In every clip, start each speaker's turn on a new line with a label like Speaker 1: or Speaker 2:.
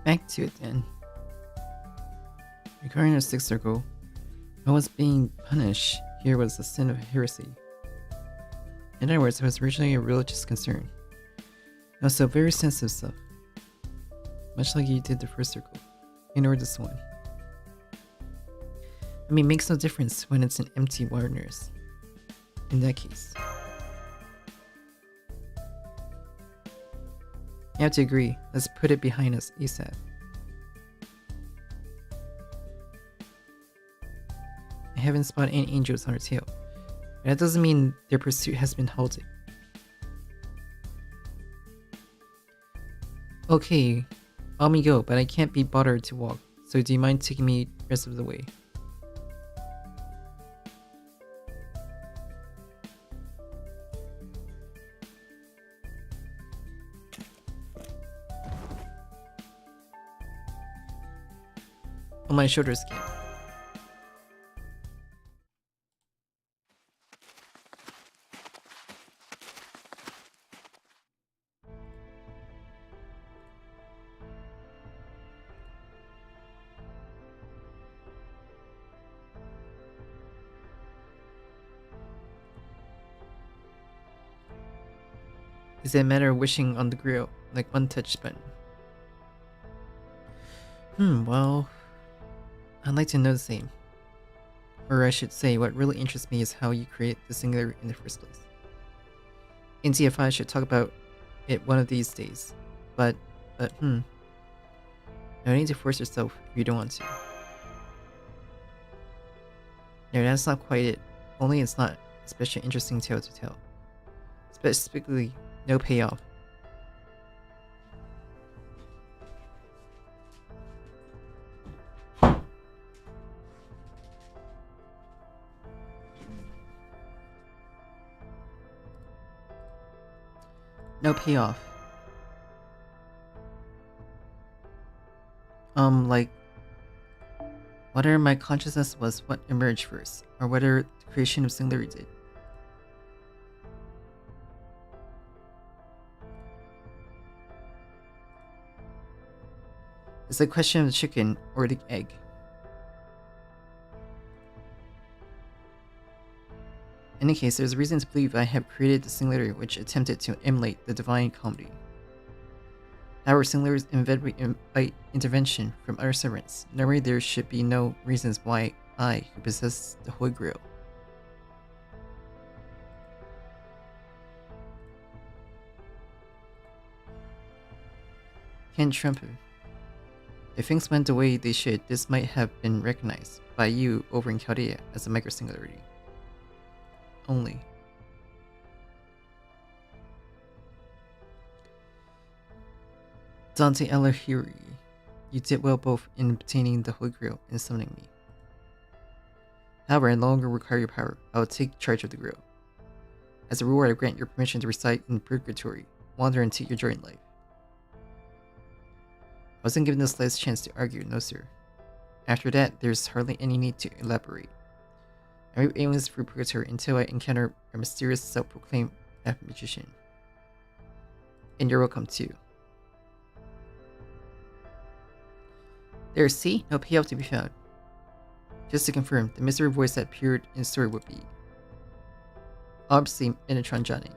Speaker 1: Back to it then. Regarding the sixth circle, what was being punished here was the sin of heresy. In other words, it was originally a religious concern. And also very sensitive stuff. Much like you did the first circle, ignore this one. I mean, it makes no difference when it's an empty wilderness. In that case. You have to agree, let's put it behind us ASAP. I haven't spotted any angels on her tail, but that doesn't mean their pursuit has been halted. Okay, let me go, but I can't be bothered to walk, so do you mind taking me the rest of the way? On my shoulders again. Is it a matter of wishing on the grill, like one touch button? Well, I'd like to know the same. Or I should say, what really interests me is how you create the singularity in the first place. In TFI, I should talk about it one of these days. But, no need to force yourself if you don't want to. No, that's not quite it. Only it's not especially interesting tale to tell. Specifically, no payoff. No payoff. Like, whether my consciousness was what emerged first, or whether the creation of singularity did. It's a question of the chicken or the egg. In any case, there's reason to believe I have created the singularity which attempted to emulate the divine comedy. However, singularities inevitably invite intervention from other servants. Normally there should be no reasons why I, who possess the Holy Grail, can't trump him. If things went the way they should, this might have been recognized by you over in Chaldea as a micro-singularity. Only. Dante Alahiri, you did well both in obtaining the Holy Grail and summoning me. However, I no longer require your power. I will take charge of the Grail. As a reward, I grant your permission to reside in Purgatory, wander into your joy in life. I wasn't given the slightest chance to argue, no sir. After that, there's hardly any need to elaborate. I move aimless through Purgatory until I encounter a mysterious self-proclaimed magician. And you're welcome too. There, see? No payoff to be found. Just to confirm, the mystery voice that appeared in the story would be obviously Metatron Johnny.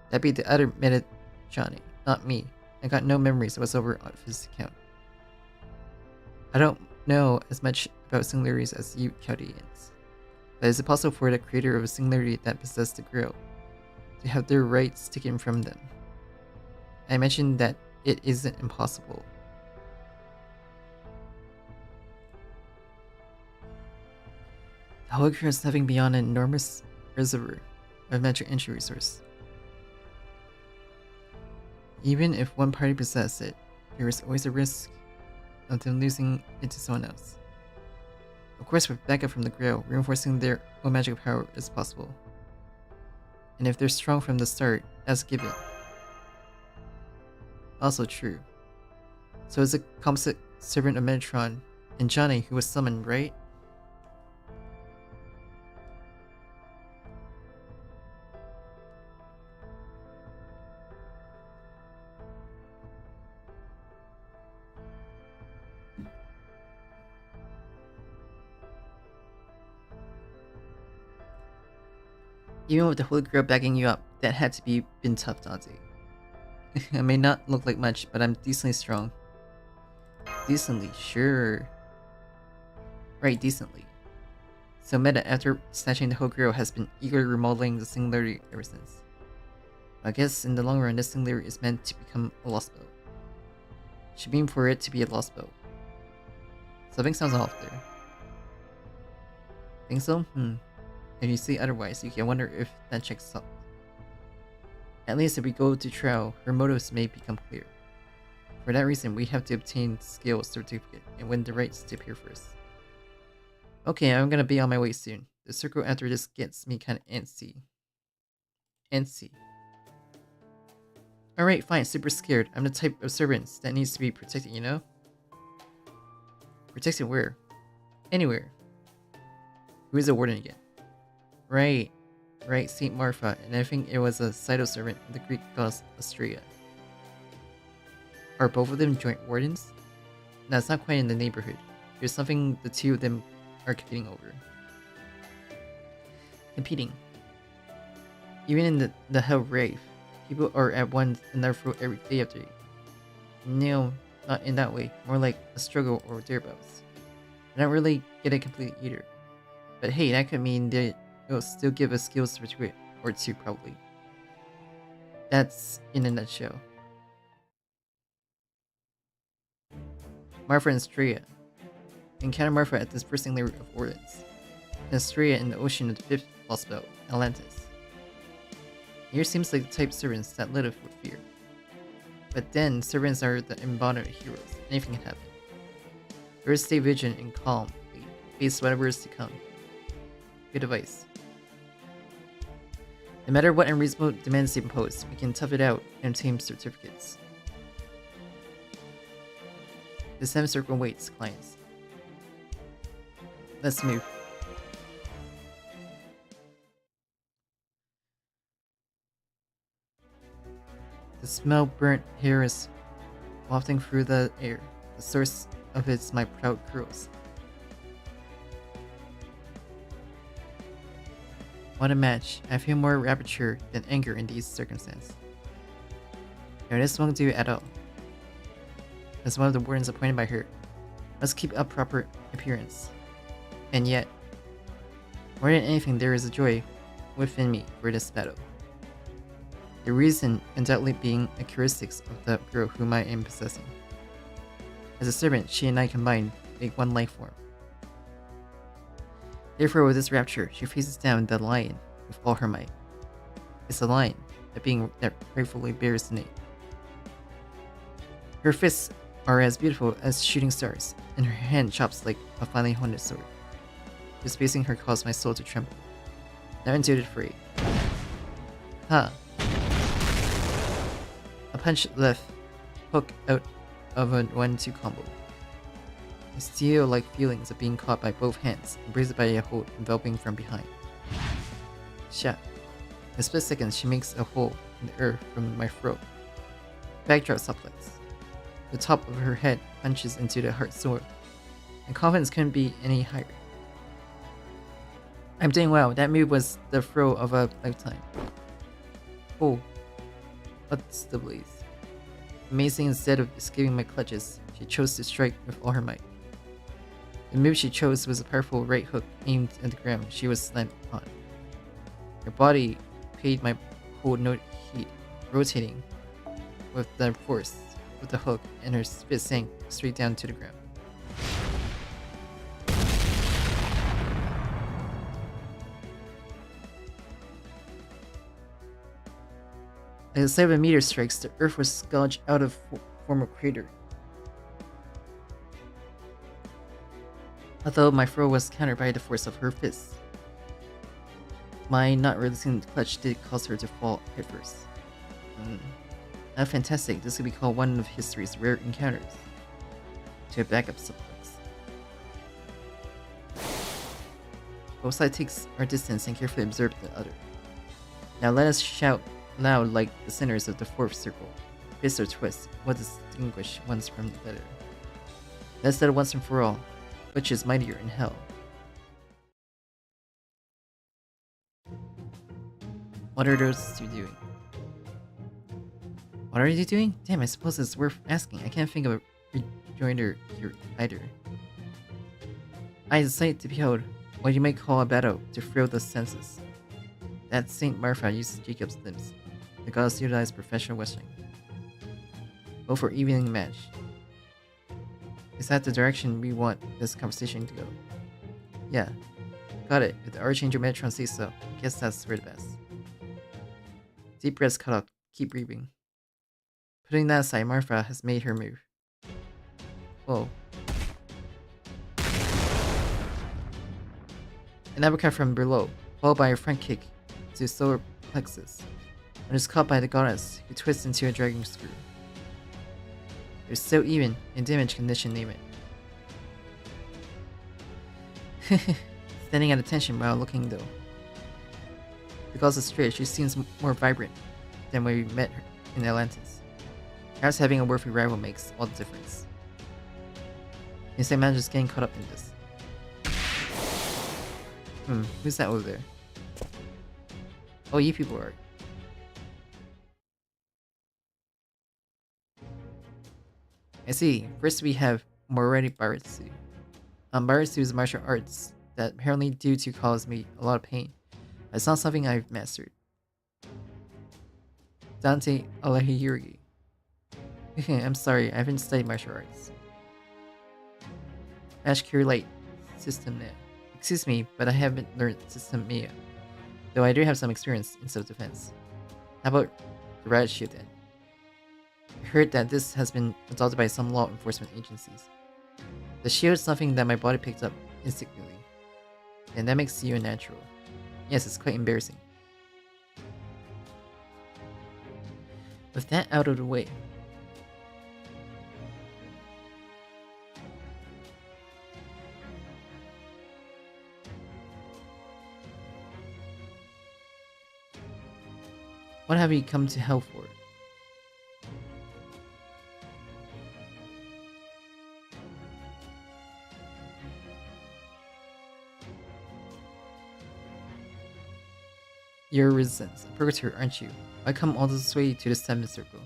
Speaker 1: That'd be the other Meta Johnny, not me. I got no memories whatsoever of his account. I don't know as much about singularities as you Chaldeans, but is it possible for the creator of a singularity that possessed the Grail to have their rights taken from them? I imagine that it isn't impossible. The Holy Grail is nothing beyond an enormous reservoir of magic entry resource. Even if one party possesses it, there is always a risk of them losing it to someone else. Of course, with backup from the Grail, reinforcing their own magical power is possible. And if they're strong from the start, that's a given. Also true. So it's a composite servant of Metatron, and Johnny who was summoned, right? Even with the holy grail backing you up, that had to be been tough, Dante. I may not look like much, but I'm decently strong. Decently, sure. Right, decently. So Meta, after snatching the holy grail, has been eagerly remodeling the singularity ever since. I guess in the long run, this singularity is meant to become a lost bow. Should mean for it to be a lost bow. Something sounds off there. Think so? If you say otherwise, you can wonder if that checks out. At least if we go to trial, her motives may become clear. For that reason, we have to obtain skill certificate and win the rights to appear first. Okay, I'm gonna be on my way soon. The circle after this gets me kinda antsy. Alright, fine, super scared. I'm the type of servants that needs to be protected, you know? Protected where? Anywhere. Who is the warden again? Right, Saint Martha, and I think it was a Cyto servant of the Greek goddess Astrea. Are both of them joint wardens? No, it's not quite in the neighborhood. There's something the two of them are competing over. Competing. Even in the Hell Rave, people are at one another for every day after day. No, not in that way. More like a struggle or thereabouts. I don't really get it completely either. But hey, that could mean that it'll still give us skills certificate or two, probably. That's in a nutshell. Martha and Astrea. Encounter Martha at this bursting layer of Ordens, and Astrea in the ocean of the fifth lost belt, Atlantis. Here seems like the type of servants that live with fear. But then, servants are the embodied heroes. Anything can happen. First, stay vigilant and calmly face whatever is to come. Good advice. No matter what unreasonable demands they impose, we can tough it out and obtain certificates. The semicircle waits, clients. Let's move. The smell of burnt hair is wafting through the air. The source of it is my proud curls. What a match. I feel more rapture than anger in these circumstances. No, this won't do at all. As one of the wardens appointed by her, must keep up proper appearance. And yet, more than anything, there is a joy within me for this battle. The reason undoubtedly being a characteristics of the girl whom I am possessing. As a servant, she and I combined make one life form. Therefore, with this rapture, she faces down the lion with all her might. It's a lion, a being that rightfully bears the name. Her fists are as beautiful as shooting stars, and her hand chops like a finely honed sword. Just facing her caused my soul to tremble. Now into the fray. Ha! A punch left hook out of a 1-2 combo. I steal like feelings of being caught by both hands, embraced by a hold enveloping from behind. Sha. In a split second, she makes a hole in the earth from my throat. Backdrop suplex. The top of her head punches into the heart sword. My confidence couldn't be any higher. I'm doing well. That move was the throw of a lifetime. Oh. What's the blaze? Amazing, instead of escaping my clutches, she chose to strike with all her might. The move she chose was a powerful right hook aimed at the ground she was slammed on. Her body paid my hold no heed, rotating with the force with the hook, and her spit sank straight down to the ground. Like the sight of a meteor strikes, the earth was gouged out of former crater. Although my throw was countered by the force of her fists, my not releasing the clutch did cause her to fall headfirst. How fantastic, this could be called one of history's rare encounters. To a backup suplex. Both sides takes our distance and carefully observe the other. Now let us shout loud like the sinners of the fourth circle. Twist or twist, what distinguish one from the other? Let's settle once and for all, which is mightier in hell. What are those two doing? What are you doing? Damn, I suppose it's worth asking. I can't think of a rejoinder here either. I decided to behold what you might call a battle to thrill the senses. That Saint Martha uses Jacob's limbs. The gods utilize professional wrestling. Go for evening match. Is that the direction we want this conversation to go? Yeah. Got it. If the Archangel Metatron says so, I guess that's for the best. Deep breaths cut off. Keep breathing. Putting that aside, Martha has made her move. Whoa. An uppercut from below, followed by a front kick to solar plexus, and is caught by the goddess, who twists into a dragon screw. They're so even, in damage condition name it. Standing at attention while looking though. The goddess is straight, she seems more vibrant than when we met her in Atlantis. Perhaps having a worthy rival makes all the difference. Insane man just getting caught up in this. Who's that over there? Oh, you people are. I see. First we have Baritsu. Baritsu is martial arts that apparently due to cause me a lot of pain. It's not something I've mastered. Dante Alahirigi. I'm sorry, I haven't studied martial arts. Ash Cure Light. System Net. Excuse me, but I haven't learned System Mia. Though I do have some experience in self-defense. How about the Riot Shield then? I heard that this has been adopted by some law enforcement agencies. The shield is something that my body picked up instinctively. And that makes you a natural. Yes, it's quite embarrassing. With that out of the way, what have we come to hell for? You're a resistance, a purgator, aren't you? Why come all this way to the 7th circle?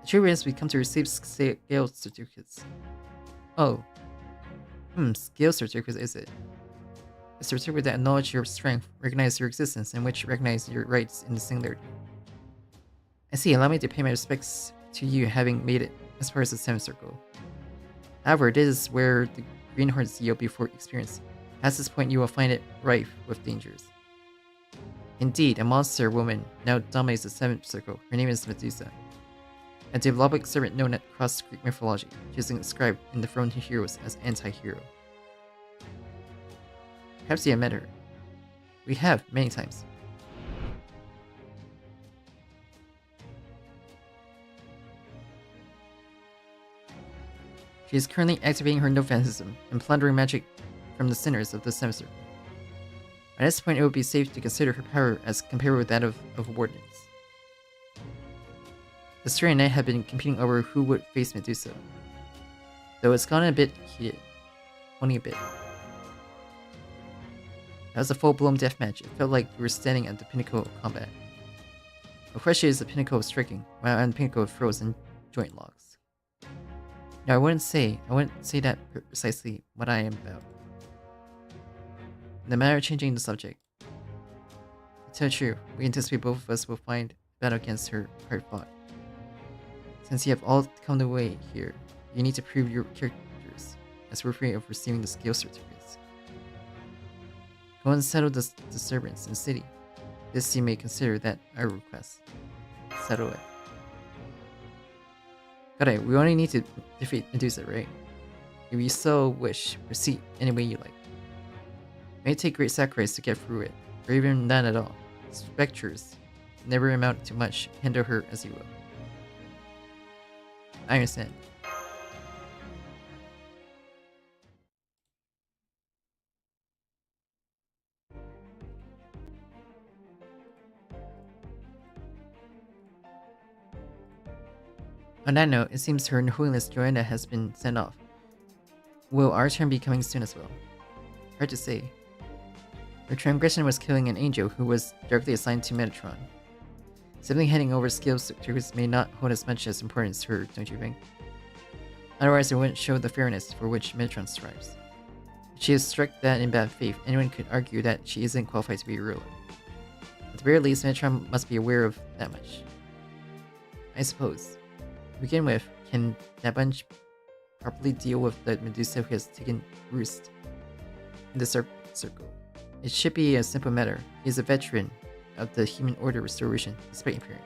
Speaker 1: The true reason we come to receive scale certificates. Oh. Scale certificates is it? A certificate that acknowledges your strength, recognize your existence, and which recognize your rights in the singularity. I see, allow me to pay my respects to you having made it as far as the 7th circle. However, this is where the greenhearts yield before experience. Past this point you will find it rife with dangers. Indeed, a monster woman now dominates the 7th circle. Her name is Medusa. A diabolic serpent known across Greek mythology. She is described in the Throne to Heroes as anti-hero. Perhaps you have met her. We have, many times. She is currently activating her Novanism and plundering magic from the sinners of the 7th circle. At this point, it would be safe to consider her power as compared with that of Wardens. The Stray and I have been competing over who would face Medusa, though it's gotten a bit heated. Only a bit. That was a full-blown deathmatch. It felt like we were standing at the pinnacle of combat. Of course, she is the pinnacle of striking, while I'm the pinnacle of throws and joint locks. No, I wouldn't say that precisely what I am about. No matter changing the subject. To tell the truth, we anticipate both of us will find battle against her hard fought. Since you have all come the way here, you need to prove your characters as worthy of receiving the skill certificates. Go and settle the disturbance in the city. This you may consider that our request. Settle it. Got it, we only need to defeat Medusa, right? If you so wish, proceed any way you like. It may take great sacrifice to get through it, or even none at all. Spectres never amount to much, handle her as you will. I understand. On that note, it seems Her Holiness Joanna has been sent off. Will our turn be coming soon as well? Hard to say. Her transgression was killing an angel who was directly assigned to Metatron. Simply handing over skills to her may not hold as much as importance to her, don't you think? Otherwise, it wouldn't show the fairness for which Metatron strives. If she has struck that in bad faith, anyone could argue that she isn't qualified to be a ruler. At the very least, Metatron must be aware of that much. I suppose. To begin with, can that bunch properly deal with the Medusa who has taken roost in the circle? It should be a simple matter. He is a veteran of the human order restoration, despite appearance.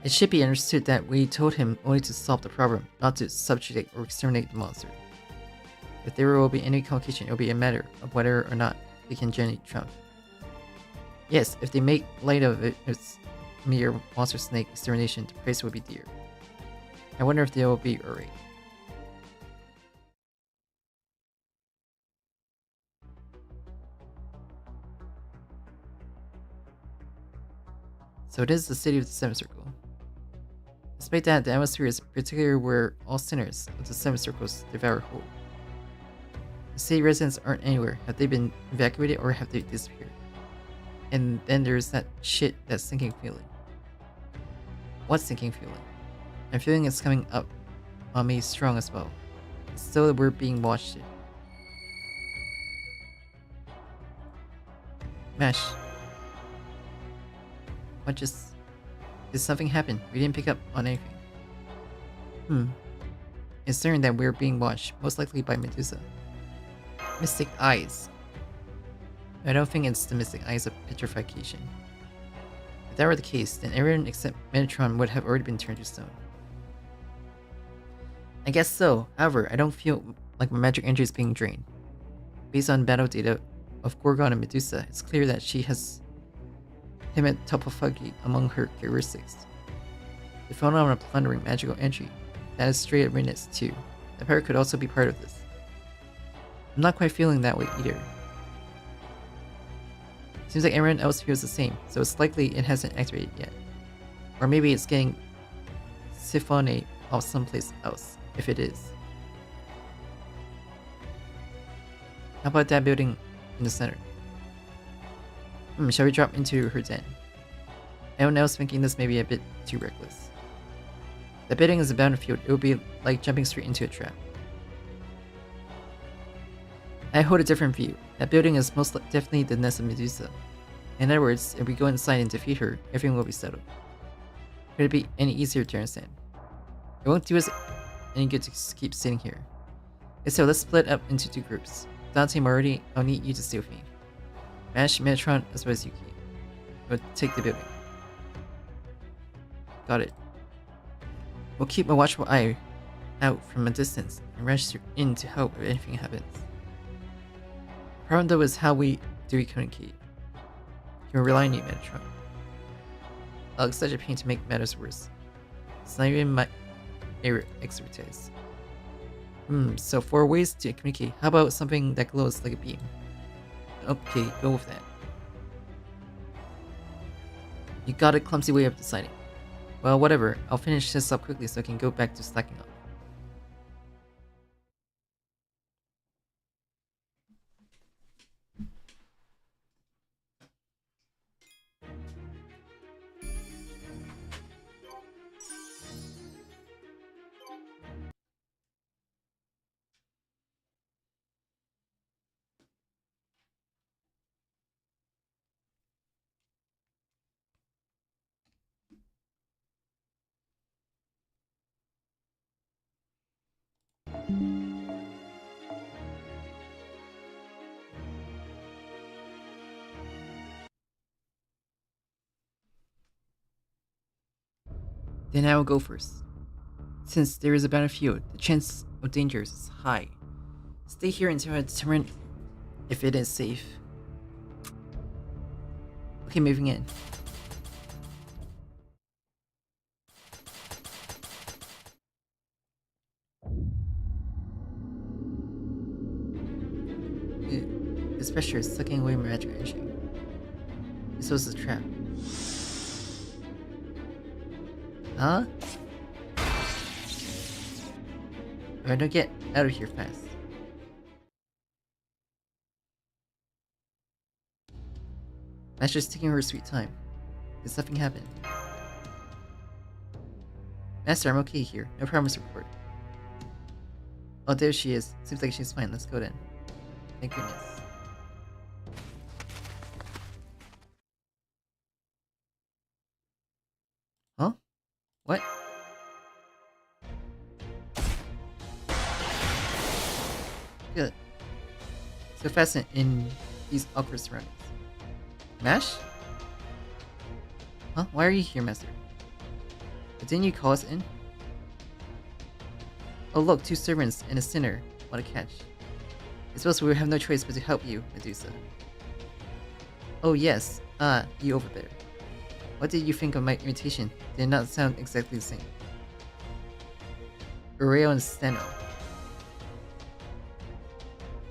Speaker 1: It should be understood that we told him only to solve the problem, not to subjugate or exterminate the monster. If there will be any complication, it will be a matter of whether or not they can generate triumph. Yes, if they make light of its mere monster snake extermination, the price will be dear. I wonder if they will be alright. So it is the city of the Seventh Circle. Despite that, the atmosphere is particularly where all sinners of the Seven Circles devour whole. The city residents aren't anywhere. Have they been evacuated or have they disappeared? And then there's that shit, that sinking feeling. What sinking feeling? I'm feeling it's coming up on me strong as well. It's still that we're being watched. Mesh. What just... Did something happen? We didn't pick up on anything. It's certain that we're being watched, most likely by Medusa. Mystic Eyes. I don't think it's the Mystic Eyes of petrification. If that were the case, then everyone except Metatron would have already been turned to stone. I guess so. However, I don't feel like my magic energy is being drained. Based on battle data of Gorgon and Medusa, it's clear that she has hematophagy among her characteristics. The phenomenon of plundering magical energy, that is straight at Rinus too. The power could also be part of this. I'm not quite feeling that way either. Seems like everyone else feels the same, so it's likely it hasn't activated yet. Or maybe it's getting siphoned off someplace else, if it is. How about that building in the center? Shall we drop into her den? Anyone else thinking this may be a bit too reckless? The building is a battlefield. It would be like jumping straight into a trap. I hold a different view. That building is most definitely the nest of Medusa. In other words, if we go inside and defeat her, everything will be settled. Could it be any easier to understand? It won't do us any good to keep sitting here. So let's split up into two groups. Dante and Marty, I'll need you to stay with me. Mash, Metatron, as well as Yuki. We'll take the building. Got it. We'll keep a watchful eye out from a distance and rush in to help if anything happens. The problem though is how we communicate. You can rely on you, Metatron. It's such a pain to make matters worse. It's not even my area expertise. So for ways to communicate, how about something that glows like a beam? Okay, go with that. You got a clumsy way of deciding. Well, whatever. I'll finish this up quickly so I can go back to slacking up. Then I will go first. Since there is a battlefield, the chance of dangers is high. Stay here until I determine if it is safe. Okay, moving in. This pressure is sucking away my magic energy. This was a trap. Huh? I don't get out of here fast. Master's taking her sweet time. Did something happen? Master, I'm okay here. No problems to report. Oh, there she is. Seems like she's fine. Let's go then. Thank goodness. Huh? What? Good. So fascinating in these awkward surroundings. Mash? Huh? Why are you here, Master? But didn't you call us in? Oh look, 2 servants and a sinner. What a catch. I suppose we have no choice but to help you, Medusa. Oh yes. Ah, you over there. What did you think of my imitation? Did it not sound exactly the same? Ordeal and Steno.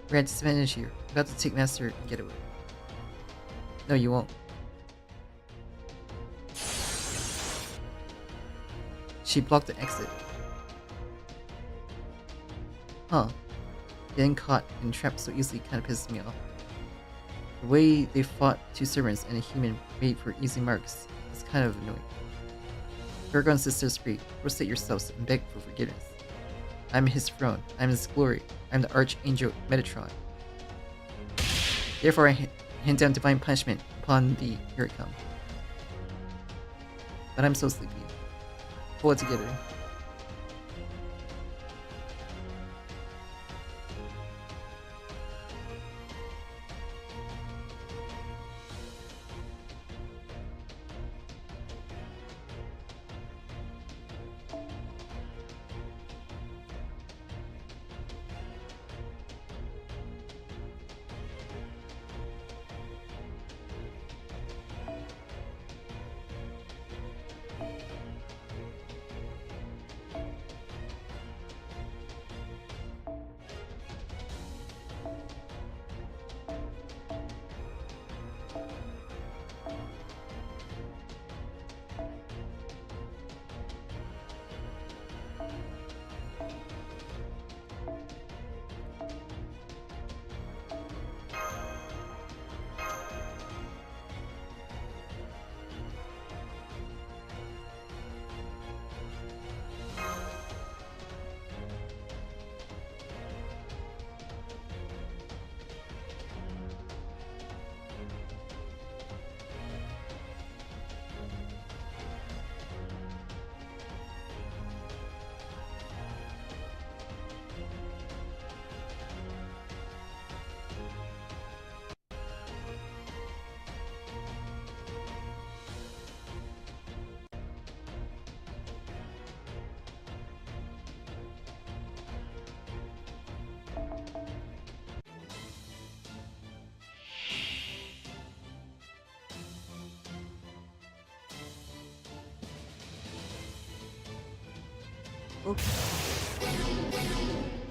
Speaker 1: We're at disadvantage here. I'm about to take Master and get away. No, you won't. She blocked the exit. Huh. Getting caught and trapped so easily kinda pisses me off. The way they fought 2 servants and a human made for easy marks is kind of annoying. Gorgon's sister is free. Prostrate yourselves and beg for forgiveness. I'm his throne. I'm his glory. I'm the archangel Metatron. Therefore I hand down divine punishment upon thee. Here it comes. But I'm so sleepy. Pull it together.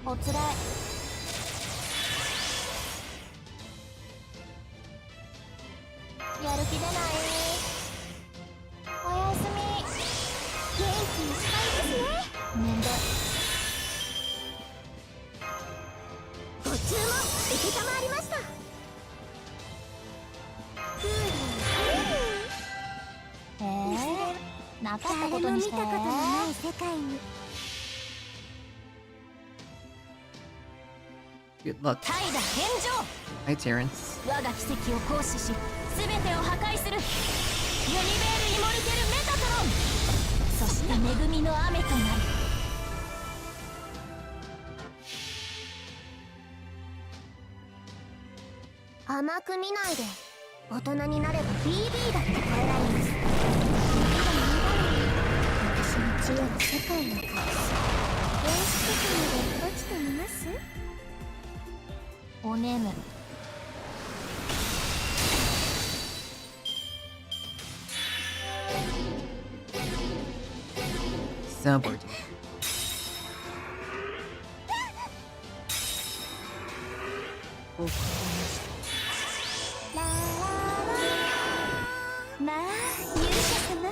Speaker 2: おつらい。やる気出ない。おやすみ。元気いっぱいですね。めんどい。ご注文受けたまわりました。なかったことにして。誰も見たことのない世界に。
Speaker 1: Good luck. Hi, Terrence.
Speaker 2: 我が奇跡を行使し、すべてを破壊するユニベール・イモルテル・メタトロン。そして恵みの雨となる。甘く見ないで。大人になれば BB だって超えられます。私の知恵は世界を変える。原始的にで落ちてみます？おねむ。
Speaker 1: Soundboard.
Speaker 2: Ma, Yukitomo.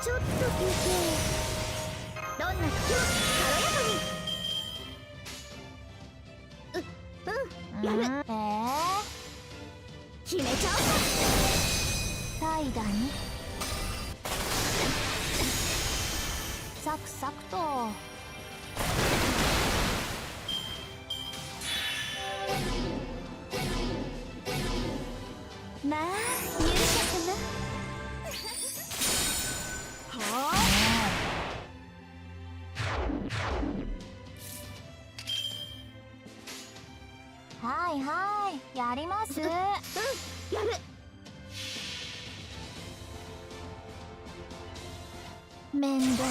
Speaker 2: ちょっと休憩。どんな時も軽やかに。サクサクと。まあ勇者かな。はあ。はいはい、やります。やる。面倒、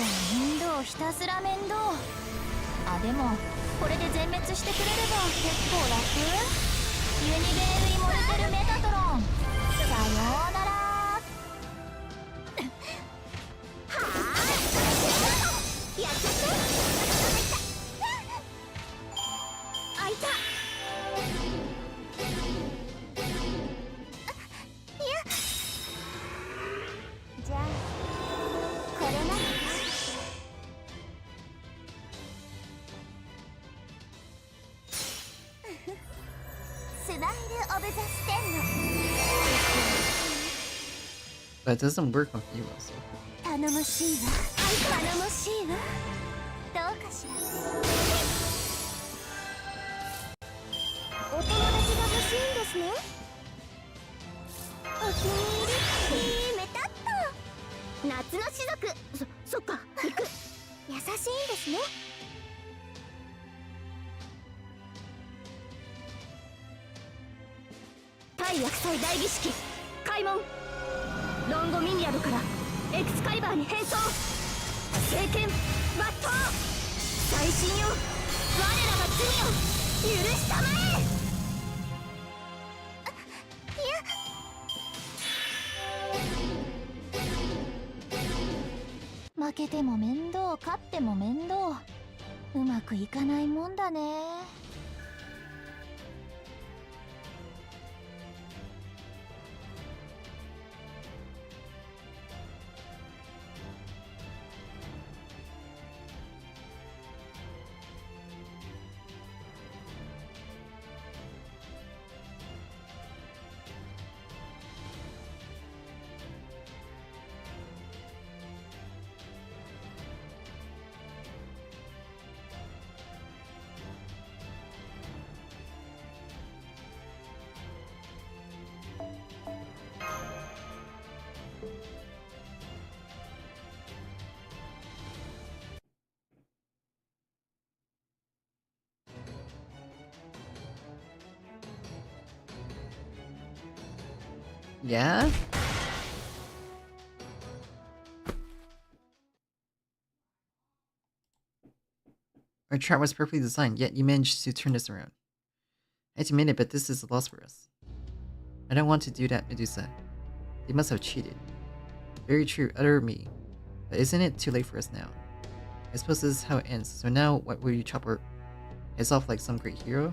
Speaker 2: ひたすら面倒。あ、でもこれで全滅してくれれば結構楽。ユニベールイモルテルメタトロン、さようなら。はあ、やっちゃって。あいた。いや、じゃあこれなら。スマイル・オブ・ザ・ステン
Speaker 1: But it doesn't work on females. So.
Speaker 2: 頼もしいわ。頼もしいわ。どうかしら。お友達が欲しいんですね。お気に入りメタッと。夏の種族。そっか、行く。優しいんですね。対厄災大儀式開門。ロンゴミニアドからエクスカリバーに変装。聖剣抜刀。最新よ、我らが罪を許したまえ。負けても面倒、勝っても面倒。うまくいかないもんだね。
Speaker 1: Yeah? Our chart was perfectly designed, yet you managed to turn this around. I hate to admit it, but this is a loss for us. I don't want to do that, Medusa. They must have cheated. Very true, utter me. But isn't it too late for us now? I suppose this is how it ends, so now what will you chop our heads off like some great hero?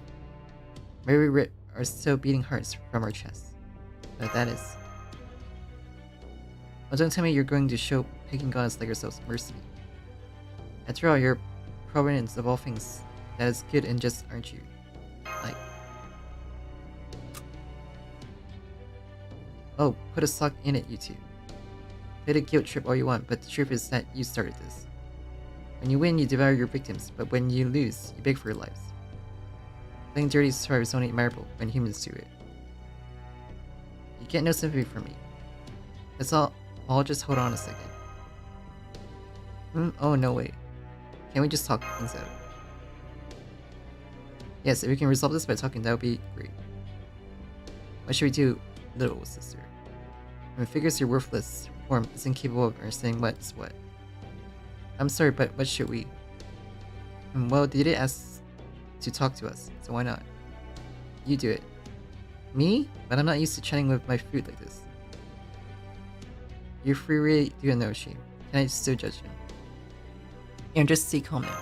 Speaker 1: Mary Rit are still beating hearts from our chests. But that is... Well, don't tell me you're going to show pagan gods like yourselves mercy. After all, you're providence of all things. That is good and just, aren't you? Like... Oh, put a sock in it, you two. Play the guilt trip all you want, but the truth is that you started this. When you win, you devour your victims, but when you lose, you beg for your lives. Playing dirty to survive is only admirable when humans do it. You get no sympathy from me. That's all. I'll just hold on a second. Oh no, wait. Can't we just talk things out? Yes, if we can resolve this by talking, that would be great. What should we do, little sister? When it figures your worthless form is incapable of understanding what's what. I'm sorry, but what should we? Well, they did ask to talk to us, so why not? You do it. Me? But I'm not used to chatting with my food like this. You're free, really do no shame. Can I still judge him? And just stay calm now.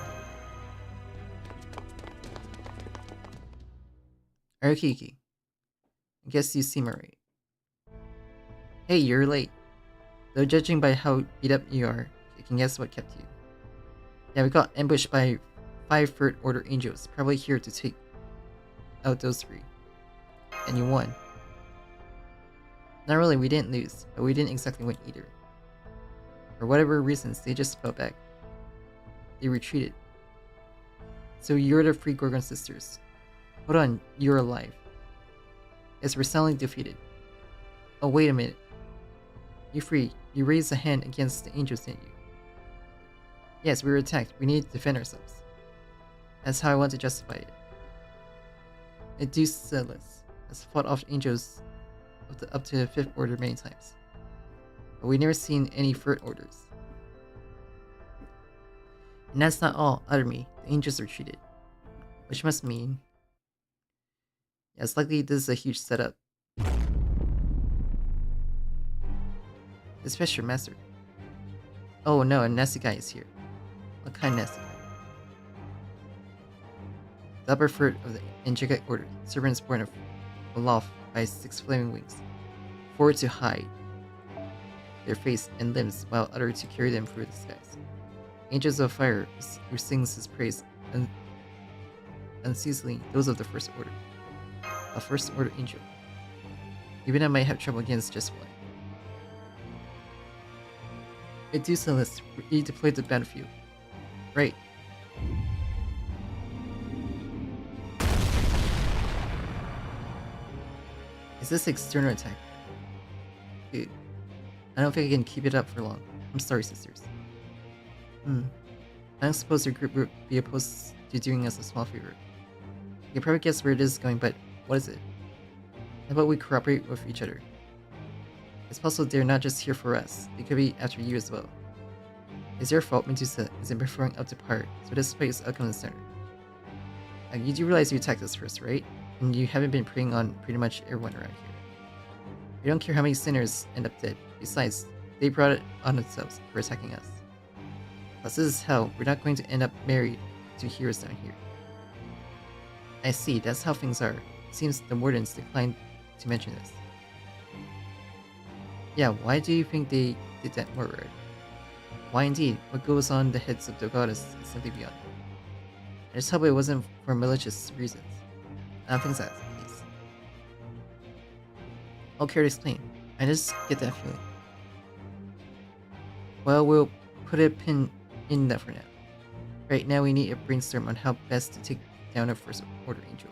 Speaker 1: Arakiki. I guess you seem alright. Hey, you're late. Though judging by how beat up you are, you can guess what kept you. Yeah, we got ambushed by 5 Third Order Angels, probably here to take out those 3. And you won. Not really, we didn't lose, but we didn't exactly win either. For whatever reasons, they just fell back. They retreated. So you're the Free Gorgon sisters. Hold on, you're alive. Yes, we're soundly defeated. Oh, wait a minute. You free. You raised a hand against the angels, didn't you? Yes, we were attacked. We need to defend ourselves. That's how I want to justify it. Edusellus has fought off angels up to the 5th Order many times. But we've never seen any 3rd Orders. And that's not all. Under me, the angels retreated. Which must mean... yeah, it's likely this is a huge setup. Dispatch your master. Oh no, a nasty guy is here. What kind of nasty guy? The upper third of the angelic order, servants born aloft by 6 flaming wings. 4 to hide their face and limbs, while other to carry them through the skies. Angels of fire, who sings his praise unceasingly, those of the first order. A first order angel. Even I might have trouble against just one. Edusellus redeployed the battlefield. Right. Is this external attack? Dude, I don't think I can keep it up for long. I'm sorry, sisters. I don't suppose your group would be opposed to doing us a small favor. You can probably guess where it is going, but what is it? How about we cooperate with each other? It's possible they're not just here for us. They could be after you as well. It's your fault Medusa isn't performing up to par, so this place will come in the center. You do realize you attacked us first, right? And you haven't been preying on pretty much everyone around here. We don't care how many sinners end up dead. Besides, they brought it on themselves for attacking us. Plus, this is hell. We're not going to end up married to heroes down here. I see, that's how things are. It seems the wardens declined to mention this. Yeah, why do you think they did that murder? Why indeed? What goes on the heads of the goddess is simply beyond me. I just hope it wasn't for malicious reasons. I don't think that's the case. I'll care to explain. I just get that feeling. Well, we'll put a pin in that for now. Right now we need a brainstorm on how best to take down a first order angel.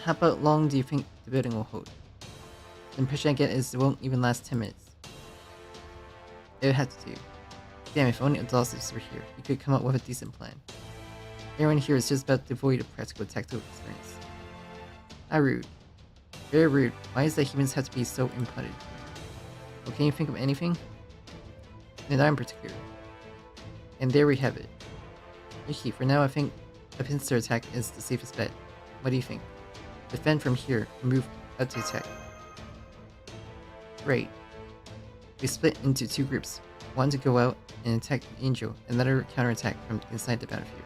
Speaker 1: How about long do you think the building will hold? The impression I get is it won't even last 10 minutes. It would have to do. Damn, if only Adolphus were here, he could come up with a decent plan. Everyone here is just about devoid of practical tactical experience. How rude. Very rude. Why is that humans have to be so impunted? Well, can you think of anything? Not in particular. And there we have it. Yuki, for now I think a pincer attack is the safest bet. What do you think? Defend from here and move out to attack. Right. We split into 2 groups. One to go out and attack the angel, another counterattack from inside the battlefield.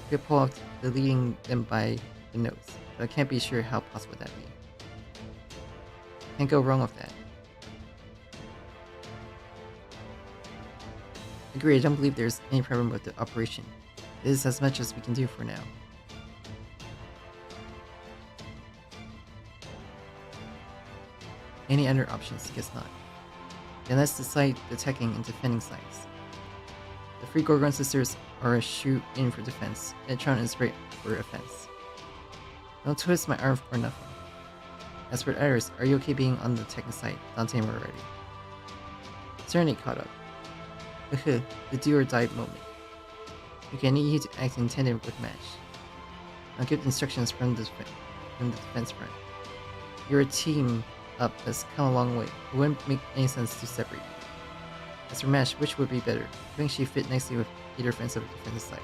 Speaker 1: We could pull off the leading them by the nose, but I can't be sure how possible that'd be. Can't go wrong with that. Agree, I don't believe there's any problem with the operation. It is as much as we can do for now. Any other options? Guess not. Then let's decide the attacking and defending sides. The 3 Gorgon sisters are a shoe-in for defense, and Tron is right for offense. Don't twist my arm or nothing. As for others, are you okay being on the attacking side? Dante and we're ready. Serenity caught up. The do or die moment. Okay, I need you to act in tandem with Mash. I'll give instructions from the defense front. You're a team up has come a long way. It wouldn't make any sense to separate you. As for Mash, which would be better? I think she fit nicely with either offensive or defensive side.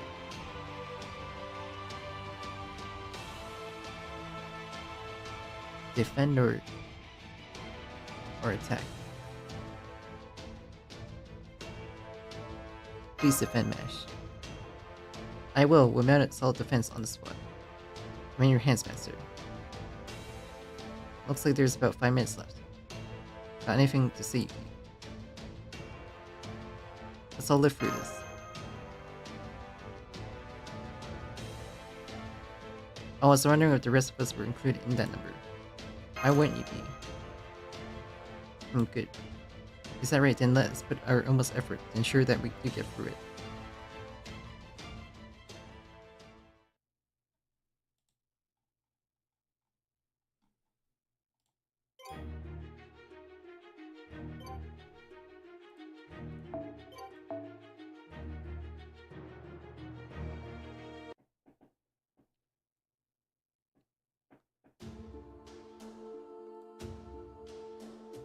Speaker 1: Defend or attack. Please defend Mash. I will. We'll mount a solid defense on the spot. I'm in your hands, Master. Looks like there's about 5 minutes left. Got anything to say? Let's all live through this. I was wondering if the rest of us were included in that number. Why wouldn't you be? Good. Is that right? Then let's put our utmost effort to ensure that we do get through it.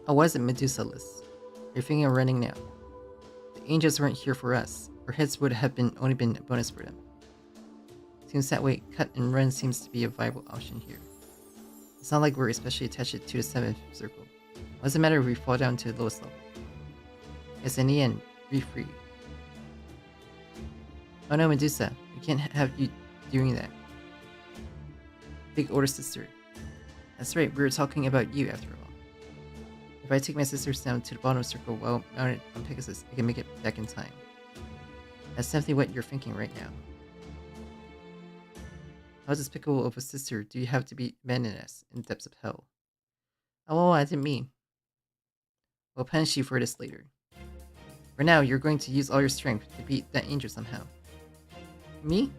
Speaker 1: Oh, why is it Medusa-less? You're thinking of running now. The angels weren't here for us. Our heads would have only been a bonus for them. Seems that way, cut and run seems to be a viable option here. It's not like we're especially attached to the 7th circle. What does it matter if we fall down to the lowest level? Yes, in the end, be free. Oh no, Medusa, we can't have you doing that. Big order, sister. That's right, we were talking about you after all. If I take my sisters down to the bottom circle while mounted on Pegasus, I can make it back in time. That's definitely what you're thinking right now. How despicable of a sister do you have to be abandoning us in the depths of hell? Oh, I didn't mean. We'll punish you for this later. For now, you're going to use all your strength to beat that angel somehow. Me?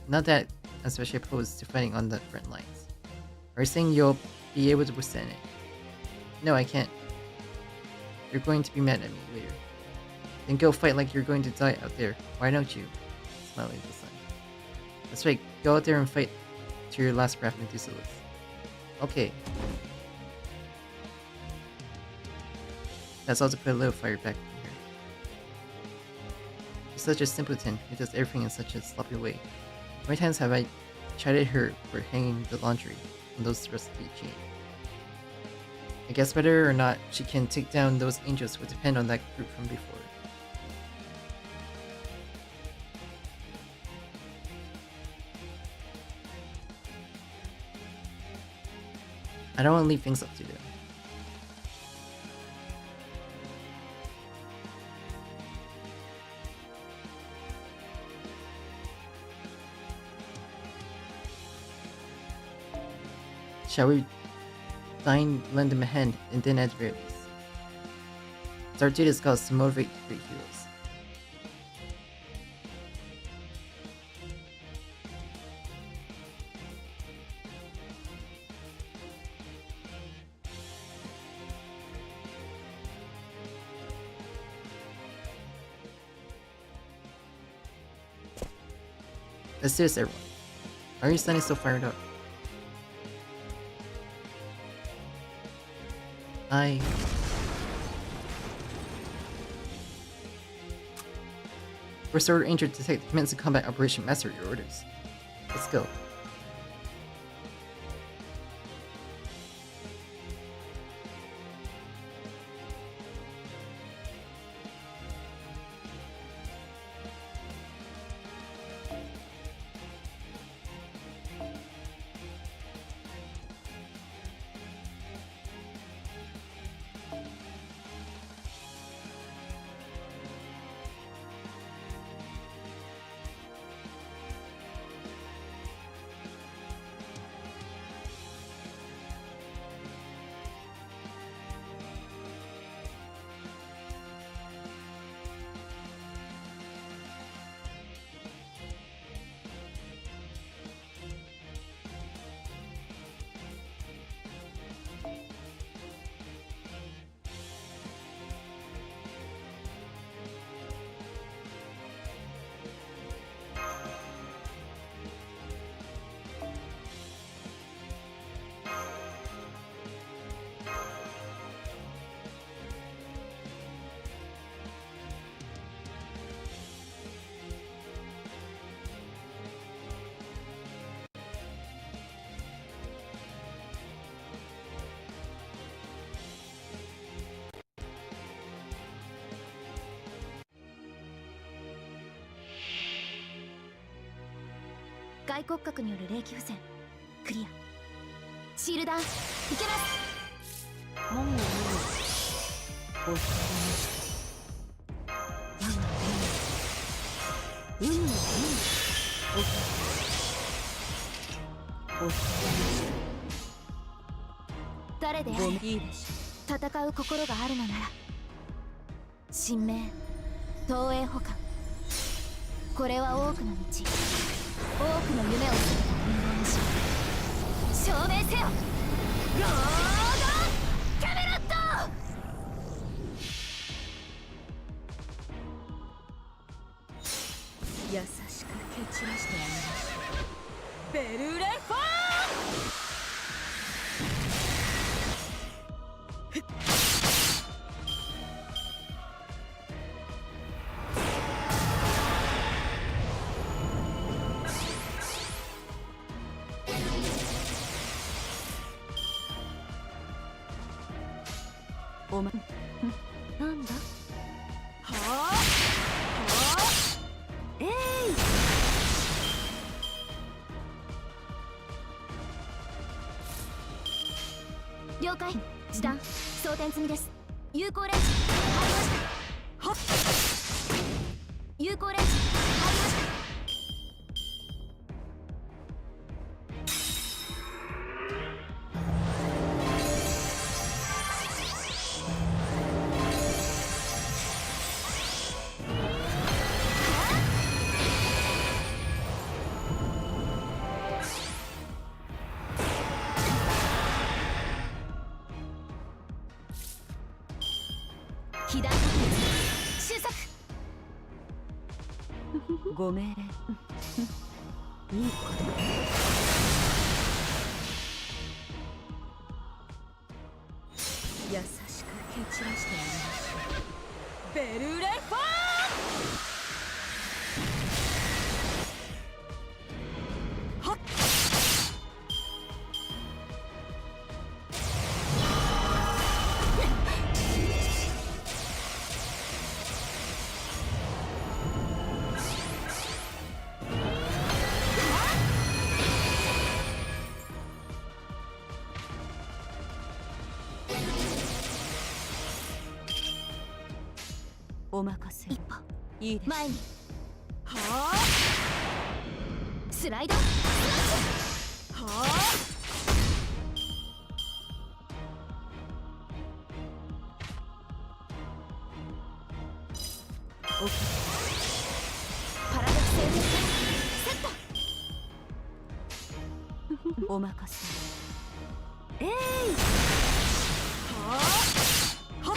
Speaker 1: Not that I'm especially opposed to fighting on the front lines. Are you saying you'll be able to withstand it? No, I can't. You're going to be mad at me later. Then go fight like you're going to die out there. Why don't you? Smiling at the sun. That's right, go out there and fight to your last breath, Medusa-less. Okay. That's all to put a little fire back in here. She's such a simpleton who does everything in such a sloppy way. How many times have I chided her for hanging the laundry on those rusty chains? I guess whether or not she can take down those angels would depend on that group from before. I don't want to leave things up to them. Shall we lend them a hand and then at the very least? It's our duty as gods to motivate great heroes. Let's do this, everyone. Why are you standing so fired up? First Order Ranger Detective commence a combat operation. Master your orders. Let's go.
Speaker 2: 大骨格による霊気不全クリア。シールダウンいけます。
Speaker 3: もうお疲れ様でした。我がお疲れ様でした。
Speaker 2: 誰であれ
Speaker 3: いいでし
Speaker 2: 戦う心があるのなら神明東映保管、これは多くの道、多くの夢を捨てた人間の証明せよ。ロードキャメロット。
Speaker 3: 優しく蹴散らしてあげましょう。ベルレファーお前なんだ。はあはあえい
Speaker 2: 了解。時短装填済みです。有効レンジ入りました。はっ有効レンジ入りました。被弾確率収束。
Speaker 3: ご命令いいことだ。優しく蹴散らしてあげましょう。ベルレファーはっお任せ
Speaker 2: 一歩
Speaker 3: いいです。
Speaker 2: 前に
Speaker 3: はあ
Speaker 2: スライドスラッシュ。
Speaker 3: はあオッケ
Speaker 2: パラドクセルセット。
Speaker 3: ーお任せ。
Speaker 2: えい
Speaker 3: はあはっ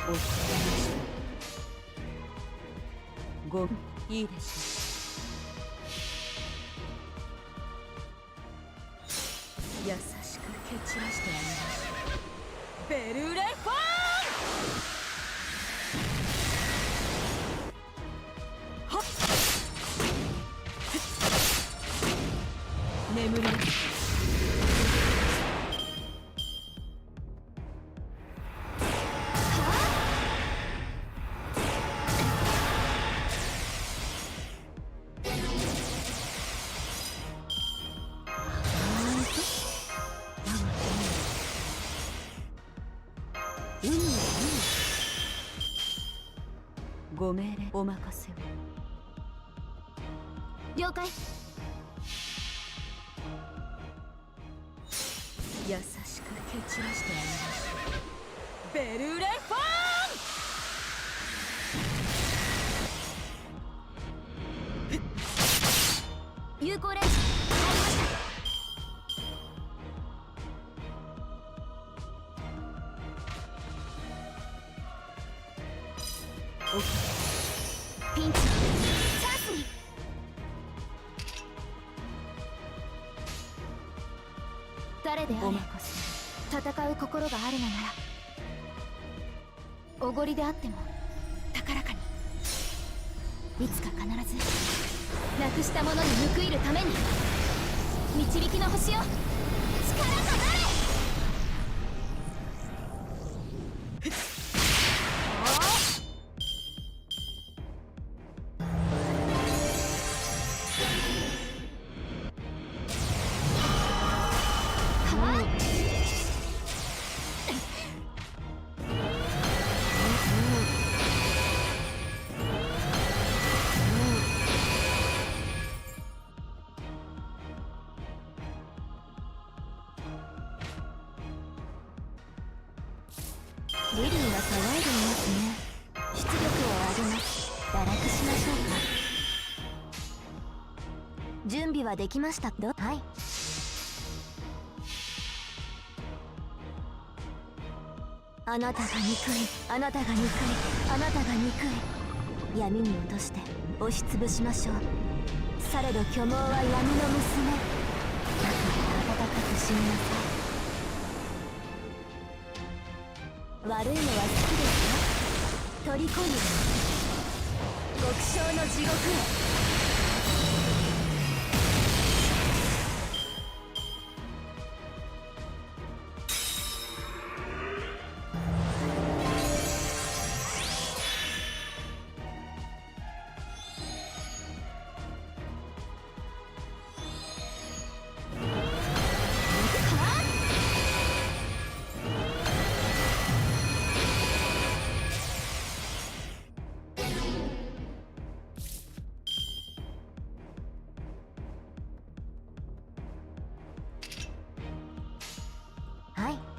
Speaker 3: お疲れ様でした。ごいいでしょう。優しく蹴散らしてあげましょう。ベルレファーはっ眠りなさい。ご命令お任せを。
Speaker 2: 了解。
Speaker 3: 優しく蹴散らしてあげましょう。ベルレファ
Speaker 2: 有効レンジ入りました。
Speaker 3: ーオッケ
Speaker 2: ピンチチャンスに。誰であれ
Speaker 3: ーお任せ。
Speaker 2: 戦う心があるのならおごりであっても高らかに、いつか必ずなくしたものに報いるために、導きの星よ、力となれ。リリーが騒いでいますね。出力を上げます。堕落しましょうか。準備はできました。はい。あなたが憎い、あなたが憎い、あなたが憎い。闇に落として押しつぶしましょう。されど巨妄は闇の娘。だから温かく死になさい。悪いのは好きですか？虜に極小の地獄へ。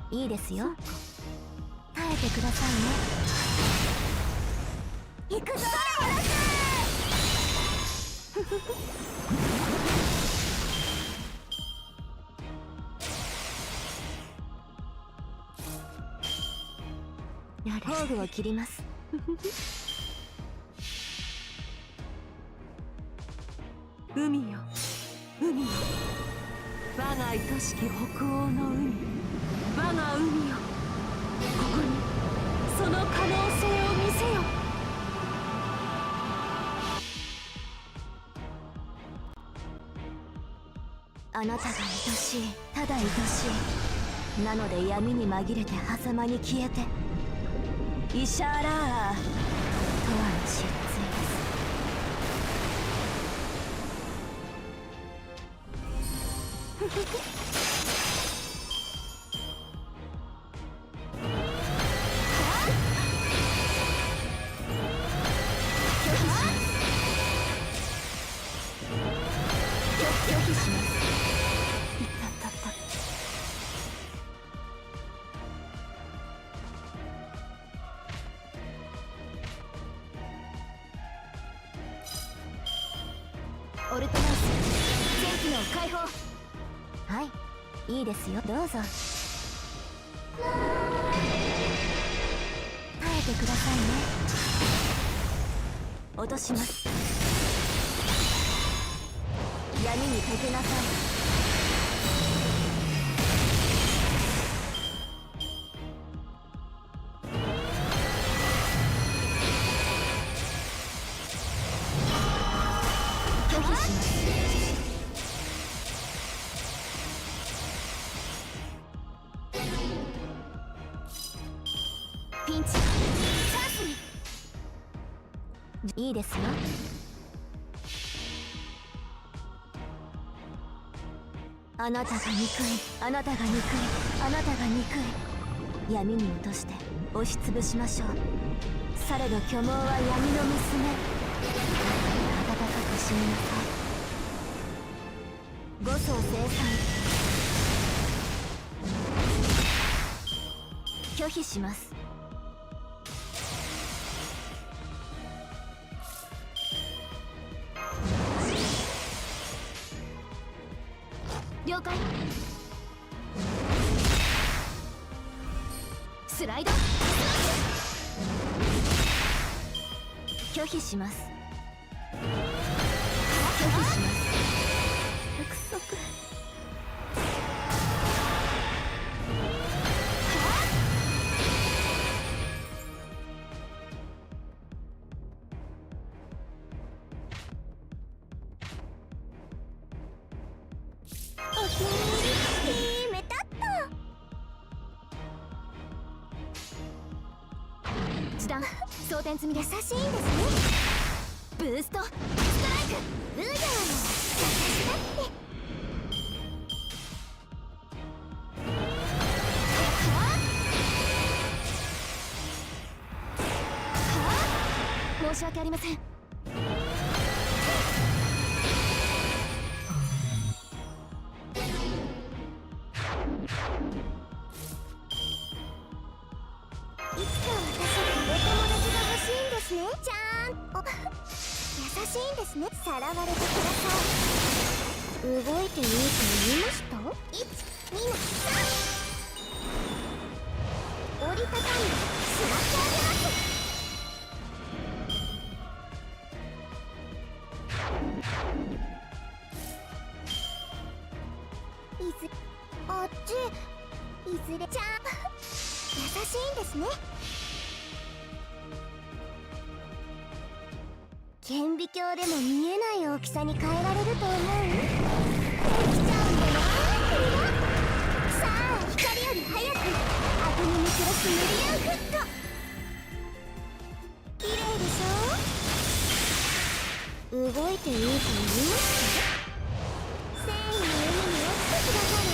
Speaker 2: いいですよ。耐えてくださいね。行くぞ工具を切ります。
Speaker 3: 海よ、海よ、我が愛しき北欧の海、我が海よ、ここにその可能性を見せよ。
Speaker 2: あなたが愛しい、ただ愛しい。なので闇に紛れて狭間に消えて、イシャーラーアーとは失墜です。オルトナウス、全機能解放。はい、いいですよ、どうぞ。耐えてくださいね。落とします。闇に溶けなさい。ピンチ、チャンスに。いいですよ。あなたが憎い、あなたが憎い、あなたが憎い。闇に落として押しつぶしましょう。されど巨妄は闇の娘。温かく死になさい。五層生産。拒否します。了解。スライド拒否します。拒否します。約束。手段装填済みで優しいんですね。ブーストストライクブーヤーの私だって申し訳ありません。いつか私お友達が欲しいんですね。ちゃんと優しいんですね。さらわれてください。動いていいと言いました？ 1、2、3 折りたたんでしまってあげます。あっちいずれちゃん優しいんですね。顕微鏡でも見えない大きさに変えられると思う。できちゃうんだなさあ光より早くアトムニクロス無理やりフット綺麗でしょ。動いていいと言いました？繊維の上に落ちてくださる？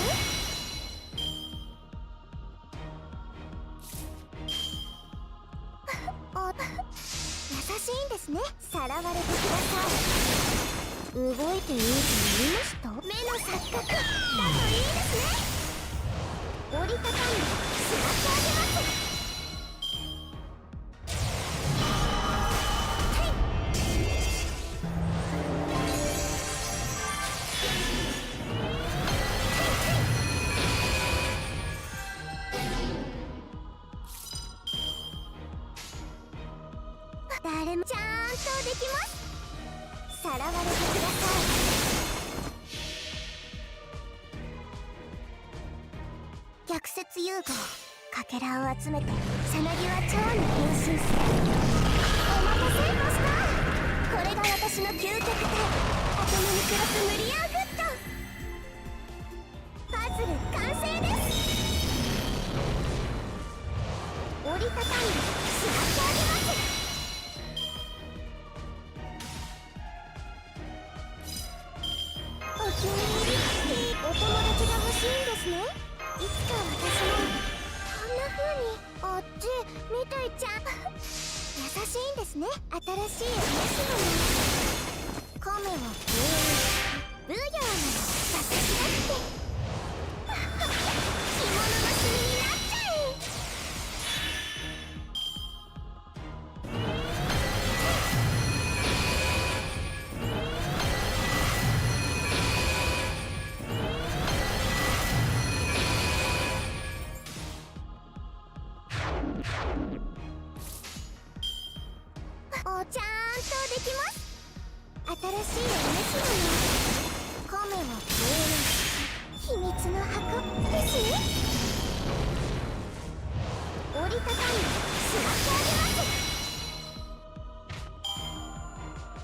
Speaker 2: 優しいんですね。さらわれてください。動いていいと言いました？目の錯覚だといいですね。折りたたんでしまってあげます。誰もちゃんとできます。さらわれてください。逆説融合かけらを集めてさなぎは蝶に変身する。お待たせマスター。これが私の究極体アトムニクロス無理やグッド。パズル完成です。折りたたんでしまってあげます。お気に入りお友達が欲しいんですね。いつか私もこんな風にあっち見ていちゃう優しいんですね。新しいお召し物カメはブーヤーなの私だって着物の隅になっちゃえ。ちゃんとできます。新しいお召し物カメは秘密の箱ですね。折りたたんでしまってあげます。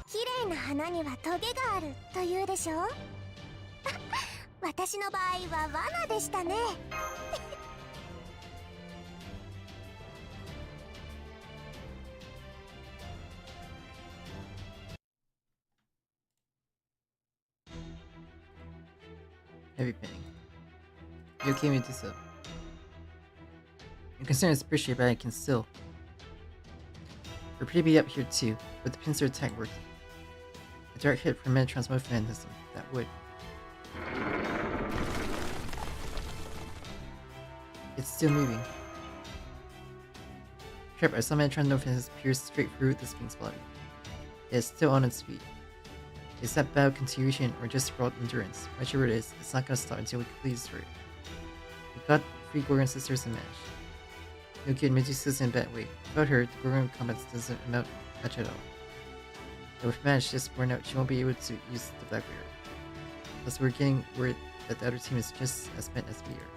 Speaker 2: 綺麗な花にはトゲがあるというでしょう私の場合は罠でしたね
Speaker 1: Heavy pinning. You okay with this up? Your concern is appreciated, but I can still. We're pretty beat up here too, but the pincer attack worked. A direct hit from Metatron's mechanism. That would. It's still moving. Trap, I saw Metatron's nose has pierced straight through this thing's body. It is still on its feet. Is that bad continuation or just raw endurance? Whichever it is, it's not gonna stop until we complete this route. We got 3 Gorgon sisters in match. No kid Medusa's in a bad way. Without her, the Gorgon combat doesn't amount much at all. And with Madge just worn out, she won't be able to use the Black Bear. Plus, we're getting word that the other team is just as spent as we are.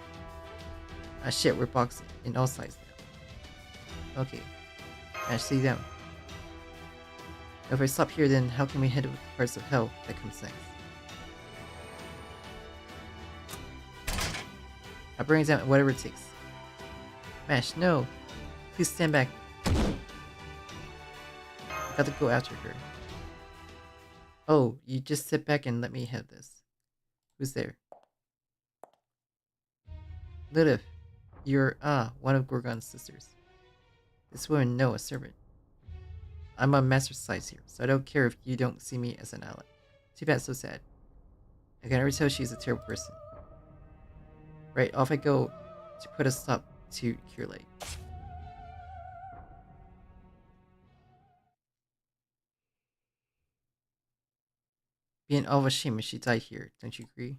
Speaker 1: Ah shit, we're boxing in all sides now. Okay. Madge, stay down. If I stop here, then how can we head with the parts of hell that comes next? I'll bring it down whatever it takes. Mash, no! Please stand back. I got to go after her. Oh, you just sit back and let me have this. Who's there? Lilith, you're, one of Gorgon's sisters. This woman, no, a servant. I'm on master's side here, so I don't care if you don't see me as an ally. Too bad, so sad. I can already tell she's a terrible person. Right, off I go to put a stop to Curelate. Be an all of a shame if she died here, don't you agree?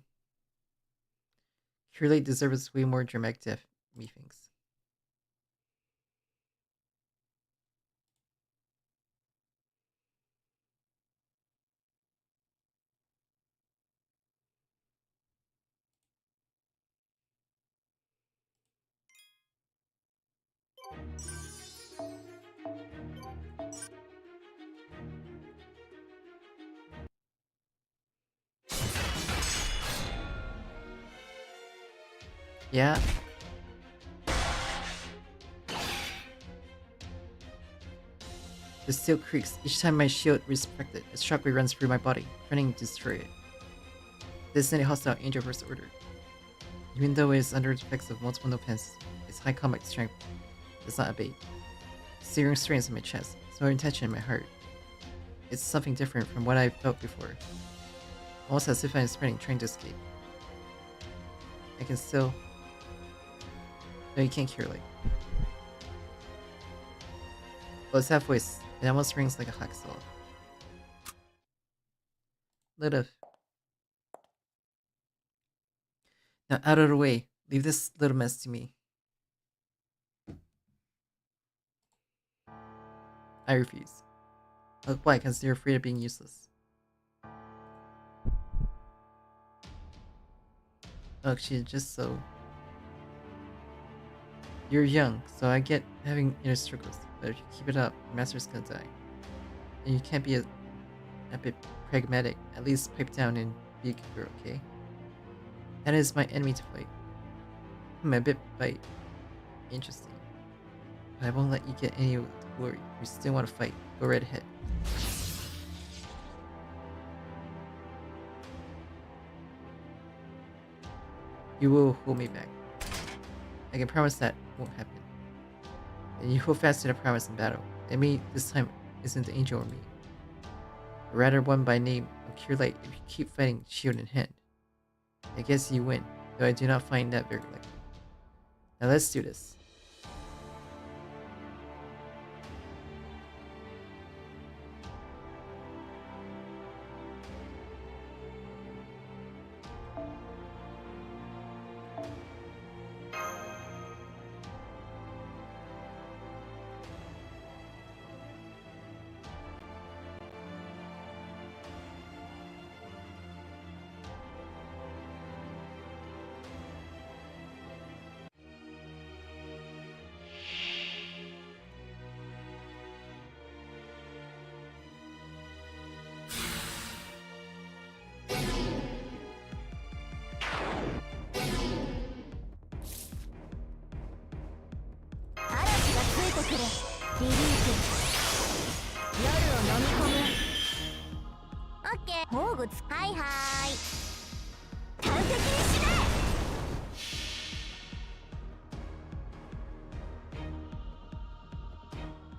Speaker 1: Curelate deserves way more dramatic death, methinks. Yeah. The steel creaks. Each time my shield is affected, a shockwave runs through my body, threatening to destroy it. Designated hostile angel first order. Even though it is under the effects of multiple no-pens, its high combat strength does not abate. Searing strains in my chest, smothering tension in my heart. It's something different from what I've felt before. Almost as if I'm sprinting, trying to escape. I can still... No, you can't cure, like... Well, it's that voice. It almost rings like a hacksaw. Lilith. Now out of the way. Leave this little mess to me. I refuse. Look, why? Because you're afraid of being useless. Look, she's just so... You're young, so I get having inner struggles, but if you keep it up, your master's gonna die. And you can't be a bit pragmatic, at least pipe down and be a good girl, okay? That is my enemy to fight. A bit bite. Interesting. But I won't let you get any of the glory. If you still want to fight, go right ahead. You will hold me back. I can promise that won't happen. And you hold fast to the promise in battle. Enemy this time isn't the angel or me. But rather one by name of Curelate if you keep fighting shield in hand. I guess you win, though I do not find that very likely. Now let's do this.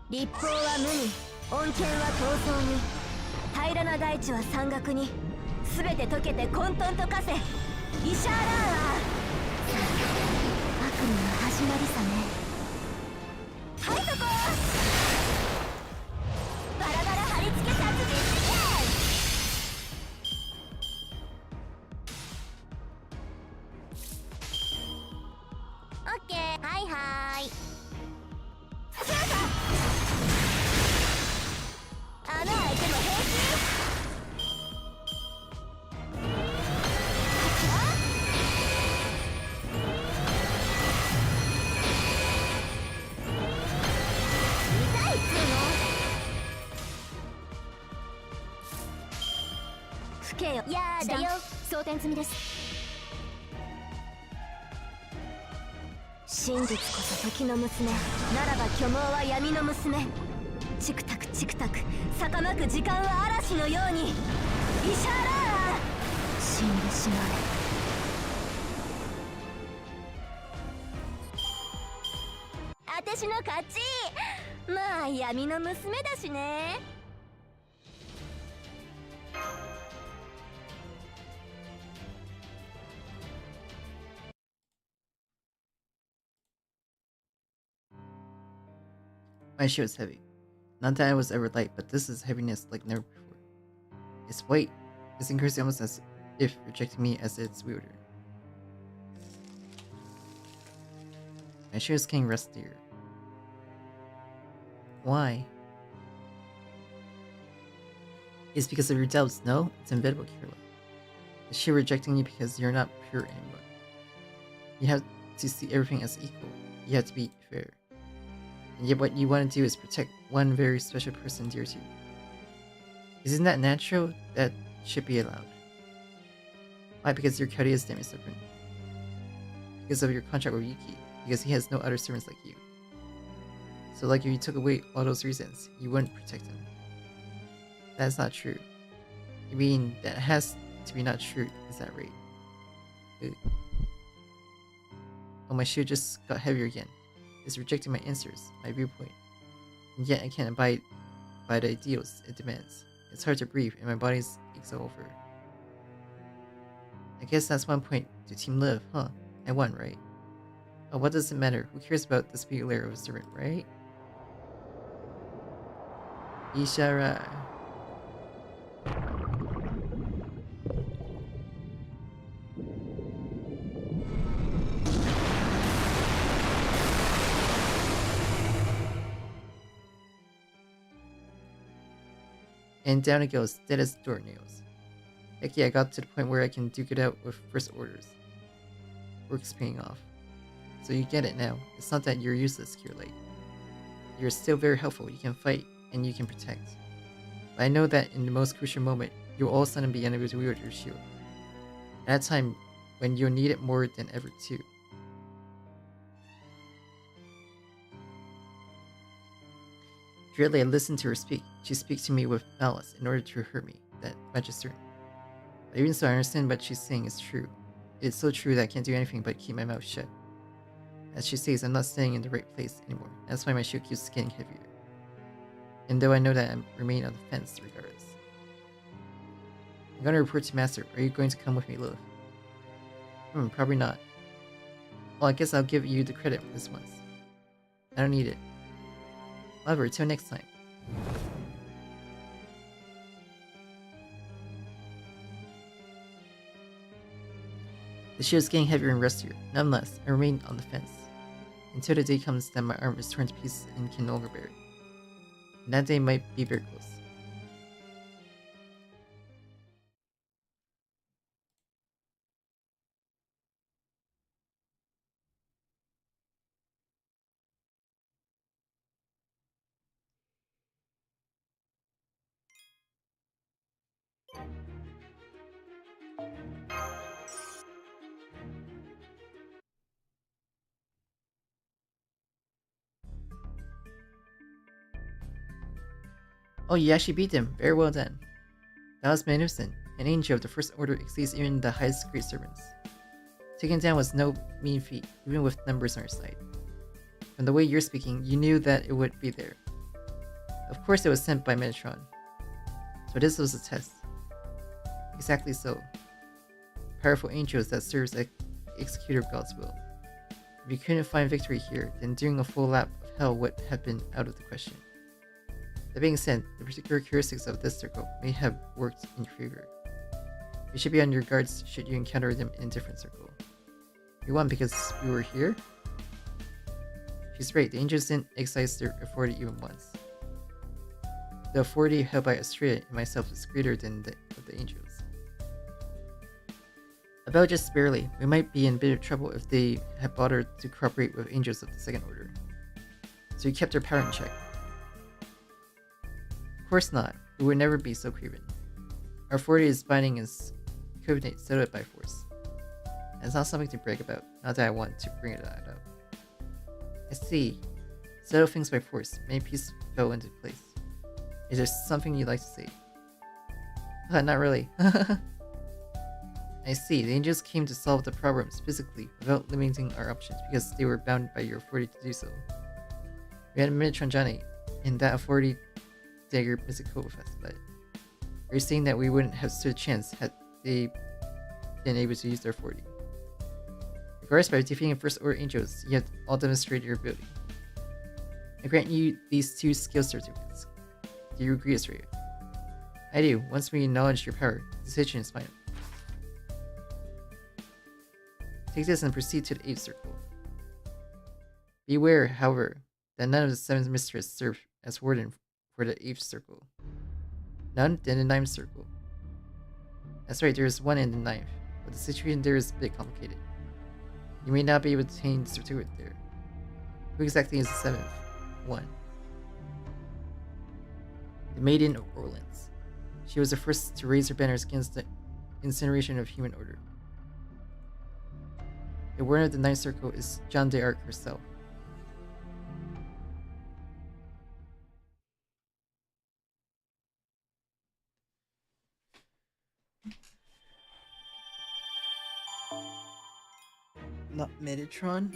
Speaker 2: 立法は無に、恩恵は闘争に。平らな大地は山岳に。すべて溶けて混沌と化せ。イシャーラーは悪夢の始まりさね。はいそこ。バラバラ貼り付け殺人事件。オッケー、はいはい。いやーだよ、装填済みです。真実こそ時の娘、ならば虚妄は闇の娘。チクタクチクタク逆まく時間は嵐のようにイシャーラー死んでしまえ。あたしの勝ち。まあ闇の娘だしね。
Speaker 1: My shield is heavy. Not that I was ever light, but this is heaviness like never before. It's weight. It's increasing almost as if rejecting me as its wielder. My shield is getting rustier. Why? It's because of your doubts, no? It's inevitable, Kirla. Is she rejecting you because you're not pure anymore? You have to see everything as equal. You have to be fair. And yet what you want to do is protect one very special person dear to you. Isn't that natural? That should be allowed. Why? Because your Kyrie is demi-servant. Because of your contract with Yuki. Because he has no other servants like you. So like if you took away all those reasons, you wouldn't protect him. That's not true. You mean that has to be not true, is that right? Ooh. Oh, my shield just got heavier again. It's rejecting my answers, my viewpoint. And yet I can't abide by the ideals it demands. It's hard to breathe and my body's aches all over. I guess that's one point to Team Live, huh? I won, right? Oh, what does it matter? Who cares about the speed layer of a servant, right? Ishara. And down it goes, dead as doornails. Heck yeah, I got to the point where I can duke it out with first orders. Work's paying off. So you get it now. It's not that you're useless, Curelite. You're still very helpful, you can fight, and you can protect. But I know that in the most crucial moment, you'll all of a sudden be unable to wield your shield. At a time when you'll need it more than ever too. Dreadly, I listened to her speak. She speaks to me with malice in order to hurt me, that much is certain. But even so, I understand what she's saying is true. It is so true that I can't do anything but keep my mouth shut. As she says, I'm not staying in the right place anymore. That's why my shield keeps getting heavier. And though I know that I remain on the fence regardless. I'm gonna report to Master. Are you going to come with me, Lilith? Probably not. Well, I guess I'll give you the credit for this once. I don't need it. However, till next time. The shield's getting heavier and rustier. Nonetheless, I remain on the fence. Until the day comes that my arm is torn to pieces and can no longer bear it. And that day might be very close. Oh, you actually beat them. Very well done. That was magnificent. An angel of the First Order exceeds even the highest great servants. Taking down was no mean feat, even with numbers on your side. From the way you're speaking, you knew that it would be there. Of course it was sent by Metatron. So this was a test. Exactly so. Powerful angels that serves as executor of God's will. If you couldn't find victory here, then doing a full lap of hell would have been out of the question. That being said, the particular characteristics of this circle may have worked in your favor. You should be on your guards should you encounter them in a different circle. You won because we were here? She's right, the angels didn't exercise their authority even once. The authority held by Astrea and myself is greater than that of the angels. About just barely, we might be in a bit of trouble if they had bothered to cooperate with angels of the Second Order. So you kept their power in check. Of course not, we would never be so craven. Our authority is binding and covenant settled by force. And it's not something to brag about, not that I want to bring it up. I see. Settle things by force. Many fell into place. Is there something you'd like to say? Not really. I see, the angels came to solve the problems physically without limiting our options because they were bound by your authority to do so. We had Metatronius in that authority dagger mystical with us, but are you saying that we wouldn't have stood a chance had they been able to use their authority? Regardless, by defeating First Order angels, you have all demonstrated your ability. I grant you these 2 skill certificates. Do you agree, Australia? I do. Once we acknowledge your power, the decision is final. Take this and proceed to the 8th circle. Beware, however, that none of the 7 mistresses serve as warden for the 8th circle. None in the 9th circle. That's right, there is one in the 9th, but the situation there is a bit complicated. You may not be able to obtain the certificate there. Who exactly is the 7th one? The Maiden of Orleans. She was the first to raise her banners against the incineration of human order. The warden of the 9th circle is Jeanne d'Arc herself. Not Metatron?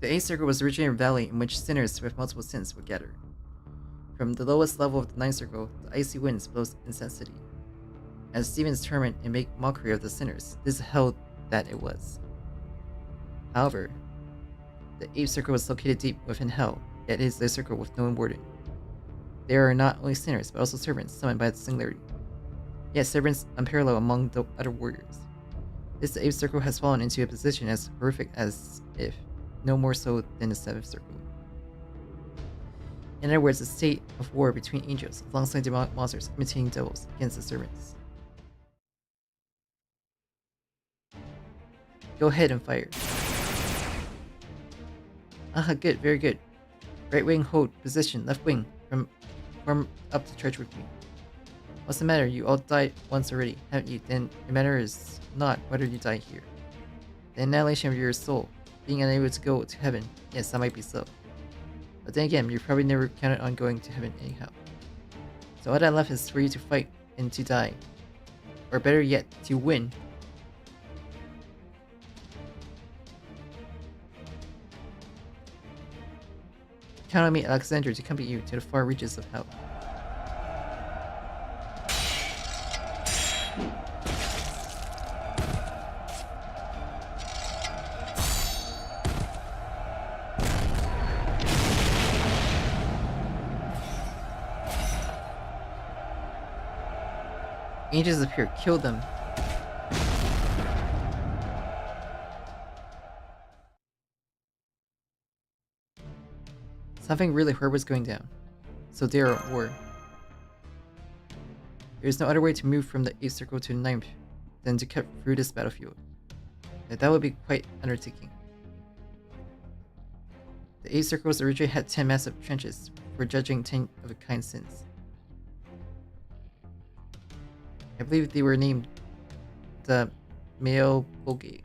Speaker 1: The 8th circle was originally a valley in which sinners with multiple sins would gather. From the lowest level of the 9th circle, the icy winds blow incessantly. As demons torment and make mockery of the sinners, this is hell that it was. However, the 8th circle was located deep within hell, yet it is a circle with no warden. There are not only sinners, but also servants summoned by the singularity. Yet servants unparalleled among the other warriors. This 8th circle has fallen into a position as horrific as if no more so than the 7th circle. In other words, a state of war between angels alongside demonic monsters imitating devils against the servants. Go ahead and fire. Ah, good, very good. Right wing hold position, left wing form up to charge with me. What's the matter? You all died once already, haven't you? Then the matter is not whether you die here. The annihilation of your soul, being unable to go to heaven, yes, that might be so. But then again, you probably never counted on going to heaven anyhow. So all that left is for you to fight and to die. Or better yet, to win. Count on me, Alexander, to accompany you to the far reaches of hell. Angels appear, kill them. Something really hard was going down, so they are at war. There is no other way to move from the 8th circle to the 9th than to cut through this battlefield. And that would be quite undertaking. The 8th circles originally had 10 massive trenches for judging 10 of a kind sins. I believe they were named the mrfluffey.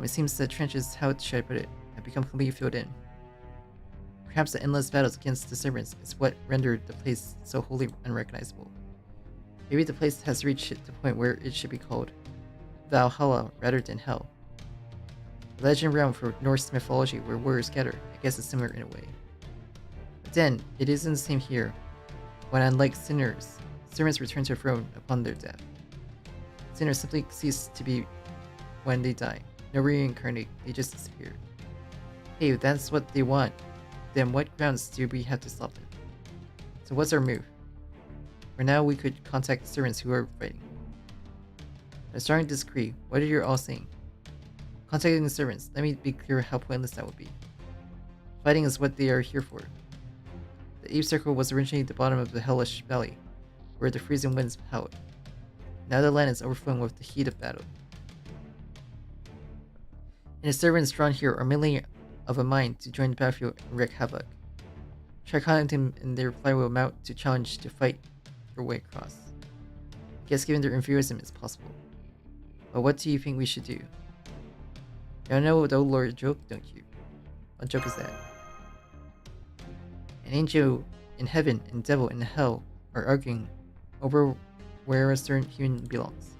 Speaker 1: It seems the trenches, how should I put it, have become completely filled in. Perhaps the endless battles against the servants is what rendered the place so wholly unrecognizable. Maybe the place has reached the point where it should be called Valhalla rather than Hell. The legend realm for Norse mythology where warriors gather, I guess is similar in a way. But then, it isn't the same here, when unlike sinners, servants return to the throne upon their death. Sinners simply cease to be when they die. No reincarnate, they just disappear. Hey, if that's what they want, then what grounds do we have to stop them? So what's our move? For now, we could contact the servants who are fighting. I'm starting to disagree. What are you all saying? Contacting the servants, let me be clear how pointless that would be. Fighting is what they are here for. The 8th circle was originally the bottom of the hellish valley, where the freezing winds howled. Now the land is overflowing with the heat of battle. And his servants drawn here are merely of a mind to join the battlefield and wreak havoc. Try contacting them and their reply will amount to challenge to fight your way across. I guess given their enthusiasm it's possible. But what do you think we should do? You know the old lord joke, don't you? What joke is that? An angel in heaven and devil in hell are arguing over where a certain human belongs.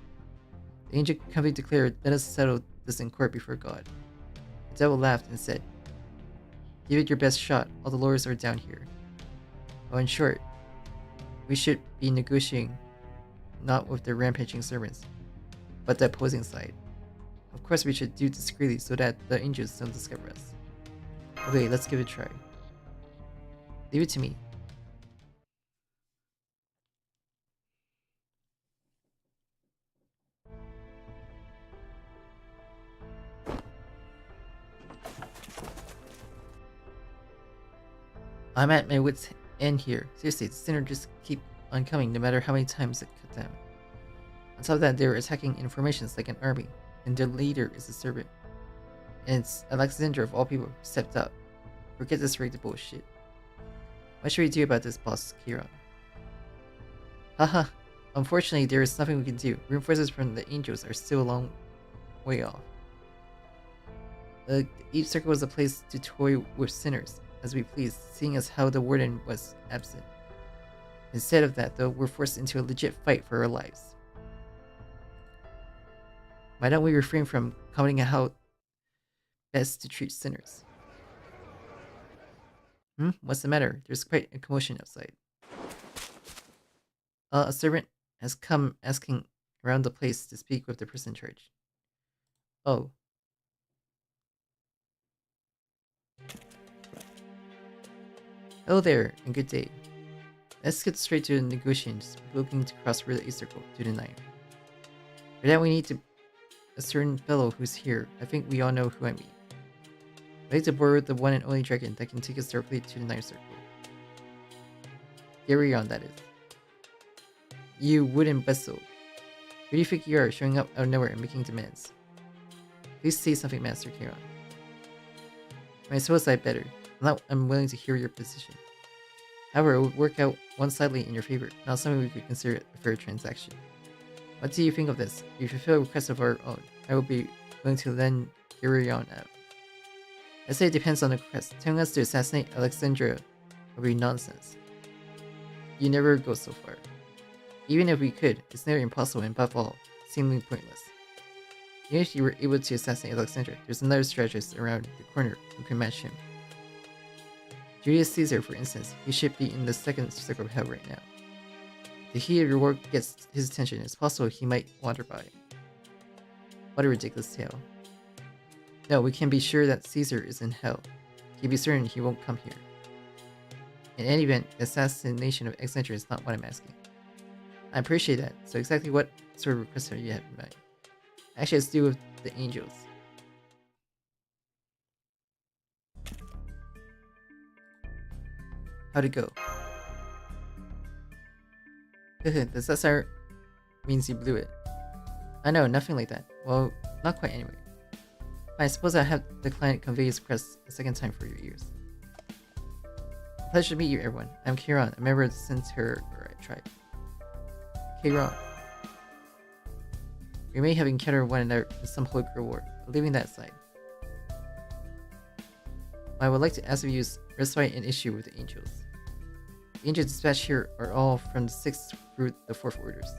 Speaker 1: The angel confidently declared, "Let us settle this in court before God." The devil laughed and said, "Give it your best shot, all the lawyers are down here." Well, in short, we should be negotiating not with the rampaging servants, but the opposing side. Of course we should do discreetly so that the angels don't discover us. Okay, let's give it a try. Leave it to me. I'm at my wit's end here. Seriously, the sinner just keep on coming no matter how many times it cut down. On top of that, they're attacking in formations like an army, and their leader is a servant. And it's Alexandra of all people who stepped up. Forget this rigged bullshit. What should we do about this, boss Kiran? Haha, unfortunately there is nothing we can do. Reinforcements from the angels are still a long way off. Each circle was a place to toy with sinners as we pleased, seeing as how the warden was absent. Instead of that, though, we're forced into a legit fight for our lives. Why don't we refrain from commenting on how best to treat sinners? What's the matter? There's quite a commotion outside. A servant has come asking around the place to speak with the person in charge. Oh. Hello there, and good day. Let's get straight to the negotiations, looking to cross the A circle to the 9th. For that we need a certain fellow who's here. I think we all know who I mean. I'd like to borrow the one and only dragon that can take us directly to the 9th circle. Garyon, that is. You wooden vessel. Who do you think you are, showing up out of nowhere and making demands? Please say something, Master Kiran. I suppose I'd better. I'm willing to hear your position. However, it would work out one-sidedly in your favor, not something we could consider a fair transaction. What do you think of this? If you fulfill a request of our own, I will be willing to lend Garyon out. I say it depends on the request. Telling us to assassinate Alexandria would be nonsense. You never go so far. Even if we could, it's nearly impossible and above all, seemingly pointless. Even if you were able to assassinate Alexandria, there's another strategist around the corner who can match him. Julius Caesar, for instance, he should be in the 2nd circle of hell right now. The heat of your work gets his attention, it's possible he might wander by. What a ridiculous tale. No, we can be sure that Caesar is in hell. Can be certain he won't come here. In any event, the assassination of Alexandria is not what I'm asking. I appreciate that, so exactly what sort of request are you have in mind? Actually, it's to do with the angels. How'd it go? Does that sound means you blew it? I know, nothing like that. Well, not quite anyway. I suppose I have the client convey his request a second time for your ears. Pleasure to meet you, everyone. I'm Kiran, a member of the Centaur tribe. Kiran. We may have encountered one another in some holy war, but leaving that aside. I would like to ask if you rectify an issue with the angels. The angels dispatched here are all from the 6th through the 4th orders.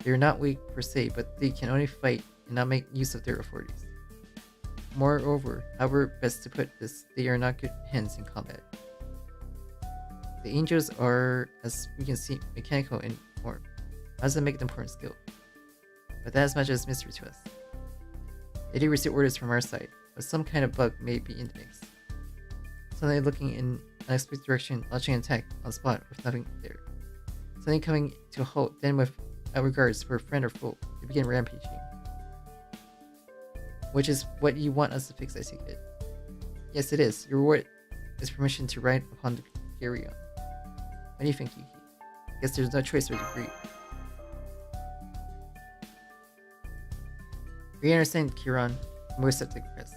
Speaker 1: They are not weak per se, but they can only fight and not make use of their authorities. Moreover, however best to put this, they are not good hands in combat. The angels are, as we can see, mechanical in form. How does that make them poor in skill? But that is much as mystery to us. They do receive orders from our side, but some kind of bug may be in the mix. Suddenly looking in an unexpected direction, launching an attack on the spot with nothing there. Suddenly coming to a halt, then without regards for friend or foe, they begin rampaging. Which is what you want us to fix, I take it. Yes, it is. Your reward is permission to ride upon the Garyon. What do you think, Yuki? Guess there's no choice but to agree. We understand, Kiran. More septic request.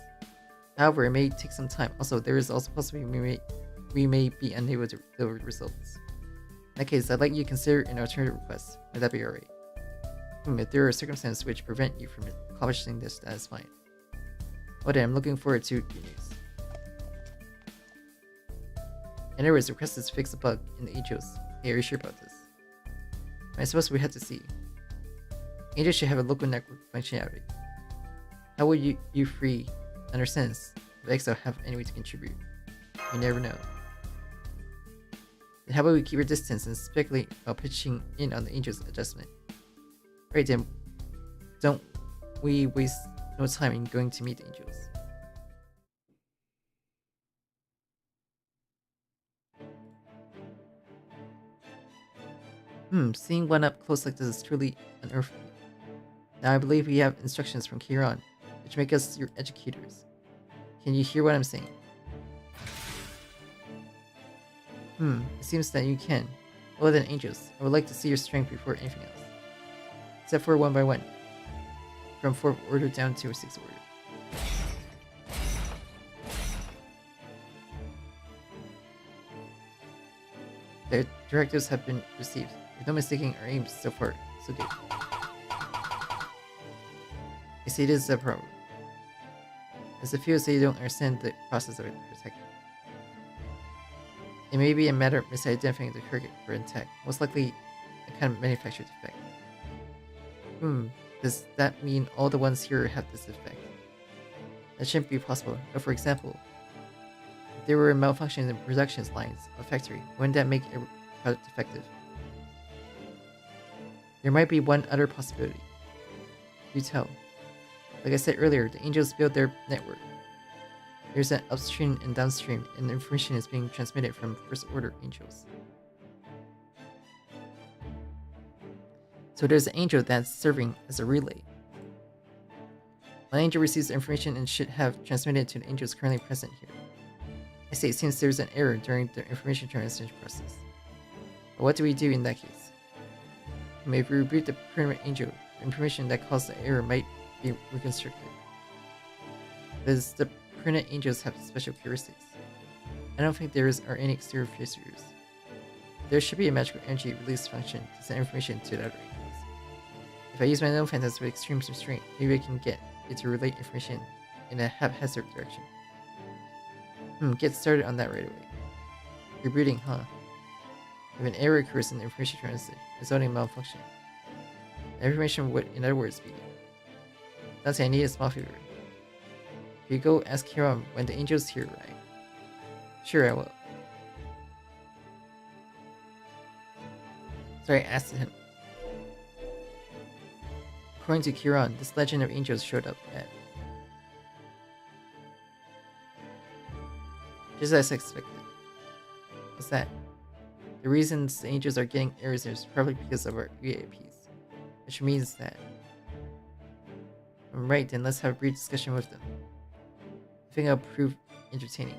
Speaker 1: However, it may take some time. Also, there is also possibility we may be unable to deliver the results. In that case, I'd like you to consider an alternative request. Would that be alright? If there are circumstances which prevent you from accomplishing this, that is fine. Well then, I'm looking forward to your news. In other words, the request is to fix a bug in the Angels. Hey, are you sure about this? I suppose we have to see. Angels should have a local network functionality. How would you free understands if Exo have any way to contribute? You never know. Then how about we keep our distance and speculate about pitching in on the Angels adjustment? Right then, don't we waste no time in going to meet the Angels. Seeing one up close like this is truly unearthly. Now I believe we have instructions from Kiran, which make us your educators. Can you hear what I'm saying? It seems that you can. Well then, Angels, I would like to see your strength before anything else. Except for 1 by 1. From 4th order down to 6th order. The directives have been received. With no mistaking our aims so far, so good. You see, this is a problem. As it feels that you don't understand the process of protecting. It may be a matter of misidentifying the target for attack, most likely a kind of manufactured defect. Does that mean all the ones here have this effect? That shouldn't be possible, but for example, if there were a malfunction in the production lines of a factory, wouldn't that make a product defective? There might be one other possibility. You tell. Like I said earlier, the Angels build their network. There's an upstream and downstream, and information is being transmitted from first order Angels. So there's an Angel that's serving as a relay. One Angel receives the information and should have transmitted to the Angels currently present here. I say it seems there's an error during the information transmission process. But what do we do in that case? If we reboot the permanent Angel, the information that caused the error might be reconstructed. Does the permanent Angels have special characteristics? I don't think there are any exterior features. There should be a magical energy release function to send information to the other Angels. If I use my known phantoms with extreme restraint, maybe I can get it to relay information in a haphazard direction. Get started on that right away. Rebooting, huh? If an error occurs in the information transit, resulting in malfunction, the information would, in other words, be don't say I need a small favor. If you go ask Hiram when the Angel's here, right? Sure, I will. Sorry, I asked him. According to Kiran, this legend of angels showed up at just as expected. What's that? The reasons the angels are getting errors is probably because of our UAPs, which means that. Right, then let's have a brief discussion with them. I think I'll prove entertaining.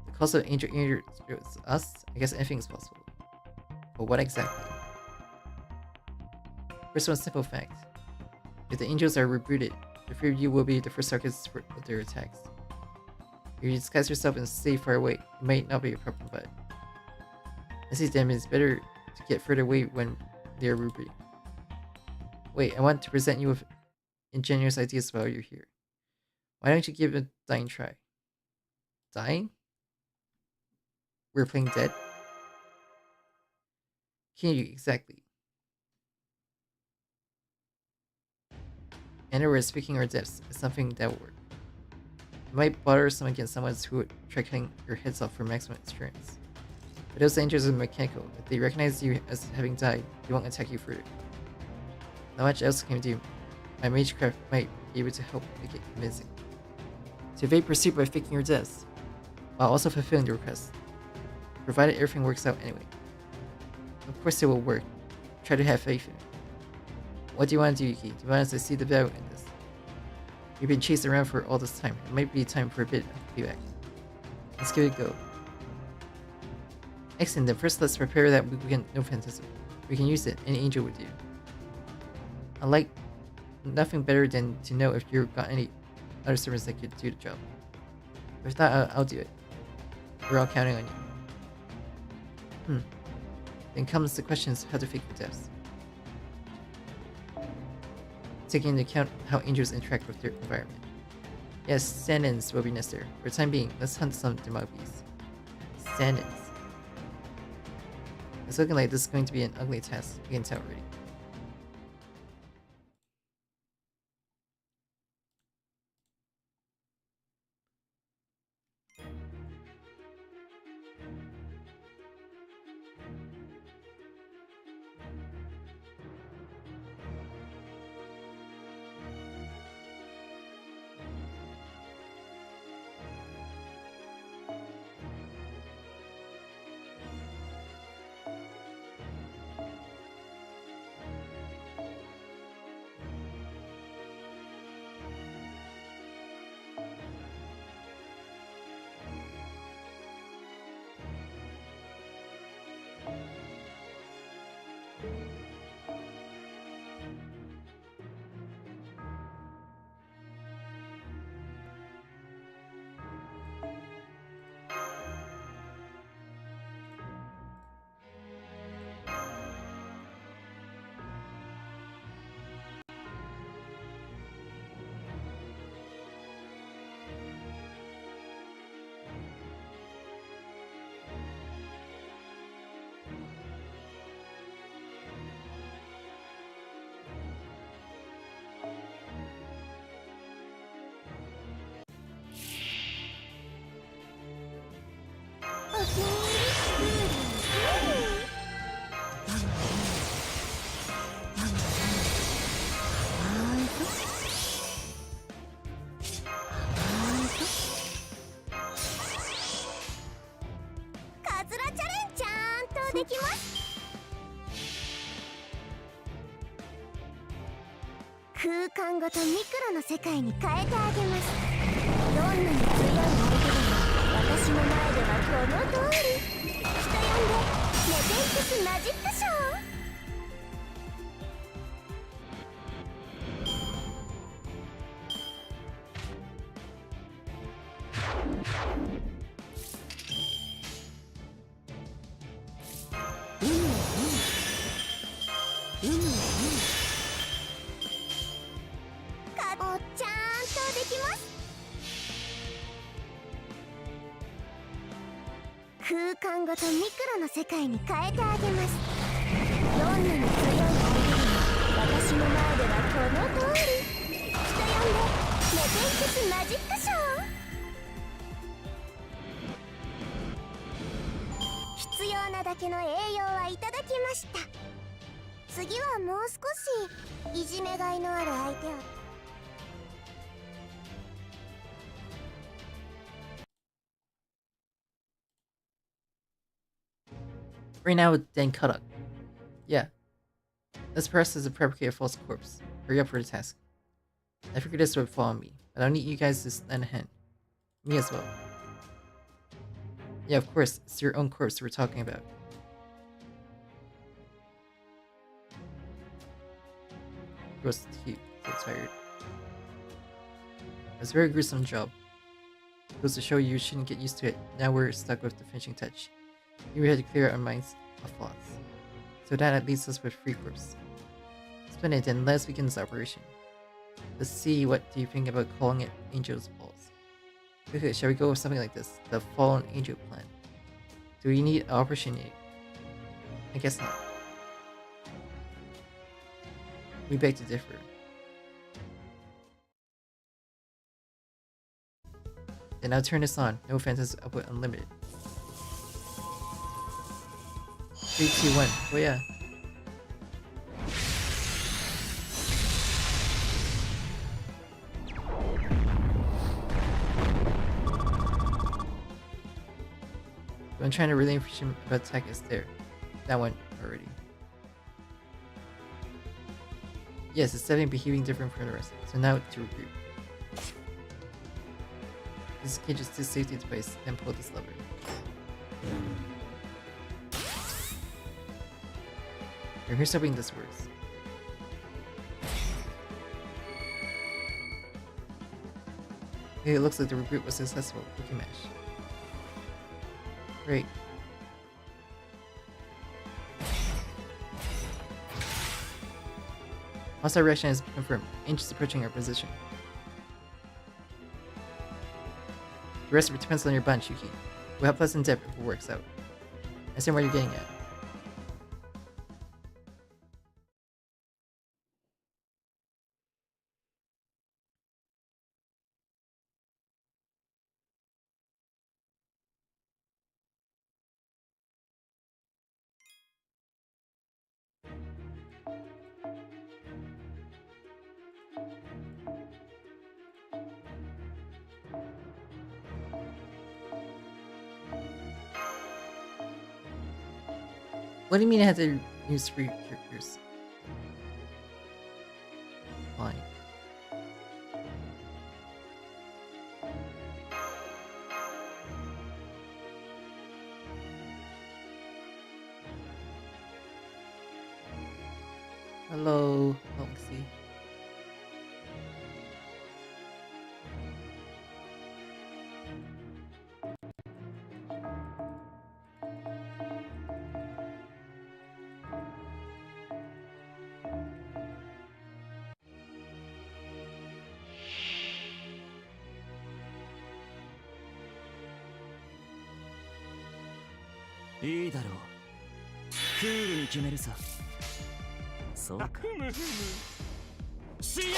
Speaker 1: The cause of angel errors is us? I guess anything is possible. But what exactly? First one simple fact. If the angels are rebooted, the three of you will be the first targets for their attacks. If you disguise yourself and stay far away, it might not be a problem, but I see them it's better to get further away when they are rebooting. Wait, I want to present you with ingenious ideas while you're here. Why don't you give it a dying try? Dying? We're playing dead? Can you exactly? In other words, speaking our depths is something that will work. It might bother some against someone who would try cutting your heads off for maximum experience. But those angels are mechanical. If they recognize you as having died, they won't attack you further. Not much else can do. My magecraft might be able to help make it convincing. To evade pursuit by faking your deaths, while also fulfilling the request, provided everything works out anyway. Of course it will work. Try to have faith in it. What do you want to do, Yuki? Do you want us to see the value in this? You've been chased around for all this time. It might be time for a bit of payback. Let's give it a go. Excellent, then first let's prepare that weekend no phantasm. We can use it, any angel would do. I like nothing better than to know if you've got any other servants that could do the job. If not, I'll do it. We're all counting on you. Then comes the questions how to fake the deaths. Taking into account how angels interact with their environment. Yes, stand-ins will be necessary. For the time being, let's hunt some demogbies. Stand-ins. It's looking like this is going to be an ugly task, you can tell already.
Speaker 2: 空間ごとミクロの世界に変えてあげます。どんなに強い相手でも私の前ではこの通り。人呼んでネテンクスマジックショー。空間ごとミクロの世界に変えてあげます。どんなに強い相手でも私の前ではこの通り。人呼んでネテンクスマジックショー。必要なだけの栄養はいただきました。次はもう少しいじめがいのある相手を。
Speaker 1: Right now, then cut up. Yeah. This press is a fabricated false corpse. Hurry up for the task. I figured this would fall on me, but I'll need you guys to lend a hand. Me as well. Yeah, of course, it's your own corpse we're talking about. Gross teeth, so tired. It was a very gruesome job. It goes to show you shouldn't get used to it. Now we're stuck with the finishing touch. We had to clear our minds of flaws. So that leaves us with free corpse. Splendid, then let's begin this operation. Let's see, what do you think about calling it Angel's Balls? Okay, shall we go with something like this? The Fallen Angel Plan. Do we need an opportunity? I guess not. We beg to differ. Then I'll turn this on. No Phantasm output unlimited. 3, 2, 1. Oh yeah. I'm trying to relay information about tech is there. That one already. Yes, it's definitely behaving different from the rest. So now to regroup. This cage is too safety to place, then pull this lever. Here's hoping this works. Okay, it looks like the reboot was successful. Wiki Mesh. Great. Hostile reaction has been confirmed. Inches approaching our position. The rest depends on your bunch, Yuki. We'll have pleasant dip if it works out. I understand where you're getting at. What do you mean I had to use 3 characters? Fine. Hello, Moxie.
Speaker 4: いいだろう。クールに決めるさ。そうか。CM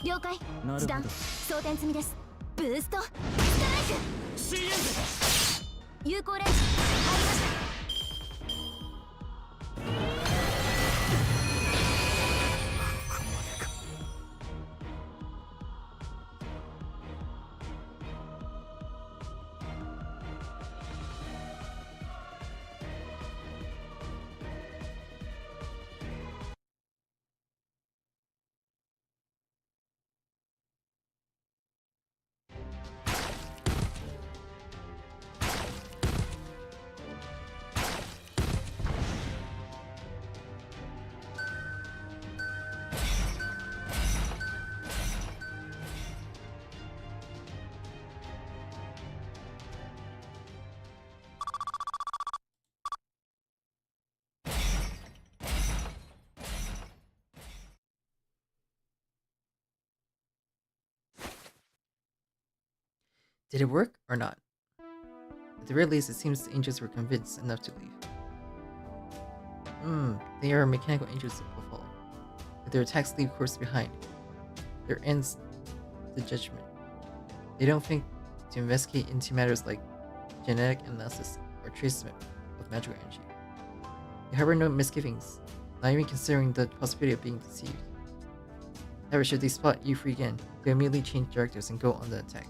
Speaker 2: 了解。
Speaker 4: なるほど
Speaker 2: 時短装填済みです。ブーストストライク。
Speaker 4: CM
Speaker 2: 有効レンジ入りました。
Speaker 1: Did it work or not? At the very least, it seems the angels were convinced enough to leave. They are mechanical angels of fall. But their attacks leave course behind. There ends the judgment. They don't think to investigate into matters like genetic analysis or traces of magical energy. They harbor no misgivings, not even considering the possibility of being deceived. However, should they spot you free again, they immediately change directives and go on the attack.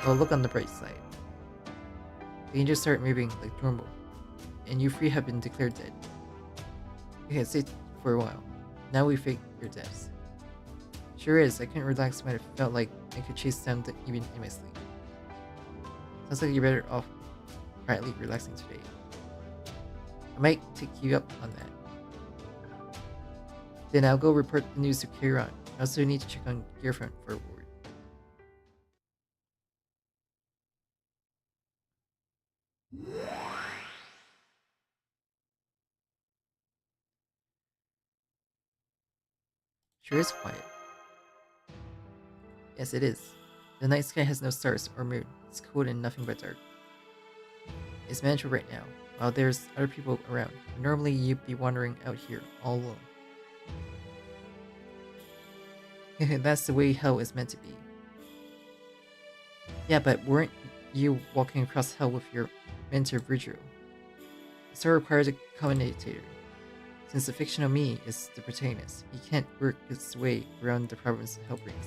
Speaker 1: Well, look on the bright side. The angels start moving like normal, and you three have been declared dead. You had stayed for a while. Now we fake your deaths. Sure is, I couldn't relax when it felt like I could chase down the even in my sleep. Sounds like you're better off quietly relaxing today. I might take you up on that. Then I'll go report the news to Kieran. I also need to check on Gearfront for a word. Sure is quiet. Yes, it is. The night sky has no stars or moon. It's cold and nothing but dark. It's manageable right now, while there's other people around. Normally you'd be wandering out here, all alone. That's the way hell is meant to be. Yeah, but weren't you walking across hell with your mentor Virgil? It still requires a commentator. Since the fictional me is the protagonist, he can't work his way around the problems hell brings.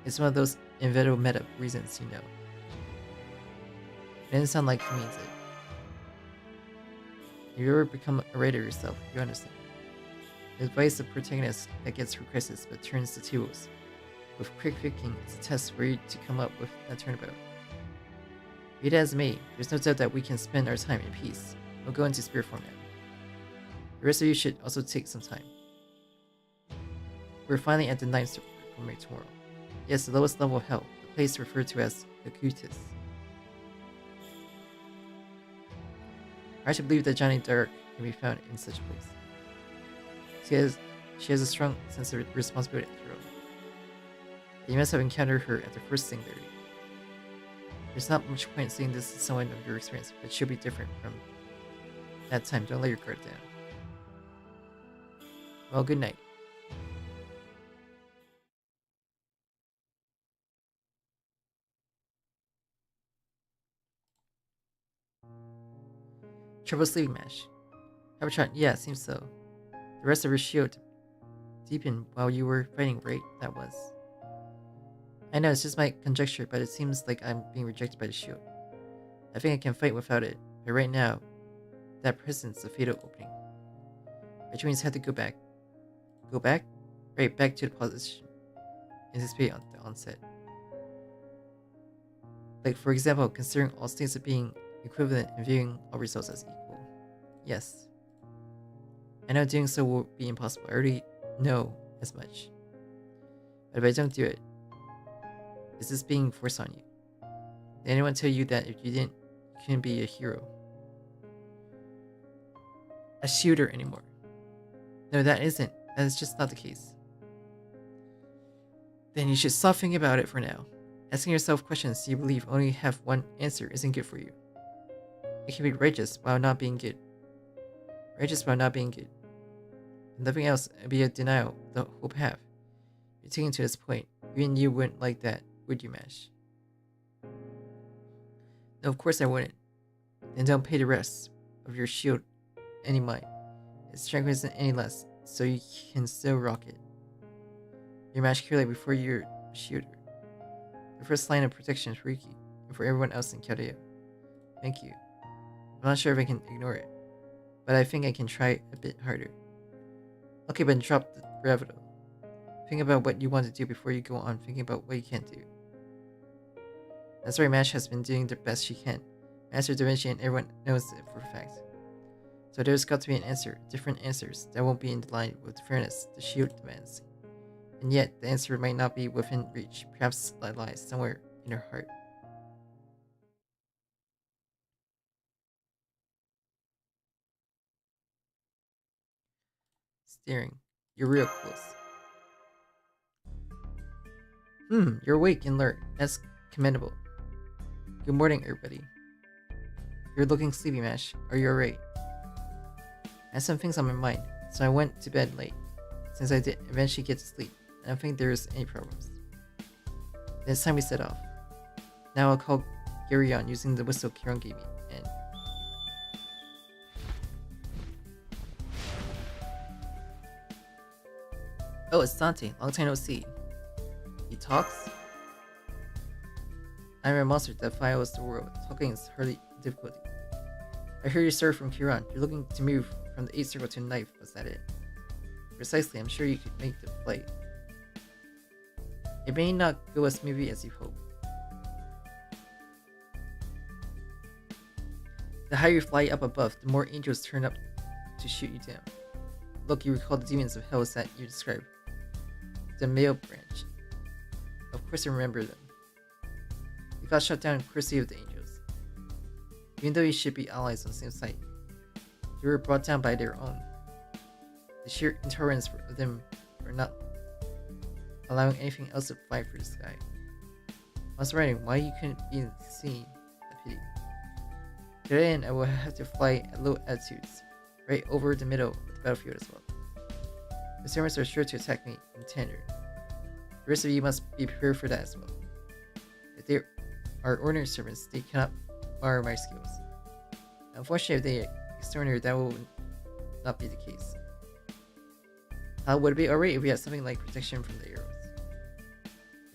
Speaker 1: It's one of those inevitable meta reasons, you know. It doesn't sound like he means it. If you ever become a writer yourself, you understand. The advice of protagonist that gets through crisis but turns the tables. With quick thinking, it's a test for you to come up with a turnabout. Be it as me, there's no doubt that we can spend our time in peace. We'll go into spirit form now. The rest of you should also take some time. We're finally at the 9th circle tomorrow. Yes, the lowest level of hell, the place referred to as the Kutis. Hard to believe that Johnny Dark can be found in such a place. She has a strong sense of responsibility after all. You must have encountered her at the first singularity. There's not much point saying this to someone of your experience, but she'll be different from that time. Don't let your guard down. Well, good night. Trouble sleeping mash. Habriiel, yeah, seems so. The rest of her shield deepened while you were fighting, right? That was. I know, it's just my conjecture, but it seems like I'm being rejected by the shield. I think I can fight without it, but right now, that presents a fatal opening. Which means I have to go back. Go back? Right, back to the position. Anticipate on the onset. Like, for example, considering all states of being equivalent and viewing all results as equal. Yes. I know doing so will be impossible. I already know as much. But if I don't do it, is this being forced on you? Did anyone tell you that if you didn't, you couldn't be a hero? A shooter anymore? No, that isn't. That is just not the case. Then you should stop thinking about it for now. Asking yourself questions you believe only have one answer isn't good for you. It can be righteous while not being good. Righteous while not being good. And nothing else would be a denial of the whole path. You're taken to this point. Even you wouldn't like that, would you, Mash? No, of course I wouldn't. Then don't pay the rest of your shield any mind. Its strength isn't any less, so you can still rock it. Your Mash clearly before you're a shooter. The first line of protection for Riki, and for everyone else in Kyoto. Thank you. I'm not sure if I can ignore it, but I think I can try a bit harder. Okay, but drop the bravado. Think about what you want to do before you go on thinking about what you can't do. That's why Mash has been doing the best she can. Master Da Vinci and everyone knows it for a fact. So there's got to be an answer, different answers, that won't be in line with the fairness the shield demands. And yet, the answer might not be within reach. Perhaps it lies somewhere in her heart. Staring. You're real close. You're awake and alert. That's commendable. Good morning, everybody. You're looking sleepy, Mash. Are you alright? I had some things on my mind, so I went to bed late. Since I did eventually get to sleep, I don't think there's any problems. Then it's time we set off. Now I'll call Gary on using the whistle Kiran gave me, and... Oh, it's Dante. Long time no see. He talks? I'm a monster that follows the world. Talking is hardly a difficulty. I hear you, sir, from Kiran. You're looking to move from the 8th circle to the 9th. Was that it? Precisely. I'm sure you could make the flight. It may not go as smoothly as you hope. The higher you fly up above, the more angels turn up to shoot you down. Look, you recall the demons of hell that you described. The male branch. Of course I remember them. You got shot down courtesy of the angels. Even though you should be allies on the same side, you were brought down by their own. The sheer intolerance of them for not allowing anything else to fly through the sky. I was wondering why you couldn't be seen. A pity. To that end, I will have to fly at low altitudes, right over the middle of the battlefield as well. The servants are sure to attack me in tandem. The rest of you must be prepared for that as well. If they are ordinary servants, they cannot mar my skills. Unfortunately, if they are extraordinary, that will not be the case. How would it be alright if we had something like protection from the arrows?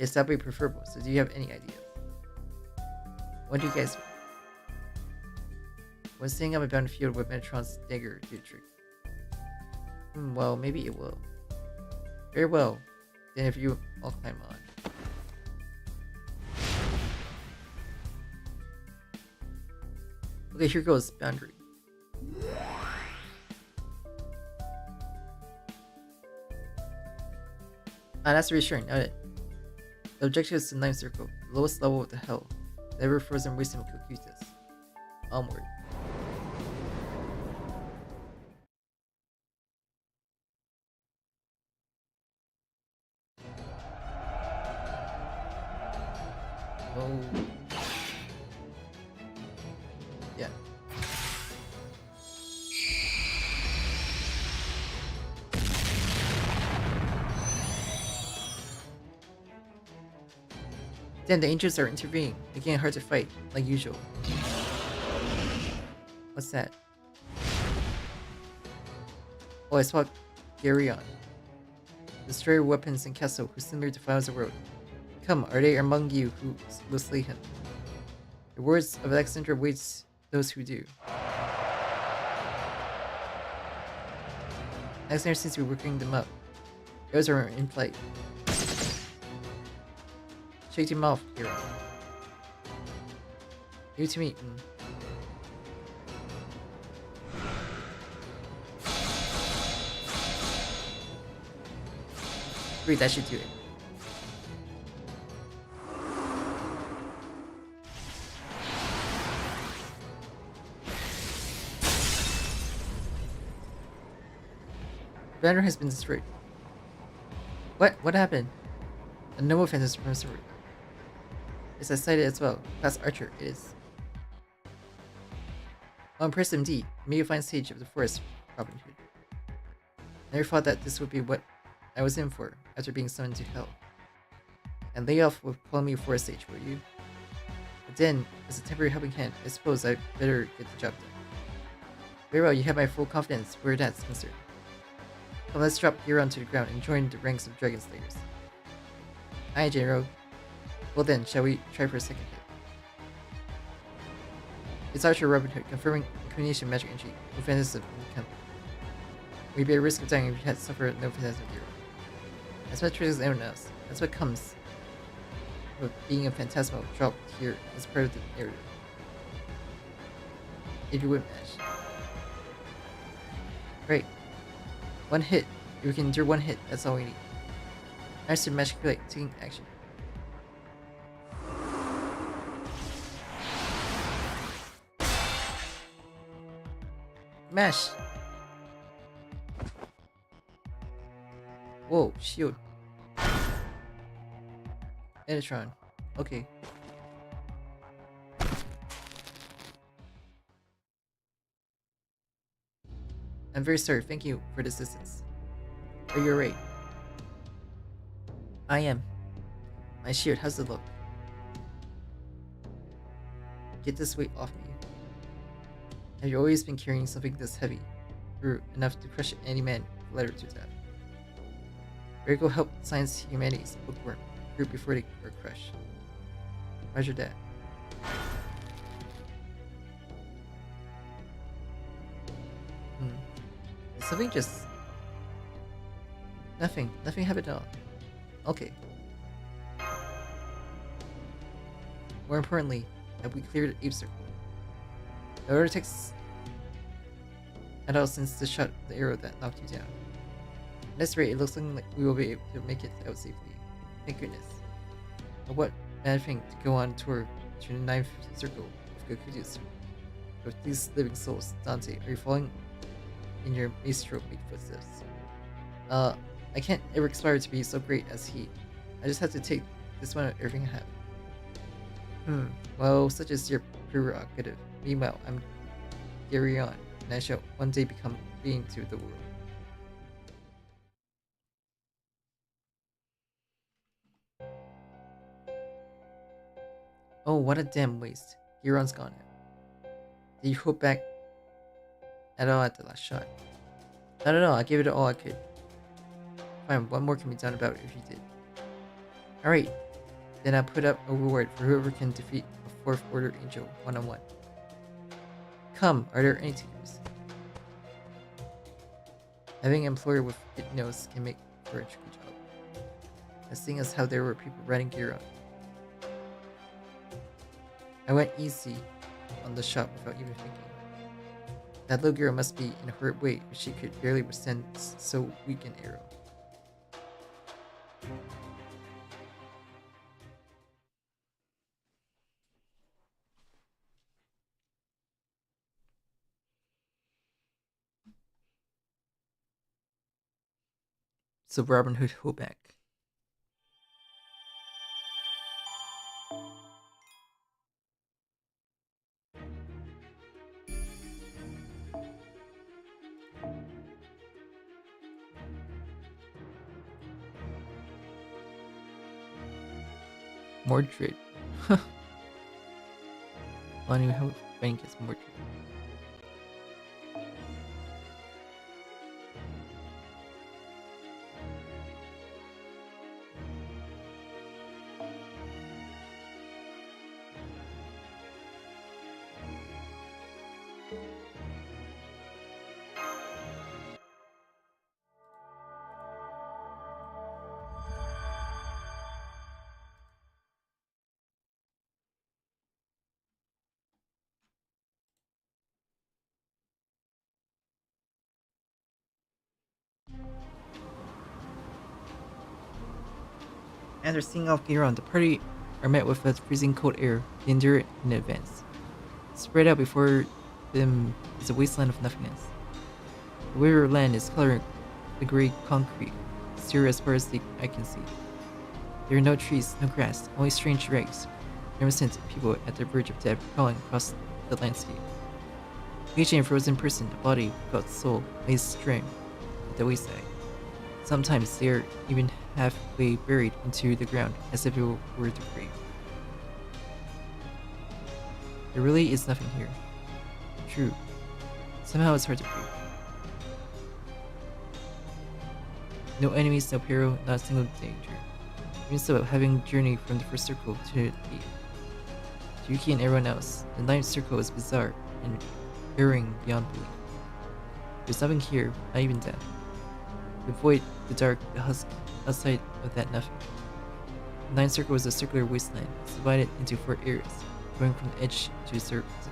Speaker 1: It's that way preferable, so do you have any ideas? What do you guys want? Was staying up a bound field with Metatron's dagger do the trick? Well, maybe it will. Very well. Then if you all climb on. Okay, here goes boundary. That's reassuring. Noted. The objective is the 9th circle, the lowest level of the hell. The ever frozen wisdom Kukutas. Onward. Oh. Yeah. Then the angels are intervening, making it hard to fight, like usual. What's that? Oh, I spot Geryon. Destroyer weapons and castle who similar defiles the world. Come, are they among you who will slay him? The words of Alexander awaits those who do. Alexander seems to be working them up. Those are in flight. Shake him off, hero. You to me. Wait, that should do it. Banner has been destroyed. What? What happened? A noble offense from sword. It's a sighted as well. Class archer it is. Oh, impressive indeed. May you find sage of the forest, Robin Hood. Never thought that this would be what I was in for after being summoned to hell. And lay off with calling me forest sage, will you? But then, as a temporary helping hand, I suppose I'd better get the job done. Very well, you have my full confidence where that's concerned. Come, let's drop Euron to the ground and join the ranks of Dragon Slayers. Aye, General. Well then, shall we try for a second hit? It's Archer Robin Hood, confirming incarnation magic entry, offensive camp. We'd be at risk of dying if we had suffered no phantasm hero. As much as anyone else, that's what comes with being a phantasmal dropped here as part of the narrative. If you would, Mash. Great. One hit. If we can endure one hit, that's all we need. Nice to magically taking action. Mash! Whoa, shield. Metatron. Okay. I'm very sorry, thank you for the assistance. Are you alright? I am. My shield, how's it look? Get this weight off me. Have you always been carrying something this heavy? Through enough to crush any man letter to death. Reiko helped Science Humanities bookworm group before they were crushed. Roger that. Something just... Nothing happened at all. Okay. More importantly, have we cleared the Ape Circle? The order takes at all since the shot of the arrow that knocked you down. At this rate, it looks like we will be able to make it out safely. Thank goodness. But what bad thing to go on tour to the 9th circle of Goku's with these living souls. Dante, are you following in your maestro made footsteps? I can't ever aspire to be so great as he. I just have to take this one of everything I have. Well, such is your prerogative. Meanwhile, I'm Geryon, and I shall one day become being to the world. Oh, what a damn waste. Geryon's gone now. Did you hold back at all at the last shot? Not at all, I gave it all I could. Fine, one more can be done about it if you did. Alright, Then I'll put up a reward for whoever can defeat a 4th Order Angel one-on-one. Come, are there any takers? Having an employer with good nose can make for a tricky job. As seeing as how there were people riding gear on. I went easy on the shop without even thinking. That little girl must be in a hurt way if she could barely withstand so weak an arrow. So Robin Hood Hoback. Mordred. Well, anyway, how Frank is Mordred. After seeing off Giron, the party are met with a freezing cold air they endure in advance. Spread out before them is a wasteland of nothingness. The river land is colored the grey concrete, exterior as far as the eye can see. There are no trees, no grass, only strange rags, reminiscent of people at the verge of death crawling across the landscape. Each a frozen person, a body without soul, lays strewn at the wayside. Sometimes they are even halfway buried into the ground as if it were the grave. There really is nothing here. True. Somehow it's hard to breathe. No enemies, no peril, not a single danger. Even so, having journeyed from the first circle to the 8th, to Yuki and everyone else, the 9th circle is bizarre and erring beyond belief. There's nothing here, not even death. The void, the dark, the husk, outside of that nothing. The 9th circle is a circular wasteland, divided into 4 areas, going from the edge to the surface.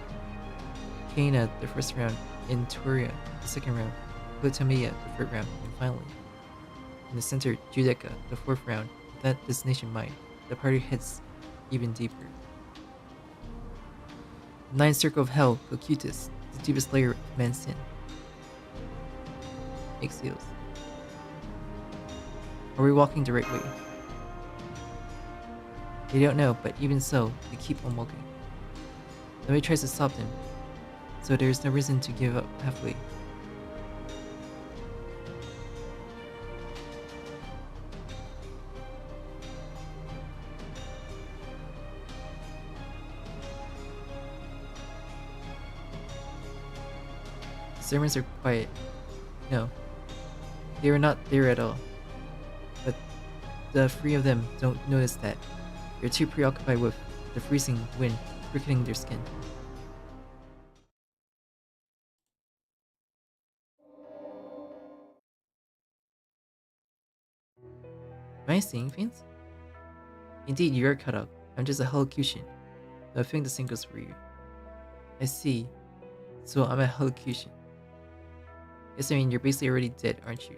Speaker 1: Kaina, the first round, in Turia, the second round, Plutonia, the 3rd round, and finally, in the center, Judeca, the 4th round. With that destination mind, the party heads even deeper. The 9th circle of hell, Locutus, the deepest layer of man's sin. Exhales. Are we walking the right way? They don't know, but even so, they keep on walking. Nobody tries to stop them, so there is no reason to give up halfway. The servants are quiet. No, they are not there at all. But the 3 of them don't notice that. They're too preoccupied with the freezing wind pricking their skin. Am I seeing things? Indeed, you are cut out. I'm just a hallucination. Though I think the same goes for you. I see. So I'm a hallucination. Yes, I mean, you're basically already dead, aren't you?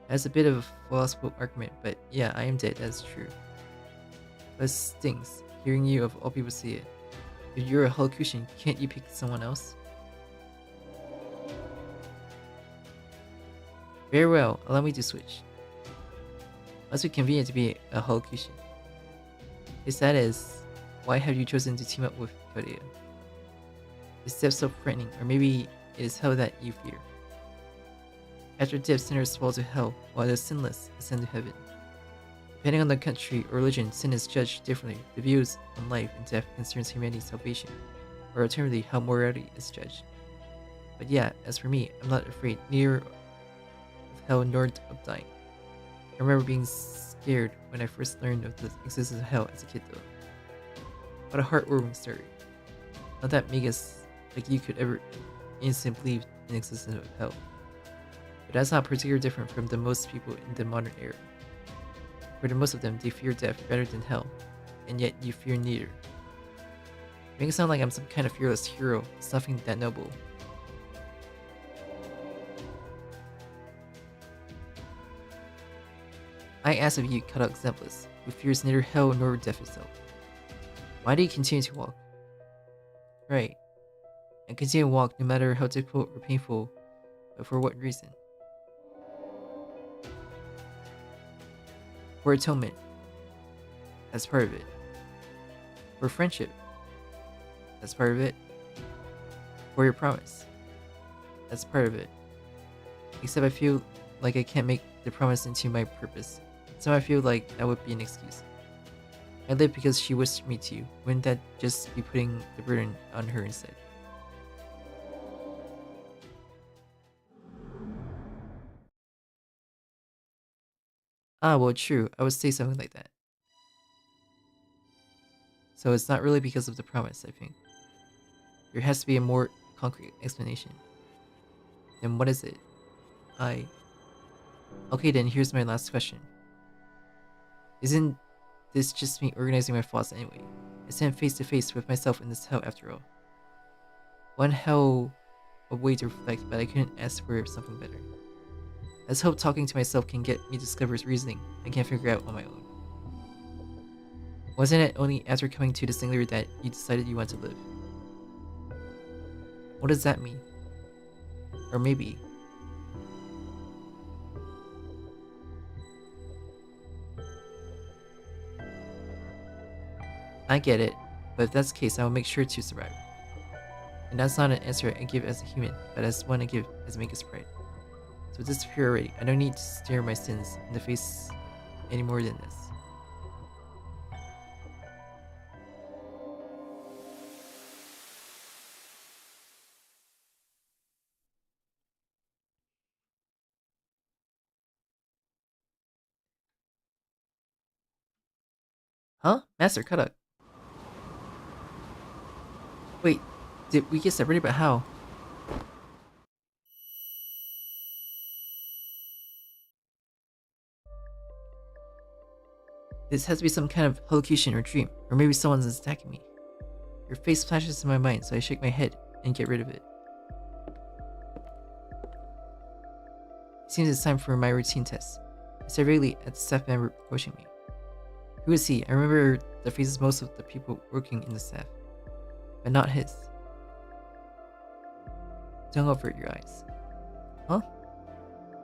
Speaker 1: That's a bit of a philosophical argument, but yeah, I am dead, that's true. But it stings, hearing you of all people say it. If you're a hallucination, can't you pick someone else? Very well, allow me to switch. Must be convenient to be a hallucination. If that is, why have you chosen to team up with Kodea? Is death so frightening, or maybe it is hell that you fear? After death, sinners fall to hell, while the sinless ascend to heaven. Depending on the country or religion, sin is judged differently. The views on life and death concerns humanity's salvation, or alternatively, how morality is judged. But yeah, as for me, I'm not afraid neither of hell nor of dying. I remember being scared when I first learned of the existence of hell as a kid though. What a heartwarming story. Not that Megas like you could ever instantly believe in the existence of hell. But that's not particularly different from the most people in the modern era. For the most of them, they fear death rather than hell, and yet you fear neither. Making it sound like I'm some kind of fearless hero, it's nothing that noble. I ask of you, Yukitomo, who fears neither hell nor death itself. Why do you continue to walk? Right. And continue to walk no matter how difficult or painful, but for what reason? For atonement. That's part of it. For friendship. That's part of it. For your promise. That's part of it. Except I feel like I can't make the promise into my purpose. So I feel like that would be an excuse. I live because she wished me to. Wouldn't that just be putting the burden on her instead? Ah, well, true. I would say something like that. So it's not really because of the promise, I think. There has to be a more concrete explanation. Then what is it? Okay, then here's my last question. Isn't this just me organizing my thoughts anyway? I stand face to face with myself in this hell after all. One hell of way to reflect, but I couldn't ask for something better. Let's hope talking to myself can get me to discover reasoning I can't figure out on my own. Wasn't it only after coming to the singular that you decided you want to live? What does that mean? Or maybe... I get it, but if that's the case, I will make sure to survive. And that's not an answer I give as a human, but as one I give as Maker's pride. So disappear already. I don't need to stare my sins in the face any more than this. Huh? Master, cut up. Wait, did we get separated, but how? This has to be some kind of hallucination or dream, or maybe someone's attacking me. Your face flashes in my mind, so I shake my head and get rid of it. It seems it's time for my routine test. I stare vaguely at the staff member approaching me. Who is he? I remember the faces of most of the people working in the staff, but not his. Don't avert your eyes. Huh?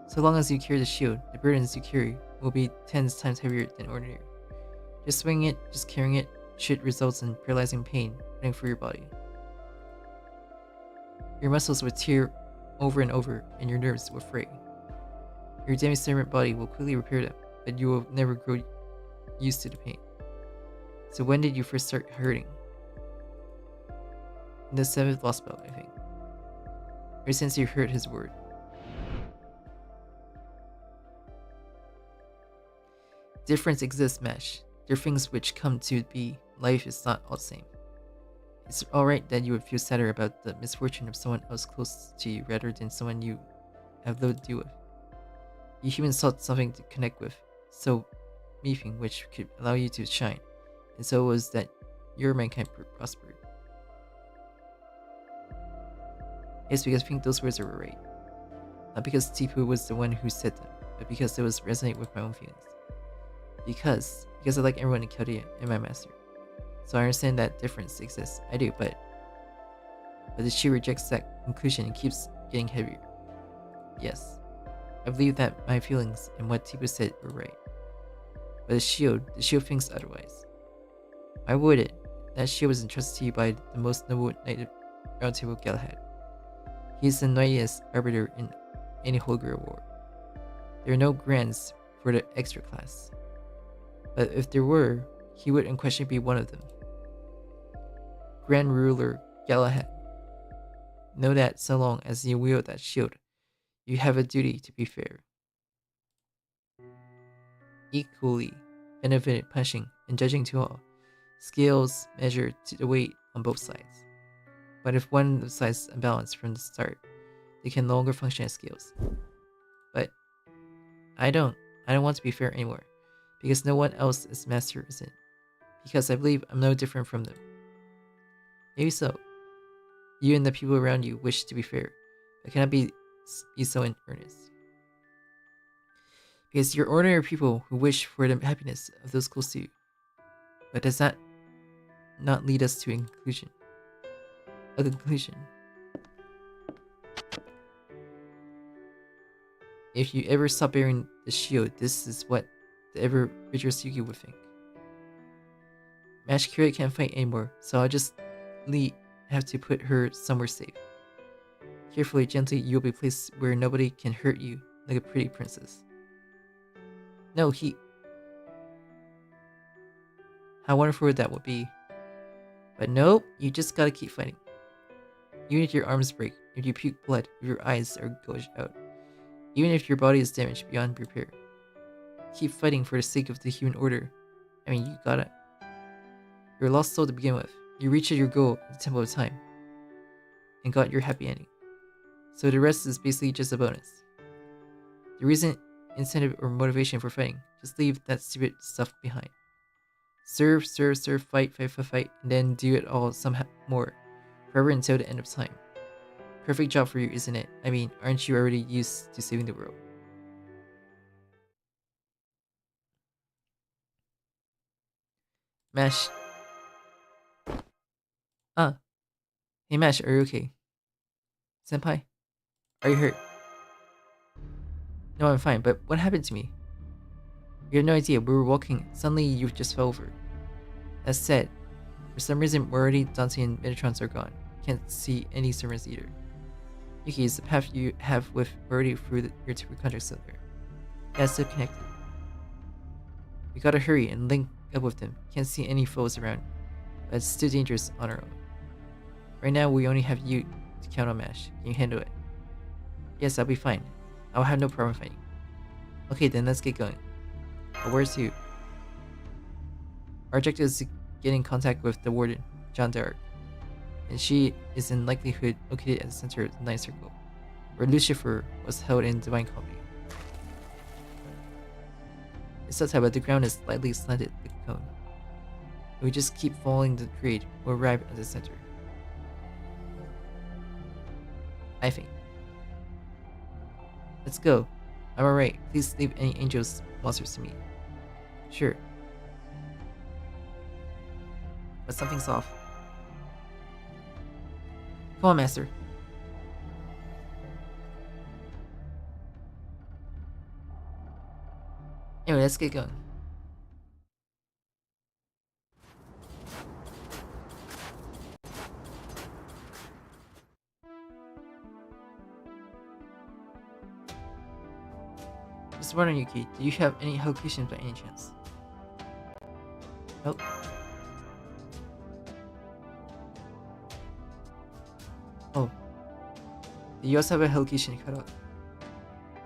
Speaker 1: So long as you carry the shield, the burdens you carry will be 10 times heavier than ordinary. Just swinging it, just carrying it, should result in paralyzing pain running through your body. Your muscles will tear over and over, and your nerves will fray. Your demi-servant body will quickly repair them, but you will never grow used to the pain. So when did you first start hurting? In the 7th lost belt, I think. Ever since you heard his word. Difference exists, Mesh. There are things which come to be. Life is not all the same. It's alright that you would feel sadder about the misfortune of someone else close to you rather than someone you have little to do with. You humans sought something to connect with, so meeting which could allow you to shine, and so it was that your mankind prospered. It's because I think those words are right. Not because Tipu was the one who said them, but because it was resonate with my own feelings. Because I like everyone in Chaldea and my master. So I understand that difference exists. I do, but the she rejects that conclusion and keeps getting heavier. Yes, I believe that my feelings and what Tipu said were right. But the shield thinks otherwise. Why would it? That shield was entrusted to you by the most noble knight of Round Table Galahad. He is the knightiest arbiter in any Holger war. There are no grants for the extra class. But if there were, he would unquestionably be one of them. Grand Ruler Galahad. Know that so long as you wield that shield, you have a duty to be fair. equally benefited punishing and judging to all. Scales measure to the weight on both sides. But if one of the sides is unbalanced from the start, they can no longer function as scales. But I don't want to be fair anymore, because no one else is master isn't. Because I believe I'm no different from them. Maybe so. You and the people around you wish to be fair, but cannot be so in earnest. Because you're ordinary people who wish for the happiness of those close to you. But does that not lead us to a conclusion? A conclusion. If you ever stop bearing the shield, this is what the ever vigorous Yuki would think. Match Kira can't fight anymore, so I'll just have to put her somewhere safe. Carefully, gently, you'll be placed where nobody can hurt you, like a pretty princess. No, how wonderful that would be. But nope, you just gotta keep fighting. Even if your arms break, if you puke blood, if your eyes are gouge out, even if your body is damaged beyond repair. Keep fighting for the sake of the human order. I mean, you gotta. You're a lost soul to begin with. You reached your goal at the Temple of Time. And got your happy ending. So the rest is basically just a bonus. There isn't incentive or motivation for fighting. Just leave that stupid stuff behind. Serve, fight, and then do it all somehow more. Forever until the end of time. Perfect job for you, isn't it? I mean, aren't you already used to saving the world? Mash. Hey Mash, are you okay? Senpai? Are you hurt? No, I'm fine, but what happened to me? You have no idea, we were walking, suddenly you just fell over. That said, for some reason Morty, Dante, and Metatronius are gone. Can't see any servants either. Yuki, is the path you have with Morty through your two contracts still there? Yeah, it's still connected. We gotta hurry and link up with them. Can't see any foes around, but it's still dangerous on our own. Right now, we only have you to count on, Mash. Can you handle it? Yes, I'll be fine. I'll have no problem fighting. Okay, then let's get going. But where's you? Our objective is to get in contact with the warden, John Dark. And she is in likelihood located at the center of the Ninth Circle, where Lucifer was held in divine comedy. It's so tight, but the ground is slightly slanted like a cone. If we just keep following the grade, we'll arrive at the center. I think. Let's go. I'm alright. Please leave any angels monsters to me. Sure. But something's off. Come on, Master. Anyway, let's get going. Just wondering, Yuki, do you have any locations by any chance? Nope. Oh. Do you also have a location cut out?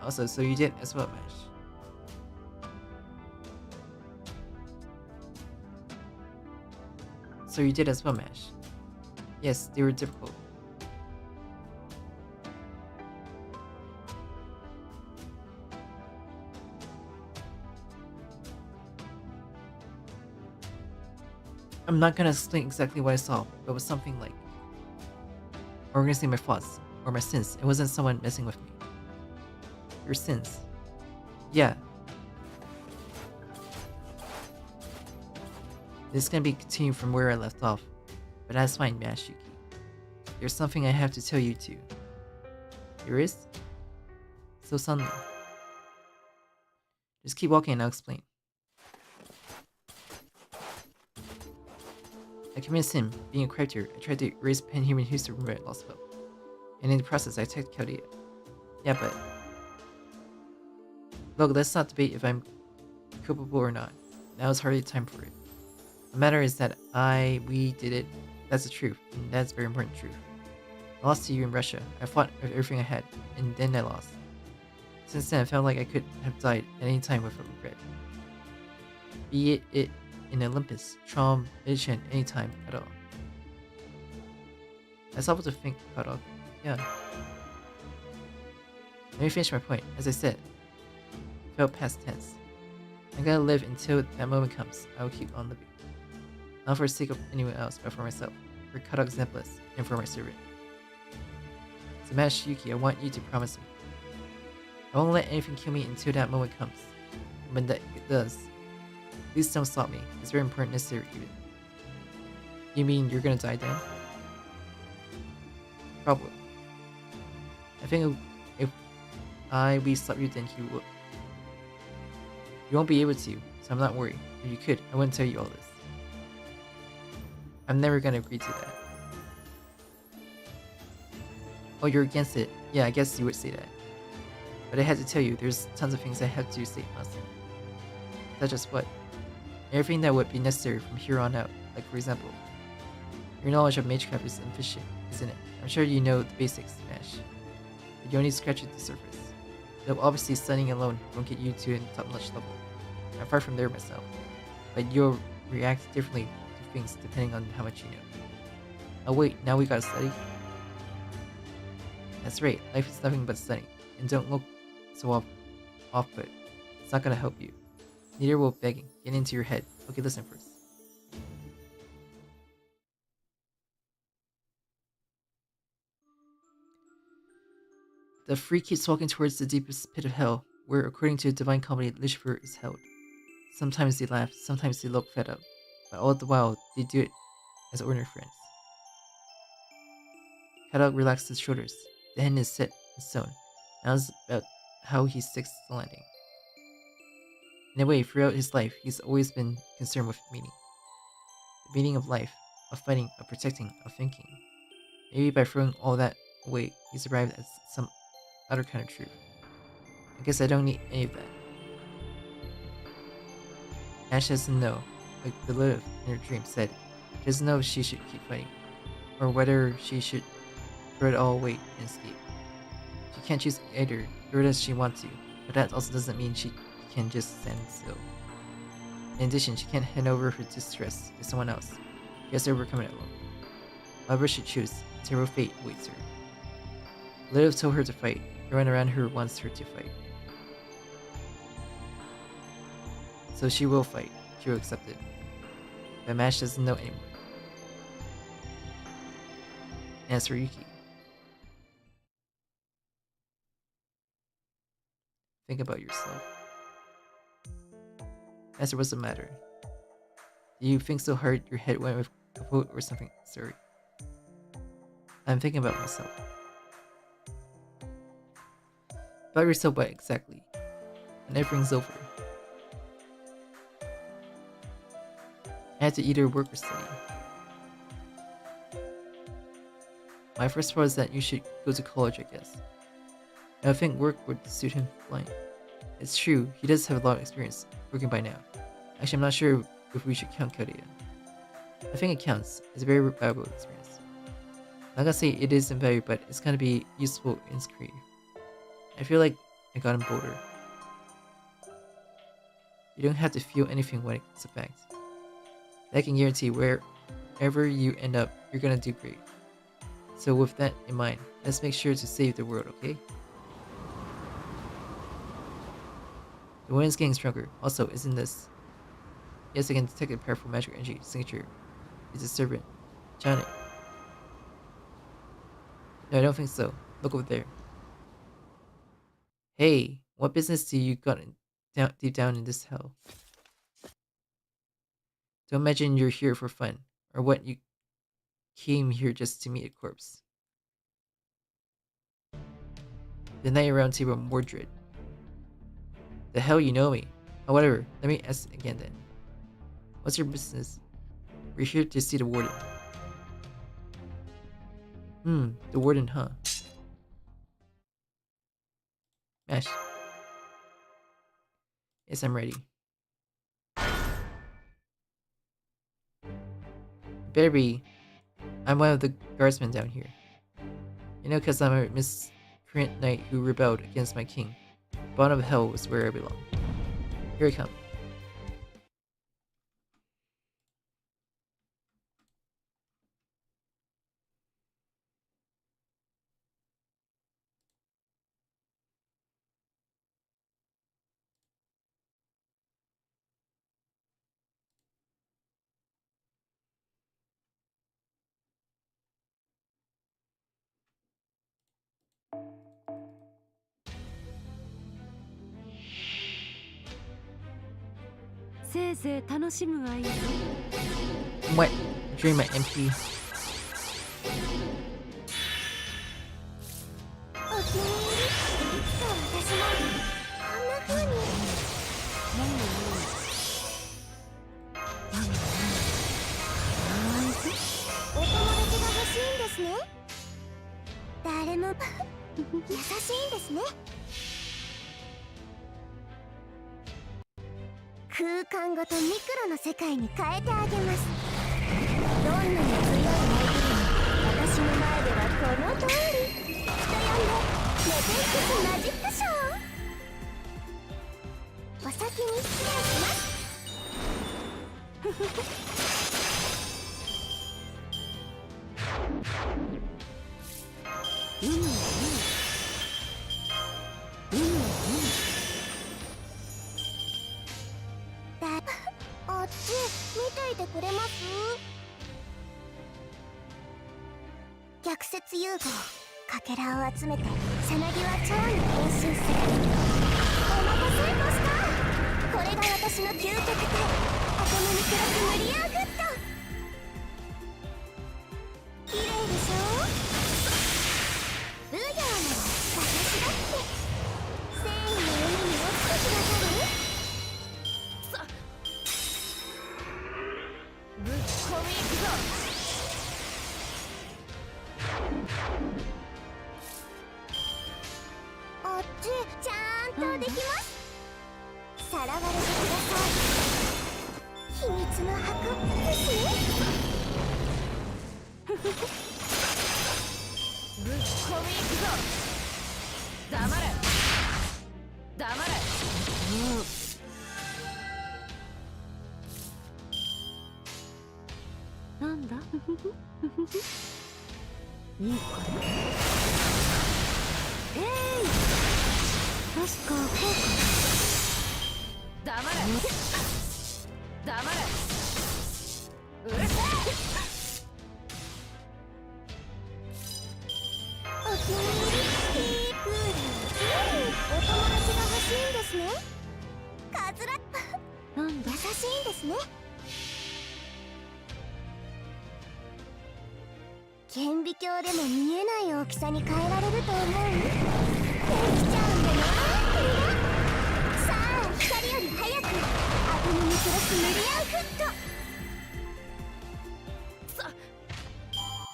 Speaker 1: Also, so you did as well, Mash. So you did as well, Mash. Yes, they were difficult. I'm not gonna explain exactly what I saw, but it was something like organizing my thoughts or my sins. It wasn't someone messing with me. Your sins. Yeah. This is gonna be continued from where I left off, but that's fine, Mash Yuki. There's something I have to tell you too. There is? So suddenly. Just keep walking and I'll explain. I convinced him, being a crafter, I tried to erase pan-human history from my lost hope. And in the process, I attacked Chaldea. Yeah, but... Look, let's not debate if I'm culpable or not. Now is hardly time for it. The matter is that we did it. That's the truth, and that's a very important truth. I lost to you in Russia. I fought with everything I had, and then I lost. Since then, I felt like I could have died at any time without regret. Be it in Olympus, Trom, Edichan, anytime at all. That's all to think, Kodok. Yeah. Let me finish my point. As I said, felt past tense. I gotta live until that moment comes. I will keep on living. Not for the sake of anyone else, but for myself, for Kodok's necklace, and for my servant. So Mash Yuki, I want you to promise me. I won't let anything kill me until that moment comes. And when that it does, please don't stop me. It's very important, necessary even. You mean you're gonna die then? Probably. I think if we stop you, then you will. You won't be able to, so I'm not worried. If you could, I wouldn't tell you all this. I'm never gonna agree to that. Oh, you're against it? Yeah, I guess you would say that. But I had to tell you, there's tons of things I have to say myself. That's just what? Everything that would be necessary from here on out. Like for example, your knowledge of magecraft is efficient, isn't it? I'm sure you know the basics, Smash. But you only scratch at the surface. Though obviously studying alone won't get you to a top-notch level. I'm far from there myself. But you'll react differently to things depending on how much you know. Oh wait, now we gotta study? That's right, life is nothing but studying. And don't look so off-put. It's not gonna help you. Neither will begging. Get into your head. Okay, listen first. The free keeps walking towards the deepest pit of hell, where according to the divine comedy, Lucifer is held. Sometimes they laugh, sometimes they look fed up, but all the while they do it as ordinary friends. Kadok relaxed his shoulders. The hand is set in stone. Now it's about how he sticks to the landing. In a way, throughout his life, he's always been concerned with meaning. The meaning of life, of fighting, of protecting, of thinking. Maybe by throwing all that away, he's arrived at some other kind of truth. I guess I don't need any of that. Ash doesn't know, like the Lilith in her dream said, she doesn't know if she should keep fighting, or whether she should throw it all away and escape. She can't choose either, nor does she want to, but that also doesn't mean she can just stand still. In addition, she can't hand over her distress to someone else. She has to overcome it alone. However she chooses, a terrible fate awaits her. Lilith told her to fight. Everyone around her wants her to fight. So she will fight. She will accept it. But Mash doesn't know anymore. As for Yuki, think about yourself. Master, what's the matter? Do you think so hard your head went with kaput or something? Sorry. I'm thinking about myself. About yourself what exactly? When everything's over. I had to either work or study. My first thought is that you should go to college, I guess. I think work would suit him fine. It's true, he does have a lot of experience working by now. Actually, I'm not sure if we should count Korea. I think it counts. It's a very valuable experience. I'm not gonna say it is invaluable, but it's gonna be useful in his career. I feel like I got him bolder. You don't have to feel anything when it's a fact. I can guarantee wherever you end up, you're gonna do great. So with that in mind, let's make sure to save the world, okay? The wind is getting stronger. Also, isn't this? Yes, I can detect a powerful magic energy signature. It's a servant. Janet. No, I don't think so. Look over there. Hey, what business do you got deep down in this hell? Don't imagine you're here for fun, or what you came here just to meet a corpse. The night around table Mordred. The hell you know me. Oh, whatever, let me ask again then. What's your business? We're here to see the warden. The warden, huh? Mash. Yes, I'm ready. Better be. I'm one of the guardsmen down here. You know, cause I'm a miscreant knight who rebelled against my king. Bottom of hell was where I belong. Here I come.
Speaker 3: せいぜい楽しむがいいぞ。
Speaker 1: What? Dream at MP.
Speaker 2: お気に入り。いつか私もこんな風に。お友達が欲しいんですね。誰も優しいんですね。空間ごとミクロの世界に変えてあげます。どんなに強い相手でも私の前ではこの通り。人呼んでネテックスマジックショー。お先に失礼します。あっち見ていてくれます？逆説融合かけらを集めてさなぎは蝶に変身する。お待たせマスター。これが私の究極体アトムニクロスムリアーグッド。綺麗でしょ？ルヤーなら私だって繊維の上に落ちてくださる？ぶっ込みいくぞ。あっちちゃんとできます。さらわれてください。秘密の箱ですね。ぶっ込みいくぞ。黙れ黙れ。
Speaker 3: なんだいい子確かこうかな。黙れ黙れ。うるさい。
Speaker 2: お気に入り。クールお友達が欲しいんですね。カズラ
Speaker 3: なんだ
Speaker 2: 優しいんですね。顕微鏡でも見えない大きさに変えられると思う？できちゃうんだなこれが。さあ光より早くアトムニクロスムリアーフット。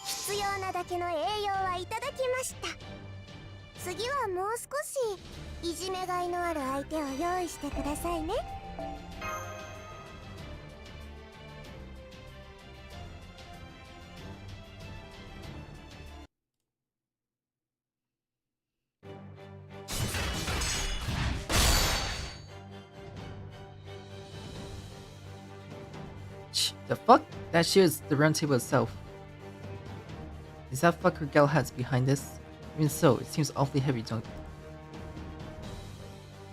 Speaker 2: 必要なだけの栄養はいただきました。次はもう少しいじめがいのある相手を用意してくださいね。
Speaker 1: The fuck? That shit is the round table itself. Is that fucker Galahad's behind this? Even so, it seems awfully heavy, don't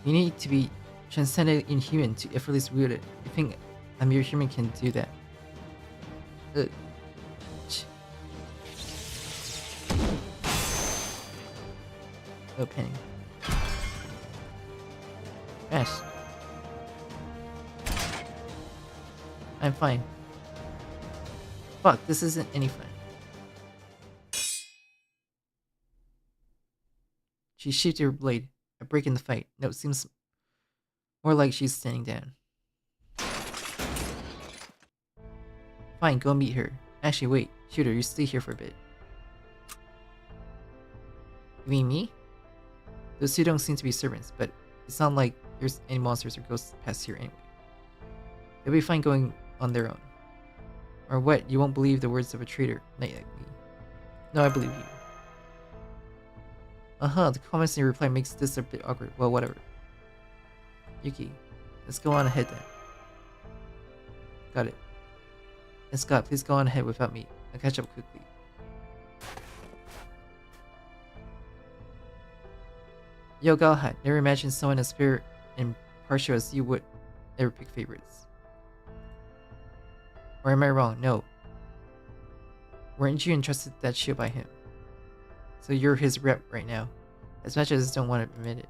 Speaker 1: you? You need to be transcendent inhuman to effortlessly wield it. You think a mere human can do that? Ugh. No pain. Ash. I'm fine. Fuck, this isn't any fun. She shifted her blade. A break in the fight. No, it seems more like she's standing down. Fine, go meet her. Actually, wait. Shooter, you stay here for a bit. You mean me? Those two don't seem to be servants, but it's not like there's any monsters or ghosts past here anyway. They'll be fine going on their own. Or what? You won't believe the words of a traitor, knight like me. No, I believe you. The comments in your reply makes this a bit awkward. Well, whatever. Yuki, let's go on ahead then. Got it. And Scott, please go on ahead without me. I'll catch up quickly. Yo, Galahad, never imagined someone as fair and partial as you would ever pick favorites. Or am I wrong? No. Weren't you entrusted that shield by him? So you're his rep right now, as much as I don't want to admit it.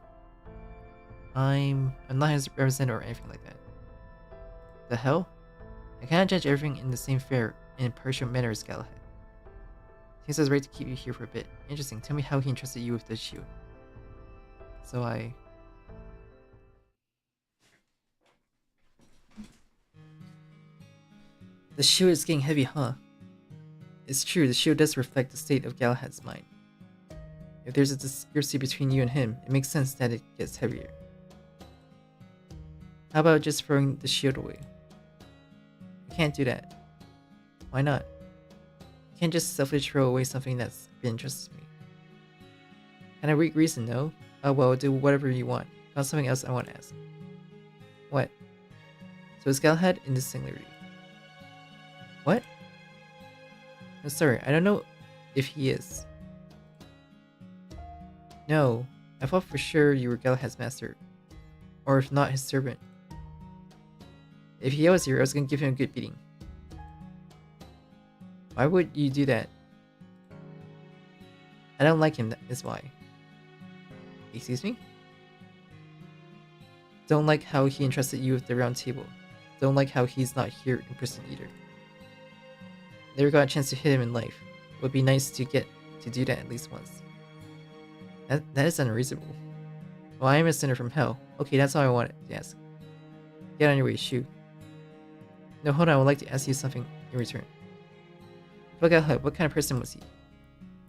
Speaker 1: I'm not his representative or anything like that. The hell? I cannot judge everything in the same fair and impartial manner as Galahad. Seems it's right to keep you here for a bit. Interesting. Tell me how he entrusted you with the shield. So The shield is getting heavy, huh? It's true, the shield does reflect the state of Galahad's mind. If there's a discrepancy between you and him, it makes sense that it gets heavier. How about just throwing the shield away? You can't do that. Why not? You can't just selfishly throw away something that's been entrusted to me. Kind of weak reason, no? Oh well, do whatever you want. Got something else I want to ask. What? So is Galahad in the singularity? What? No, sorry, I don't know if he is. No, I thought for sure you were Galahad's master. Or if not, his servant. If he was here, I was gonna give him a good beating. Why would you do that? I don't like him, that is why. Excuse me? Don't like how he entrusted you with the round table. Don't like how he's not here in person either. Never got a chance to hit him in life. Would be nice to get to do that at least once. That is unreasonable. Well, I am a sinner from hell. Okay, that's all I wanted to ask. Get on your way, shoo. No, hold on, I would like to ask you something in return. What kind of person was he?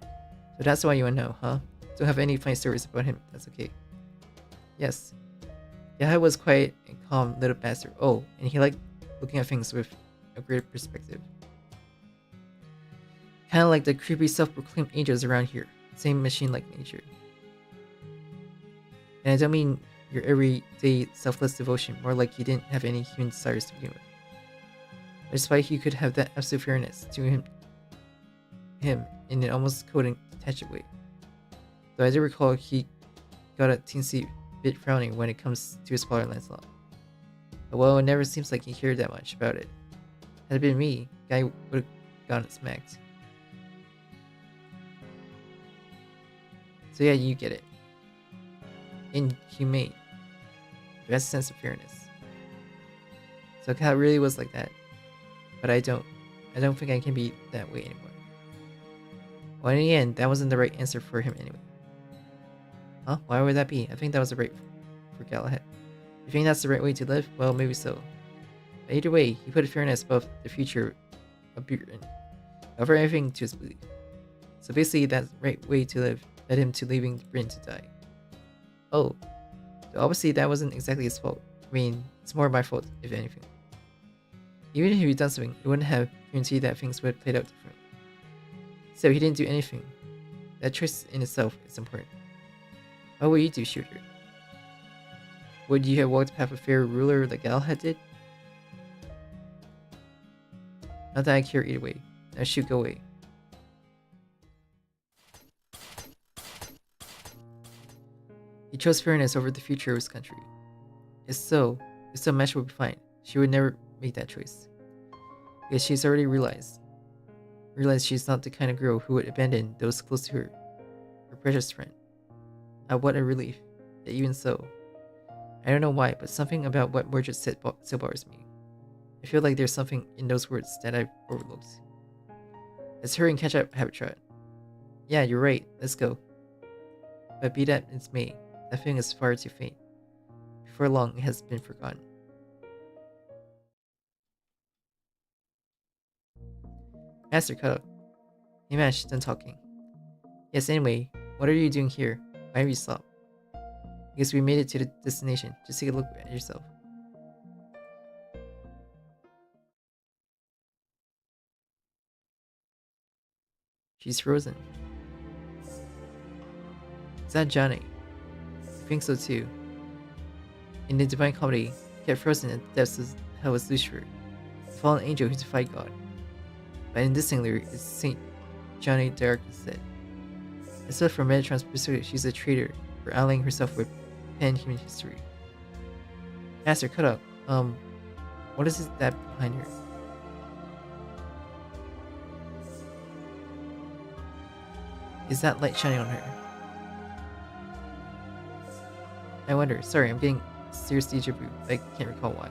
Speaker 1: So that's why you want to know, huh? Don't have any funny stories about him, that's okay. Yes. Galahad was quiet and calm little bastard. Oh, and he liked looking at things with a greater perspective. Kinda like the creepy self-proclaimed angels around here. Same machine-like nature. And I don't mean your everyday selfless devotion, more like he didn't have any human desires to begin with. But despite he could have that absolute fairness to him in an almost cold and detached way. Though I do recall he got a teensy bit frowning when it comes to his father Lancelot. But well, it never seems like he cared that much about it. Had it been me, guy would have gotten smacked. So yeah, you get it. Inhumane. Best sense of fairness. So Cal really was like that. But I don't think I can be that way anymore. Well, in the end, that wasn't the right answer for him anyway. Huh? Why would that be? I think that was the right for Galahad. You think that's the right way to live? Well, maybe so. But either way, he put fairness above the future of Britain, over everything to his belief. So basically, that right way to live led him to leaving Britain to die. Oh, so obviously that wasn't exactly his fault. I mean, it's more my fault, if anything. Even if he'd done something, it wouldn't have guaranteed that things would have played out differently. So he didn't do anything. That choice in itself is important. What would you do, Shooter? Would you have walked the path of a fair ruler like Galahad did? Not that I care either way. Now shoot, go away. He chose fairness over the future of his country. If so, Mesh would be fine. She would never make that choice. Because she's already realized she's not the kind of girl who would abandon those close to her precious friend. What a relief. Yet even so, I don't know why, but something about what Mordred said still bothers me. I feel like there's something in those words that I've overlooked. Let's hurry and catch up, Habitrot. Yeah, you're right. Let's go. But be that it's May, that feeling is far too faint. Before long, it has been forgotten. Master, cut up. Hey Mash, done talking. Yes, anyway, what are you doing here? Why have you stopped? Because we made it to the destination. Just take a look at yourself. She's frozen. Is that Johnny? I think so too. In the Divine Comedy, he got frozen at the depths of hell as Lucifer, the fallen angel who defied God. But in this lyric, it's Saint Johnny Dark instead. Except for Metatron's perspective, she's a traitor for allying herself with pan-human history. Master, cut up. What is that behind her? Is that light shining on her? I wonder. Sorry, I'm getting serious deja vu. I can't recall why.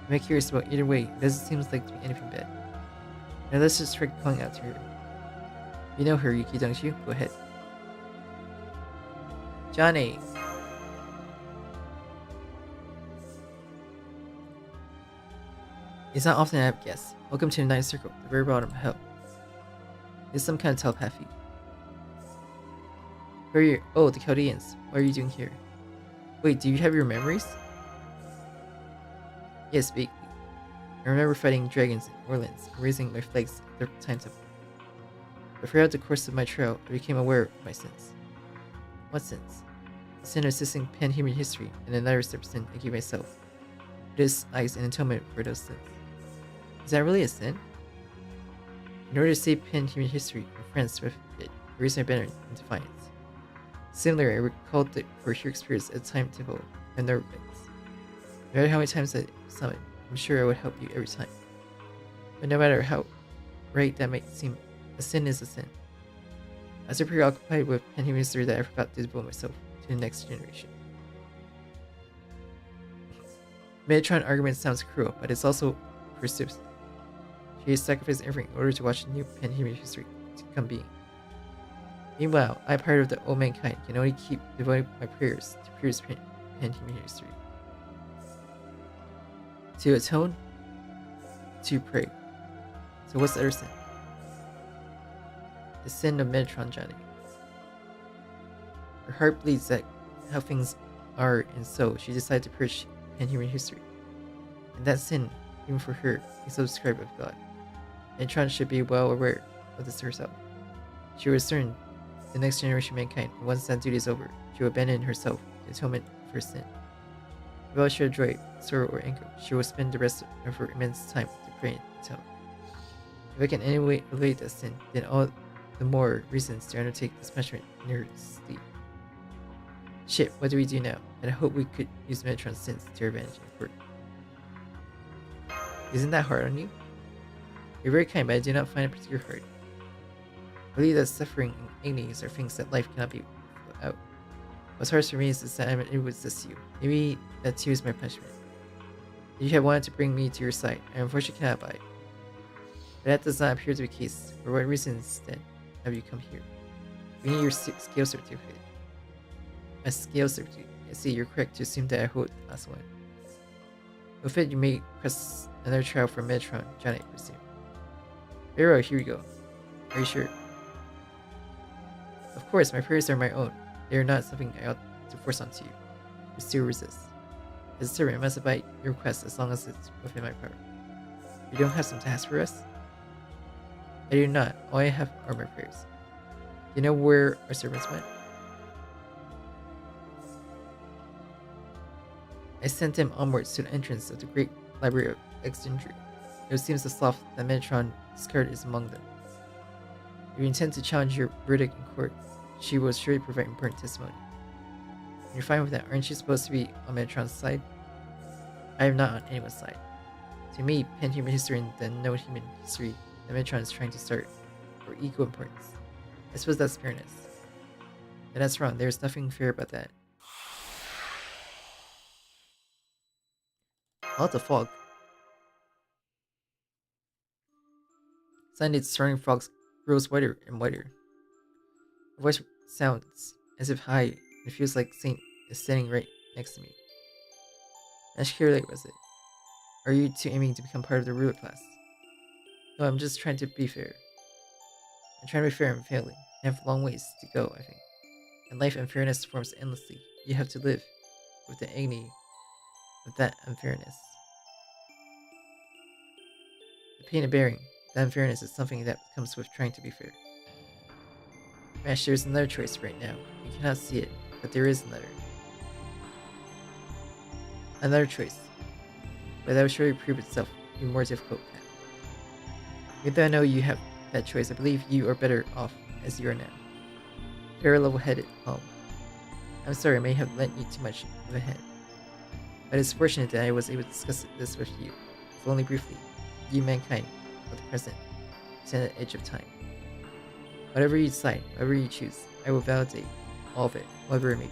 Speaker 1: I'm curious about either way. It doesn't seem like to be anything bad. Now let's just try calling out to her. You know her, Yuki, don't you? Go ahead. Johnny! It's not often I have guests. Welcome to the Ninth Circle, the very bottom of hell. It's some kind of telepathy. Who are you? Oh, the Chaldeans. What are you doing here? Wait, do you have your memories? Yes, vaguely. I remember fighting dragons in Orleans and raising my flags at the time temple. But throughout the course of my trail, I became aware of my sins. What sins? The sin of assisting pan-human history and another step sin I gave myself. This is an atonement for those sins. Is that really a sin? In order to save pan-human history and friends with it, I raised my banner in defiance. Similarly, I recalled the Korshir experience at time temple and their rights. No matter how many times I summon, I'm sure I would help you every time. But no matter how right that might seem, a sin is a sin. I was so preoccupied with pan-human history that I forgot to devote myself to the next generation. Metatron argument sounds cruel, but it's also persistent. She has sacrificed everything in order to watch new pan-human history to come being. Meanwhile, I, part of the old mankind, can only keep devoting my prayers to previous pan-human history. To atone, to pray. So what's the other sin? The sin of Metatron, Johnny. Her heart bleeds at how things are, and so she decided to purge pan-human history. And that sin, even for her, is so described of God. Metatron should be well aware of this herself. She will return the next generation of mankind, and once that duty is over, she will abandon herself in atonement for her sin. Without sheer joy, sorrow, or anger, she will spend the rest of her immense time to pray and atone. If I can in any way alleviate that sin, then all the more reasons to undertake this punishment in her sleep. Shit, what do we do now? And I hope we could use Metatron's sins to our advantage in court. Isn't that hard on you? You're very kind, but I do not find it particularly hard. I believe that suffering and agonies are things that life cannot be without. What's hard for me is that I'm unable to assist you. Maybe that too is my punishment. If you had wanted to bring me to your side, I unfortunately cannot abide. But that does not appear to be the case. For what reasons, then, have you come here? We need your scale certificate. My scale certificate. I see, you're correct to assume that I hold the last one. With it, you may request another trial for Metatron, Johnny, I presume. Very well, here we go. Are you sure? Of course, my prayers are my own. They are not something I ought to force onto you. You still resist. As a servant, I must abide your request as long as it's within my power. You don't have some tasks for us? I do not. All I have are my prayers. Do you know where our servants went? I sent them onwards to the entrance of the great library of Extendry. It seems the sloth that Metatron discarded is among them. If you intend to challenge your verdict in court, she will surely provide important testimony. When you're fine with that, aren't you supposed to be on Metatron's side? I am not on anyone's side. To me, pan-human history and the no-human history that Metatron is trying to start are equal importance. I suppose that's fairness. But that's wrong. There's nothing fair about that. What the fog? Suddenly, the surrounding fog grows whiter and whiter. Her voice sounds as if high, and it feels like Saint is standing right next to me. Ashkirlate, was it? Are you two aiming to become part of the ruler class? No, I'm just trying to be fair. I'm trying to be fair and failing. I have long ways to go, I think. And life unfairness forms endlessly. You have to live with the agony of that unfairness. The pain of bearing that unfairness is something that comes with trying to be fair. Mash, there's another choice right now. You cannot see it, but there is another. Another choice. But that will surely prove itself even more difficult path. Even though I know you have that choice, I believe you are better off as you are now. Very level-headed, calm. I'm sorry I may have lent you too much of a hand. But it's fortunate that I was able to discuss this with you, if only briefly. You mankind of the present stand at the edge of time. Whatever you decide, whatever you choose, I will validate all of it, whatever it may be.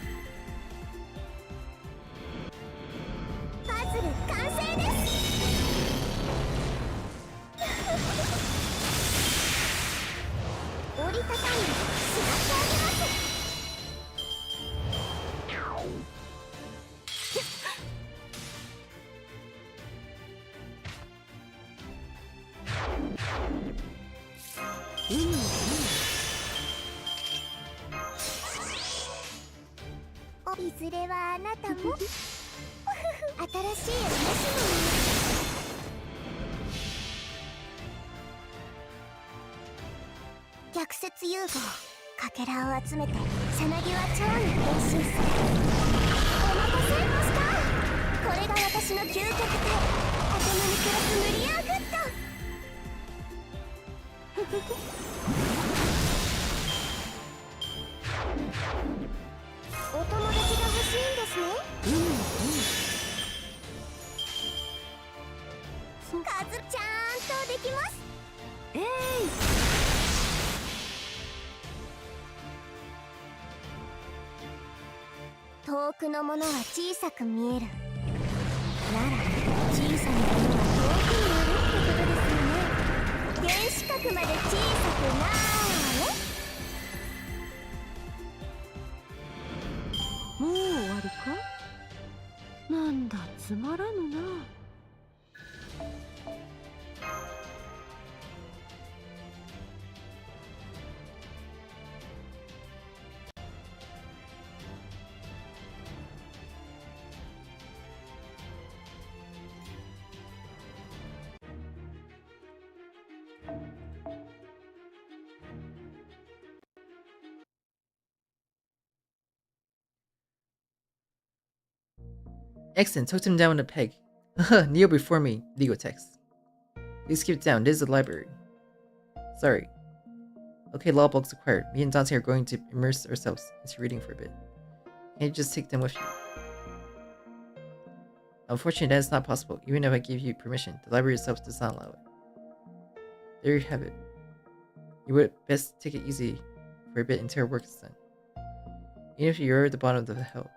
Speaker 2: 折りたたんでしまってあげます。いずれはあなたも新しいお召し物逆説融合かけらを集めてさなぎは蝶に変身する。お待たせマスター、これが私の究極体頭に暮らす無理アグッド。お友達が欲しいんですね。数ちゃんとできます。遠くのものは小さく見える。なら小さなものは遠くにあるってことですよね。原子核まで小さくなーれ。
Speaker 3: もう終わりか。なんだつまらぬな。
Speaker 1: Excellent, took him down with a peg. Kneel before me, legal text. Please keep it down, this is the library. Sorry. Okay, law books acquired. Me and Dante are going to immerse ourselves into reading for a bit. Can you just take them with you? Unfortunately, that is not possible. Even if I gave you permission, the library itself does not allow it. There you have it. You would best take it easy for a bit until our work is done. Even if you're at the bottom of the hell.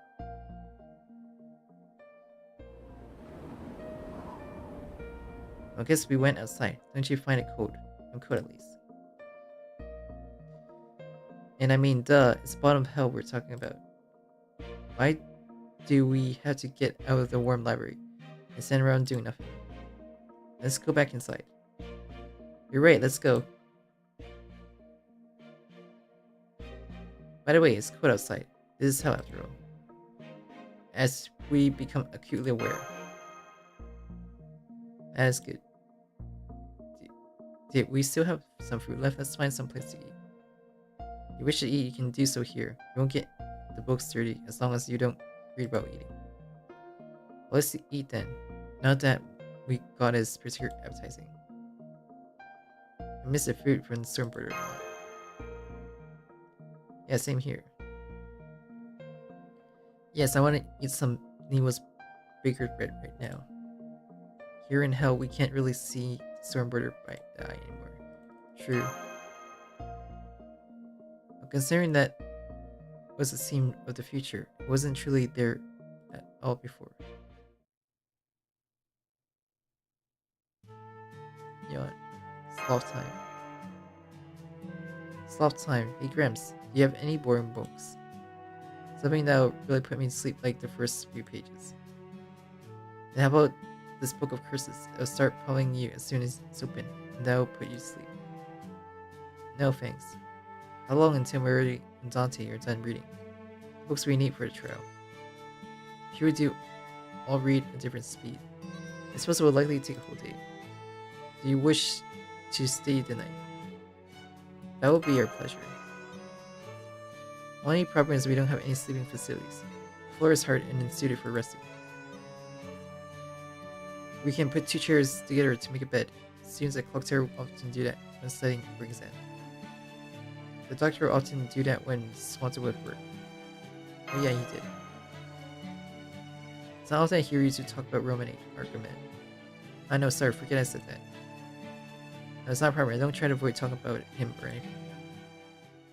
Speaker 1: I guess we went outside. Don't you find it cold? I'm cold at least. And I mean, duh, it's the bottom of hell we're talking about. Why do we have to get out of the warm library and stand around doing nothing? Let's go back inside. You're right, let's go. By the way, it's cold outside. This is hell after all. As we become acutely aware. That is good. Did we still have some food left? Let's find some place to eat. If you wish to eat, you can do so here. You won't get the books dirty as long as you don't read while eating. Well, let's eat then. Not that we got is particularly appetizing. I miss the food from the Stormbird. Yeah, same here. Yes, I want to eat some Nemo's bakered bread right now. Here in hell, we can't really see Stormbird die anymore. True. But considering that was a scene of the future, it wasn't truly there at all before. Yawn. Sloth time. Sloth time. Hey Gramps, do you have any boring books? Something that will really put me to sleep like the first few pages. Then how about this book of curses? It'll start pulling you as soon as it's open, and that'll put you to sleep. No thanks. How long until Mary and Dante are done reading? The books we need for the trail. If you would do all read at a different speed, I suppose it would likely take a whole day. Do you wish to stay the night? That will be our pleasure. Only problem is we don't have any sleeping facilities. The floor is hard and unsuited for resting. We can put 2 chairs together to make a bed. Students at Clock Tower often do that when studying for exam. The doctor will often do that when Swanson would work. Oh yeah, he did. It's not often I hear you two talk about Roman argument. I know, sorry, forget I said that. No, it's not a problem. I don't try to avoid talking about him or anything.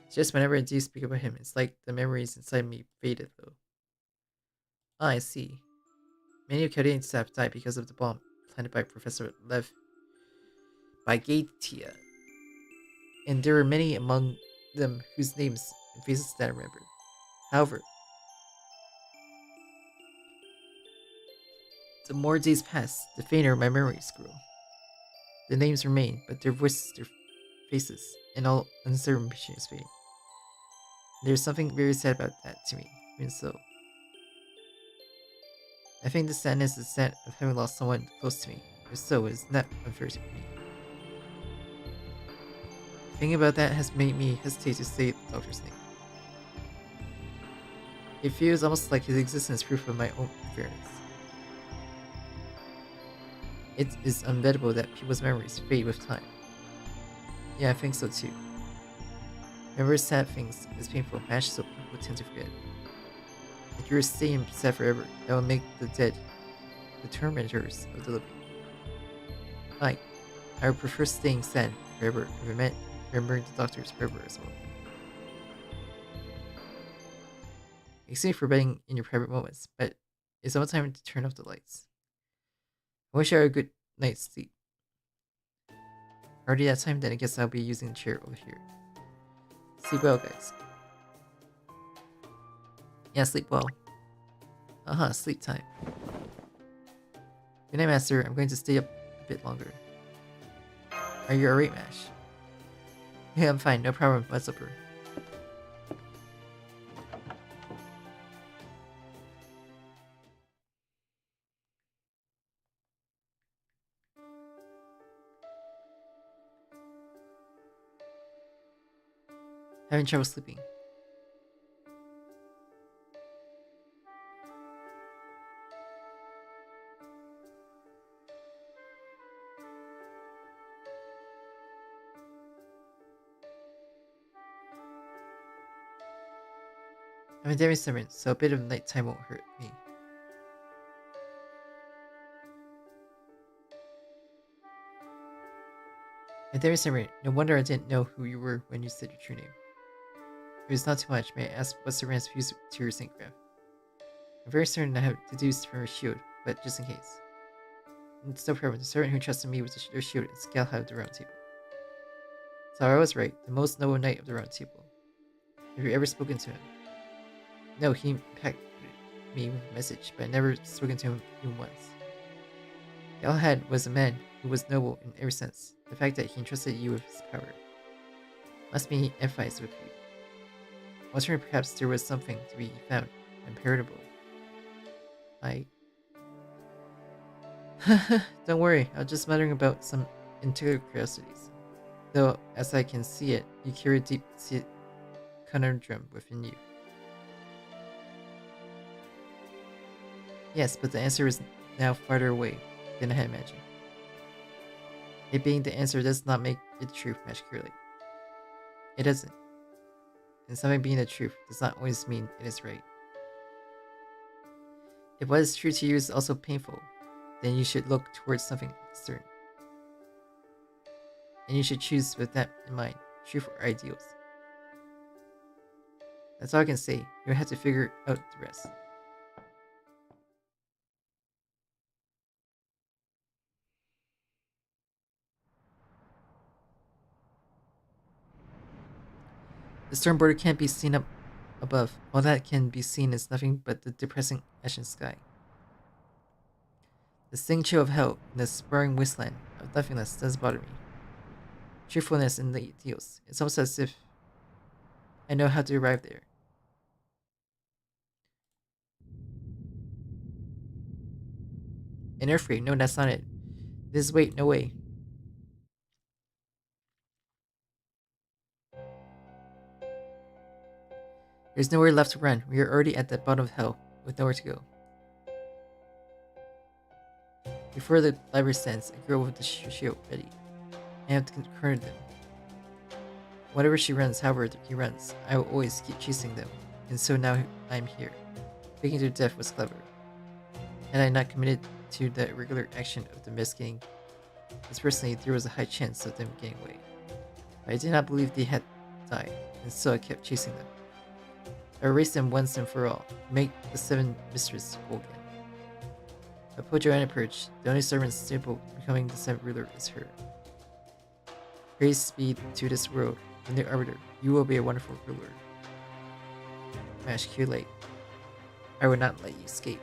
Speaker 1: It's just whenever I do speak about him, it's like the memories inside me faded though. Ah, I see. Many of Canadian staff died because of the bomb planted by Professor Lev Bagatia. And there were many among them whose names and faces that I remember. However, the more days pass, the fainter my memories grow. The names remain, but their voices, their faces, and all uncertain visions fade. There's something very sad about that to me, even so. I think the sadness is that of having lost someone close to me, if so, it is not unfair to me. Thinking about that has made me hesitate to say the doctor's name. It feels almost like his existence is proof of my own unfairness. It is unbearable that people's memories fade with time. Yeah, I think so too. Remember sad things is painful, match so people tend to forget. If you were staying sad forever, that would make the dead the tormentors of the living. I would prefer staying sad forever if it meant remembering the doctors forever as well. Excuse me for betting in your private moments, but it's almost time to turn off the lights. I wish I had a good night's sleep. Already that time, then I guess I'll be using the chair over here. Sleep well, guys. Yeah, sleep well. Sleep time. Good night, Master. I'm going to stay up a bit longer. Are you alright, Mash? Yeah, I'm fine. No problem. What's up, bro? Having trouble sleeping. I'm a demi-servant, so a bit of nighttime won't hurt me. A demi-servant, no wonder I didn't know who you were when you said your true name. If it's not too much, may I ask what's the ran's fuse to your Saintcraft? I'm very certain I have deduced from your shield, but just in case. It's no problem, the servant who trusted me with their shield is Galahad of the Round Table. So I was right, the most noble knight of the Round Table. Have you ever spoken to him? No, he impacted me with a message, but I never spoken to him even once. Galahad was a man who was noble in every sense. The fact that he entrusted you with his power must mean he empathized with you. Wondering perhaps there was something to be found imperitable. Don't worry, I was just muttering about some interior curiosities. Though, as I can see it, you carry a deep-seated conundrum within you. Yes, but the answer is now farther away than I had imagined. It being the answer does not make it the truth match clearly. It doesn't. And something being the truth does not always mean it is right. If what is true to you is also painful, then you should look towards something certain. And you should choose with that in mind, truth or ideals. That's all I can say. You'll have to figure out the rest. The storm border can't be seen up above. All that can be seen is nothing but the depressing ashen sky. The sting chill of hell in the spurring wasteland of nothingness does bother me. Truthfulness in the ideals. It's almost as if I know how to arrive there. An earthquake? No, that's not it. This wait, no way. There's nowhere left to run. We are already at the bottom of hell, with nowhere to go. Before the library stands, a girl with the shield ready. I have to corner them. Whatever she runs, however he runs, I will always keep chasing them. And so now I am here. Faking their death was clever. Had I not committed to the irregular action of investigating this personally, there was a high chance of them getting away. But I did not believe they had died, and so I kept chasing them. I erased them once and for all, make the seven mistresses whole again. But put Joanna purged, the only servant stable becoming the seventh ruler is her. Praise be to this world, from the Arbiter. You will be a wonderful ruler. Mashculate. I will not let you escape.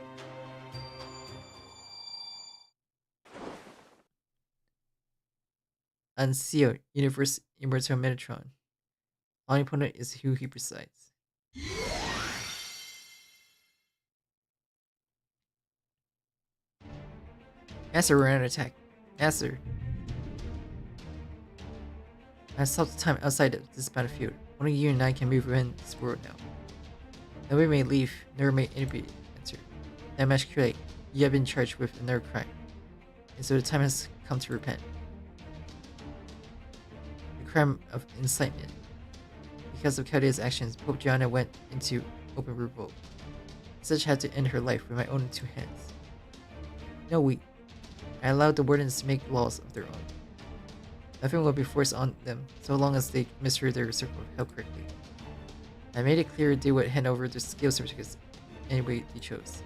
Speaker 1: Unsealed, Universe Immortal Metatron. Only opponent is who he presides. Master, we're under attack. Master. I have stopped the time outside of this battlefield. Only you and I can move within this world now. Nobody may leave, nor may anybody enter. Now, Mashculate, you have been charged with another crime, and so the time has come to repent. The crime of incitement. Because of Caldea's actions, Pope Gianna went into open revolt. Such had to end her life with my own two hands. No, I allowed the wardens to make laws of their own. Nothing will be forced on them so long as they administer their circle of hell correctly. I made it clear they would hand over their skill certificates any way they chose.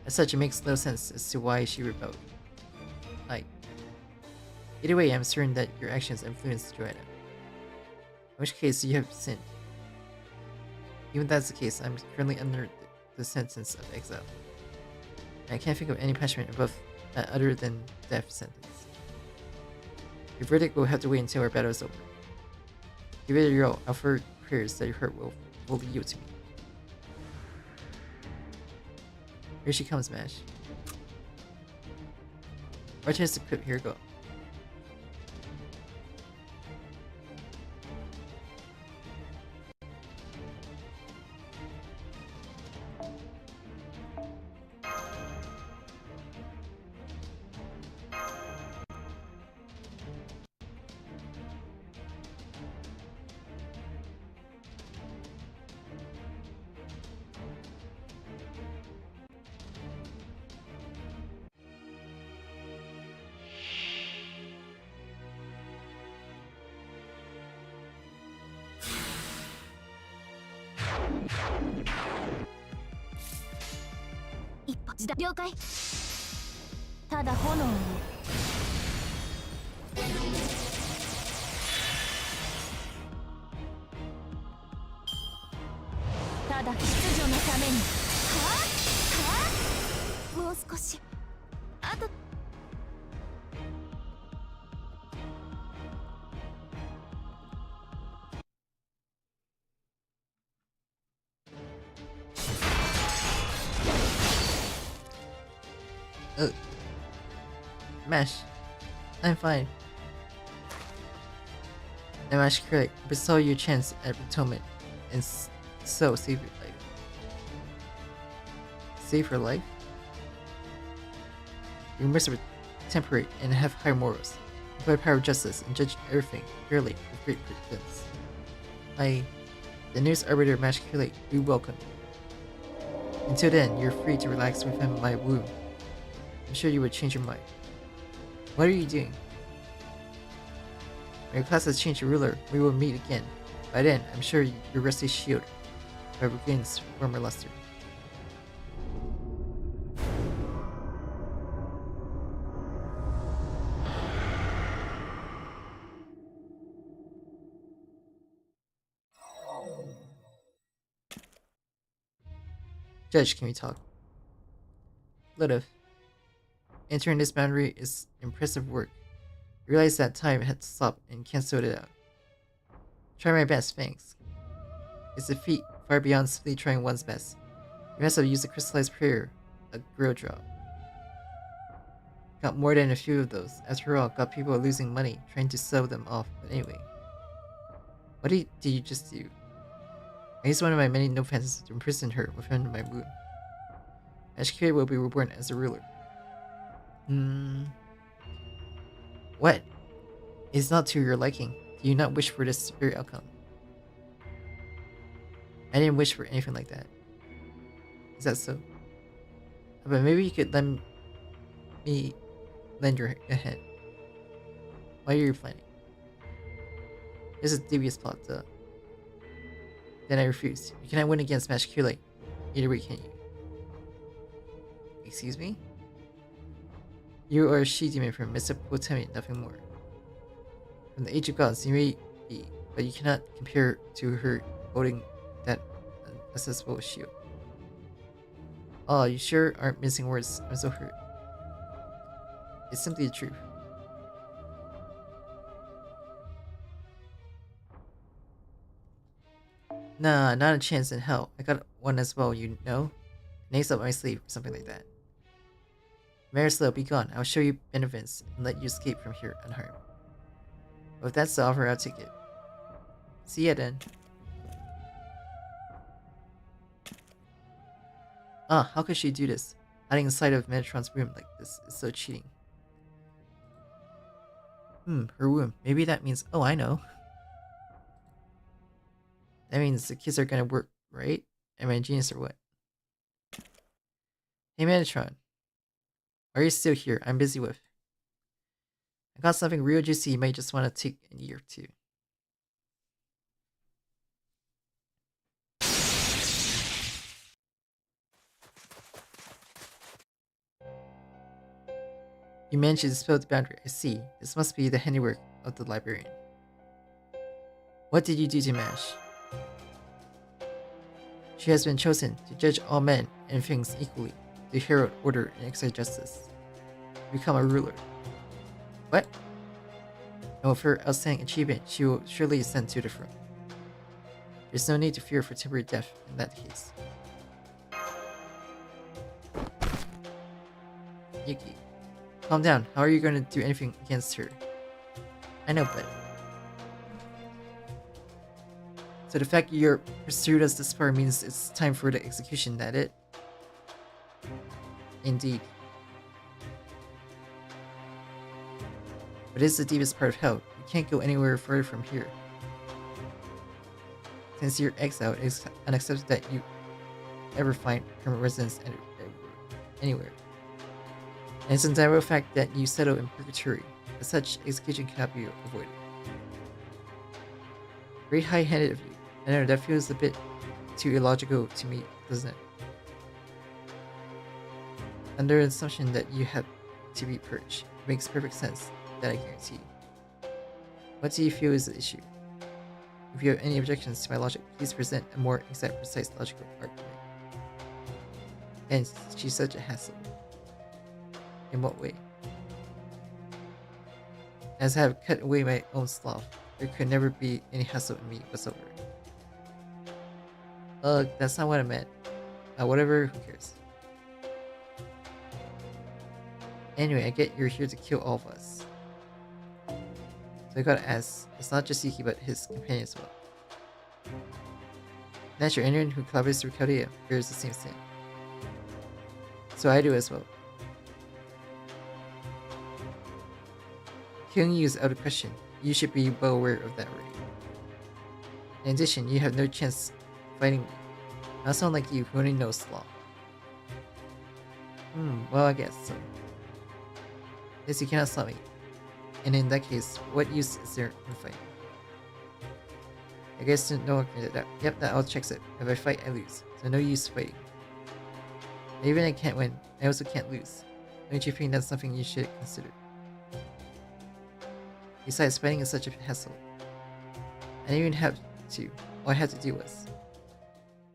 Speaker 1: As such, it makes no sense as to why she rebelled. Either way, I'm certain that your actions influenced Joanna. In which case, you have sinned. Even if that's the case, I'm currently under the sentence of exile. And I can't think of any punishment above that other than death sentence. Your verdict will have to wait until our battle is over. Give it your all, offer prayers that your heart will fully yield to me. Here she comes, Mash. Our chance to equip, here we go. Mash, I'm fine. Now Mash correct, bestow your chance at atonement, and so save your life. Save her life? Your mercy temperate and have higher morals. Employ power of justice and judge everything fairly with great prudence. The newest arbiter Mashculate, we welcome you. Until then, you're free to relax within my womb. I'm sure you would change your mind. What are you doing? When your class has changed your ruler, we will meet again. By then, I'm sure your rusty shield will regain its former luster. Judge, can we talk? Lilith. Entering this boundary is impressive work. You realize that time had to stop and can't sort it out. Try my best, thanks. It's a feat far beyond simply trying one's best. You must have used a crystallized prayer, a grill drop. Got more than a few of those. After all, got people losing money trying to sell them off, but anyway. What did you just do? I used one of my many no offenses to imprison her within my womb. Mashculate will be reborn as a ruler. What? It's not to your liking. Do you not wish for this very outcome? I didn't wish for anything like that. Is that so? But maybe you could lend your hand. Why are you planning? This is a devious plot, duh. Then I refused. You cannot win against Mashculate. Either way, can you? Excuse me? You are a she-demon from Mesopotamia, nothing more. From the Age of Gods, you may be, but you cannot compare to her holding that accessible shield. Oh, you sure aren't missing words. I'm so hurt. It's simply the truth. Nah, not a chance in hell. I got one as well, you know? An ace up my sleeve, or something like that. Marislow, be gone. I'll show you benevolence and let you escape from here unharmed. Well, if that's the offer, I'll take it. See ya then. Ah, how could she do this? Hiding inside of Metatron's room like this is so cheating. Her womb. Maybe that means... Oh, I know. That means the kids are gonna work, right? Am I a genius or what? Hey Metatron. Are you still here? I'm busy with. I got something real juicy you might just want to take a year or two. You managed to dispel the boundary. I see. This must be the handiwork of the librarian. What did you do to Mash? She has been chosen to judge all men and things equally, to herald order and exercise justice, to become a ruler. What? And with her outstanding achievement, she will surely ascend to the throne. There's no need to fear for temporary death in that case. Yuki, calm down. How are you going to do anything against her? I know, but... So the fact you're pursued us this far means it's time for the execution, that it? Indeed. But it's the deepest part of hell. You can't go anywhere further from here. Since you're exiled, it's unacceptable that you ever find permanent residence anywhere. And it's a direct fact that you settle in purgatory. As such, execution cannot be avoided. Very high-handed of you. I know, that feels a bit too illogical to me, doesn't it? Under the assumption that you have to be purged, it makes perfect sense, that I guarantee. What do you feel is the issue? If you have any objections to my logic, please present a more exact, precise logical argument. And she's such a hassle. In what way? As I have cut away my own sloth, there could never be any hassle in me whatsoever. Ugh, that's not what I meant. Whatever, who cares? Anyway, I get you're here to kill all of us. So I gotta ask, it's not just Yuki but his companion as well. Naturally, anyone who collaborates with Korea fears the same sin. So I do as well. Killing you is out of question. You should be well aware of that already. In addition, you have no chance fighting me. Not someone like you who only knows law. Well, I guess so. Yes, you cannot stop me. And in that case, what use is there in fighting? I guess no one can do that. Yep, that all checks it. If I fight, I lose. So no use fighting. Even if I can't win, I also can't lose. Don't you think that's something you should consider? Besides, fighting is such a hassle. I didn't even have to. All I had to do was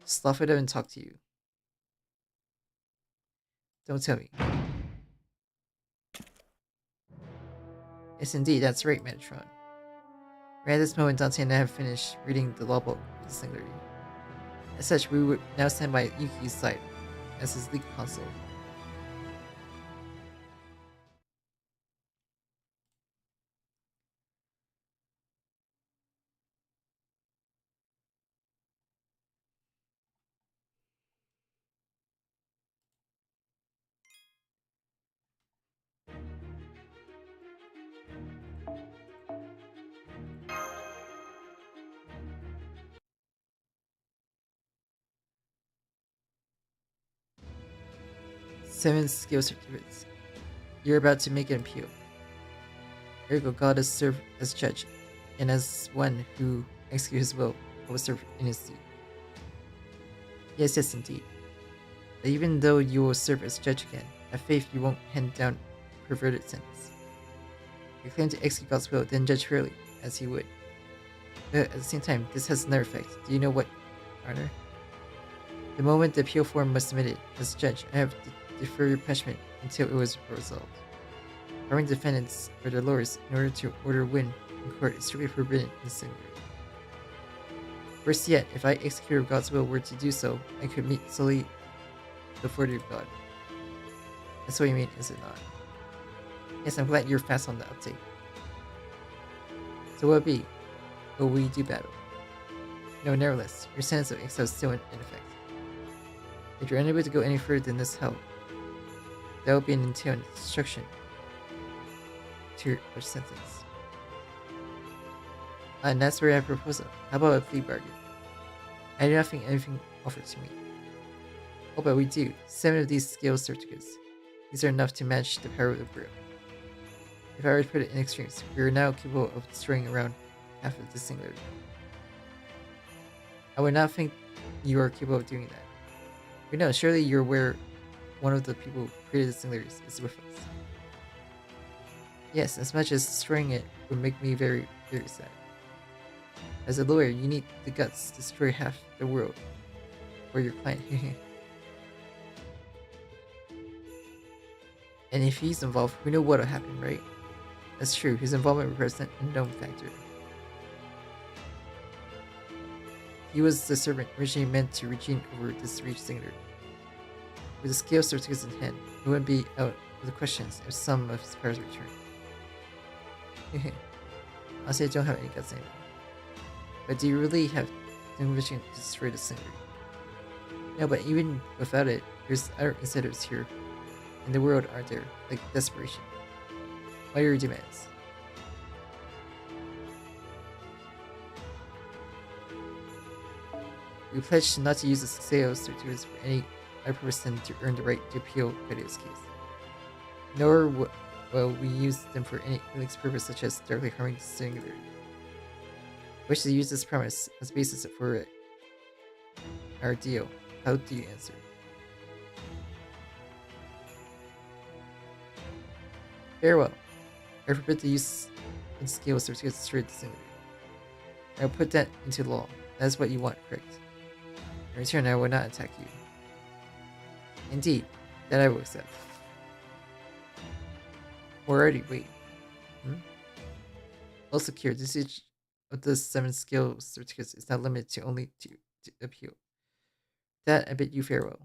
Speaker 1: slough it up and talk to you. Don't tell me. Yes, indeed, that's right, Metatron. Right at this moment, Dante and I have finished reading the law book of the Singularity. As such, we would now stand by Yuki's side as his legal counsel. Seven skill certificates. You're about to make an appeal. Ergo, God has served as judge, and as one who executes his will serve in his stead. Yes, indeed. But even though you will serve as judge again, have faith you won't hand down a perverted sentence. You claim to execute God's will, then judge fairly, as he would. At the same time, this has another effect. Do you know what, Honor? The moment the appeal form was submitted, as judge, I have to defer your punishment until it was resolved. Harming defendants or their lawyers in order to order win in court is strictly forbidden in Singular. Worse yet, if I, executor of God's will, were to do so, I could meet solely the authority of God. That's what you mean, is it not? Yes, I'm glad you're fast on the uptake. So what will be? Will we do battle? No, nevertheless, your sentence of exile is still in effect. If you're unable to go any further than this hell, that will be an entailed instruction to your sentence. And that's where I propose it. How about a plea bargain? I do not think anything offered to me. Oh, but we do. 7 of these skill certificates. These are enough to match the power of the brew. If I were to put it in extremes, we are now capable of destroying around half of the singularity. I would not think you are capable of doing that. But no, surely you're aware one of the people who created the singularity is with us. Yes, as much as destroying it would make me very, very sad. As a lawyer, you need the guts to destroy half the world for your client. And if he's involved, we know what'll happen, right? That's true, his involvement represents a known factor. He was the servant originally meant to regine over this reach singular. With the scale certificates in hand, he wouldn't be out of the questions if some of his powers returned. Honestly, I don't have any guts anymore. But do you really have the conviction to destroy the singular? No, but even without it, there's other incentives here in the world, aren't there? Like desperation. What are your demands? We pledge not to use the sales certificates for any other purpose than to earn the right to appeal Thanatos' case. Nor will we use them for any illegal purpose such as directly harming the singularity. I wish to use this premise as basis for our deal. How do you answer? Farewell. I forbid the use of scale certificates to destroy the singularity. I will put that into law. That is what you want, correct? In return, I will not attack you. Indeed, that I will accept. Already, wait. Also, secure. This usage of the 7 skill certificates is not limited to only to appeal. That I bid you farewell.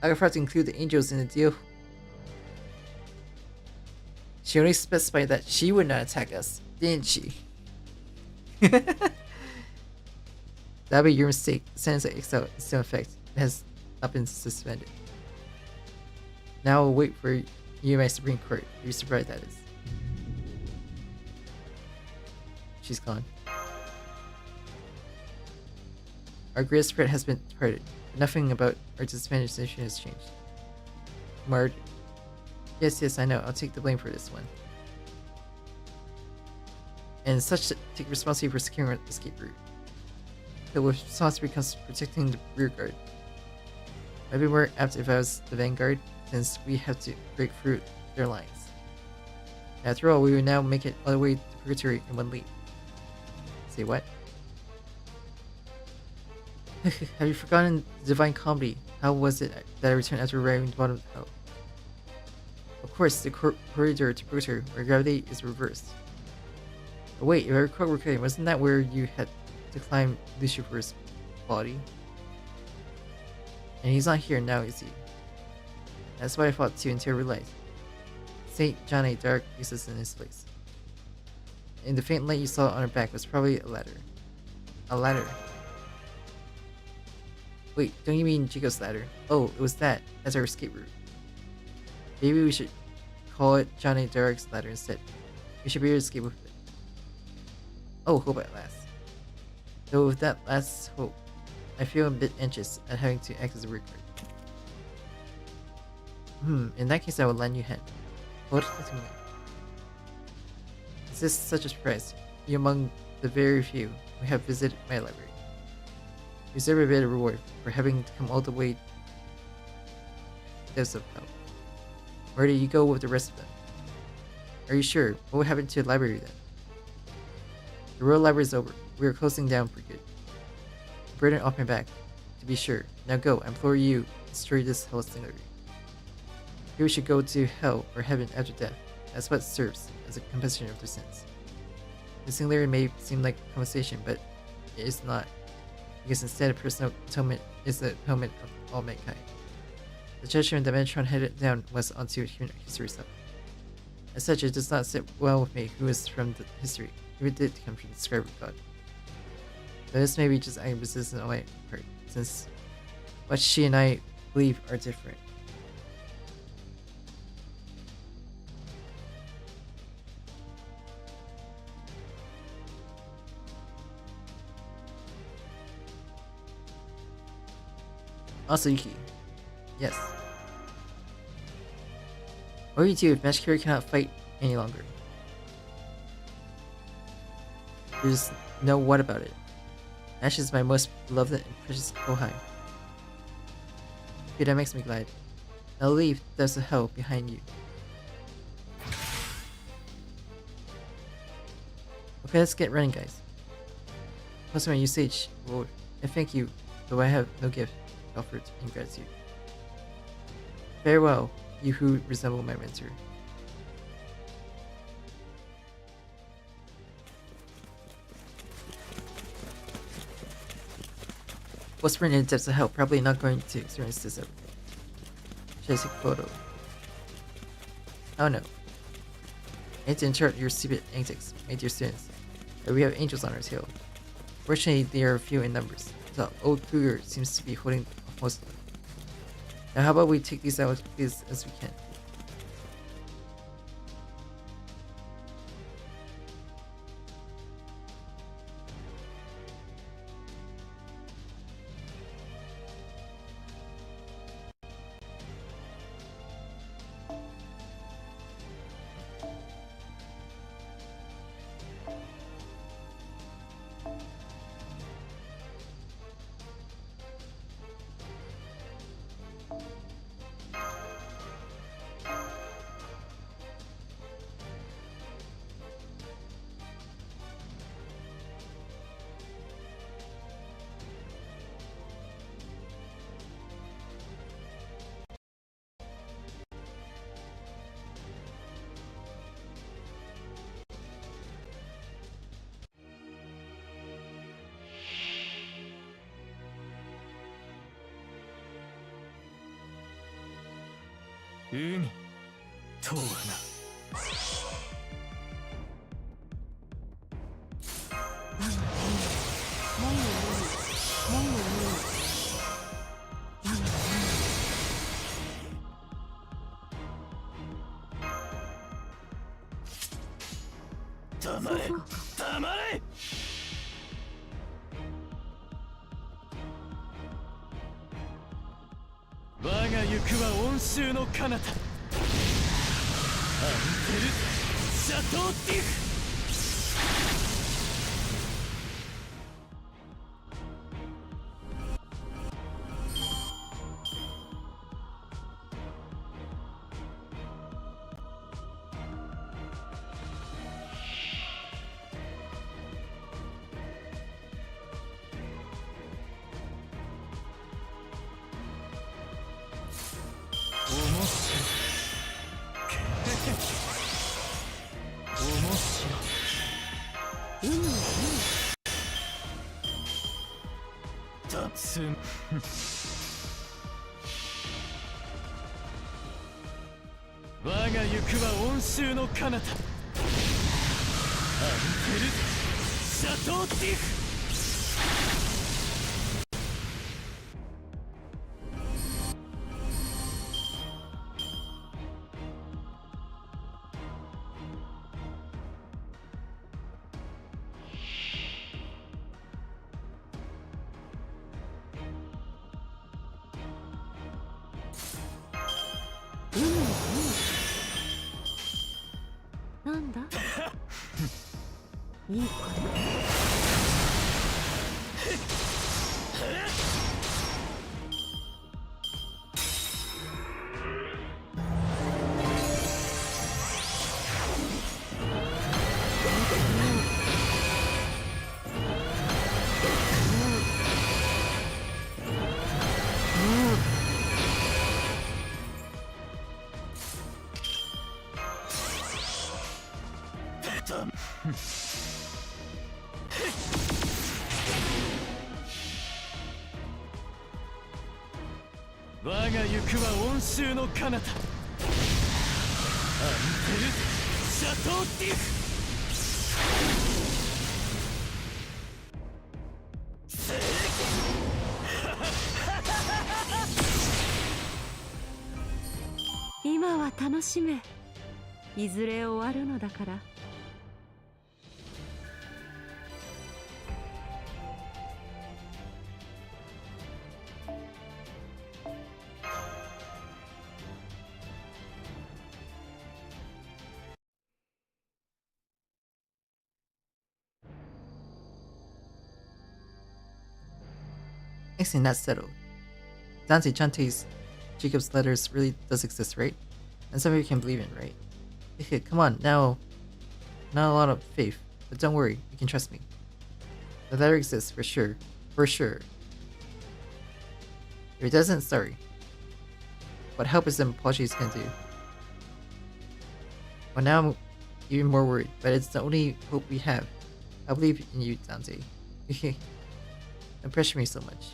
Speaker 1: I forgot to include the angels in the deal. She only specified that she would not attack us, didn't she? That'll be your mistake. The sentence of exile is still in effect. It has not been suspended. Now we'll wait for you, my Supreme Court. You're surprised that is. She's gone. Our greatest threat has been departed. Nothing about our dispensation has changed. Mard. Yes, I know. I'll take the blame for this one. And such take responsibility for securing our escape route. The responsibility becomes protecting the rear guard. I'd be more apt if I was the vanguard, since we have to break through their lines. After all, we will now make it all the way to Purgatory in one leap. Say what? Have you forgotten the Divine Comedy? How was it that I returned after arriving at the bottom of hell? Of course, the corridor to Purgatory, where gravity is reversed. But wait, if I recall correctly, wasn't that where you had to climb Lucifer's body? And he's not here now, is he? That's what I thought too until I realized. Saint Johnny Dark exists in his place. And the faint light you saw on her back was probably a ladder. A ladder. Wait, don't you mean Chico's ladder? Oh, it was that. That's our escape route. Maybe we should call it Johnny Dark's ladder instead. We should be able to escape with it. Oh, hope at last. Though with that last hope, I feel a bit anxious at having to act as a record. In that case I will lend you a hand. What is me? Is this such a surprise? You among the very few who have visited my library. You deserve a bit of reward for having to come all the way to depths of hell. Where do you go with the rest of them? Are you sure? What would happen to the library then? The Royal Library is over. We are closing down for good. The burden off my back. To be sure. Now go, I implore you, destroy this hell singlery. Here we should go to hell or heaven after death. That's what serves as a compensation of their sins. The singularity may seem like compensation, but it is not, because instead personal atonement is the atonement of all mankind. The judgment that Metatron headed down was onto human history itself. As such, it does not sit well with me who is from the history, who it did come from the scribe of God. Though this may be just I resistant on my part, since what she and I believe are different. Also, Yuki. Yes. What do you do if Magia Record cannot fight any longer? There's no what about it. Ash is my most beloved and precious Kohai. Okay, that makes me glad. Now leave Depths of Hell behind you. Okay, let's get running, guys. Plus my usage, Lord, and thank you, though I have no gift offered in gratitude. Farewell, you who resemble my mentor. Whispering in the depths of hell, probably not going to experience this ever. Should I take a photo? Oh no. I need to interrupt your stupid antics, my dear students. But we have angels on our tail. Fortunately, they are few in numbers. The old cougar seems to be holding most of them. Now how about we take these out as quickly as we can.
Speaker 4: Umi, とはな。黙れ、黙れ。我が行くは温州の彼方。アンテル・シャトーティフ。我が行くは温州の彼方。アンテル・シャトーティフ。
Speaker 3: なんだいい子
Speaker 4: 我が行くは温州の彼方アンテルシャトーティフ
Speaker 3: 今は楽しめ。いずれ終わるのだから。
Speaker 1: Excellent, that's settled. Dante Chante's Jacob's letters really does exist, right? And something you can believe in, right? Okay, come on, now. Not a lot of faith, but don't worry, you can trust me. The letter exists, for sure. For sure. If it doesn't, sorry. What help is them Portuguese can do? Well, now I'm even more worried, but it's the only hope we have. I believe in you, Dante. Don't pressure me so much.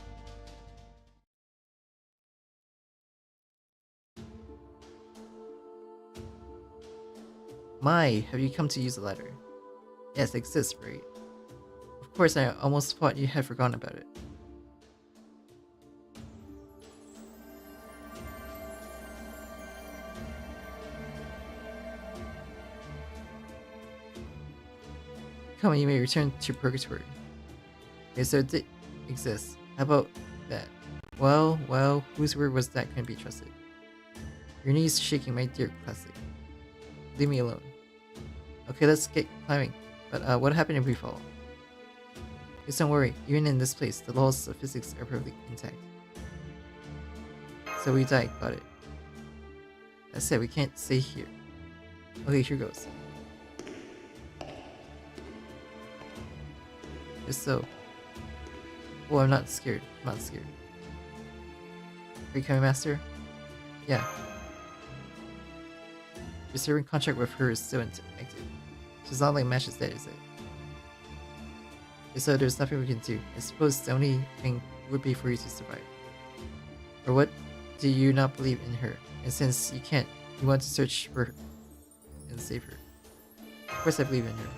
Speaker 1: My, have you come to use the letter? Yes, it exists, right? Of course, I almost thought you had forgotten about it. Come on, you may return to purgatory. Okay, so it did exist. How about that? Well, whose word was that couldn't be trusted? Your knees shaking, my dear classic. Leave me alone. Okay, let's get climbing. But what happened if we fall? Just don't worry, even in this place, the laws of physics are perfectly intact. So we die, got it. I said we can't stay here. Okay, here goes. Just so. Oh, I'm not scared. I'm not scared. Are you coming, Master? Yeah. Your serving contract with her is still active. She's not like matches dead, is it? Okay, so there's nothing we can do. I suppose the only thing would be for you to survive. Or what do you not believe in her? And since you can't, you want to search for her and save her. Of course I believe in her.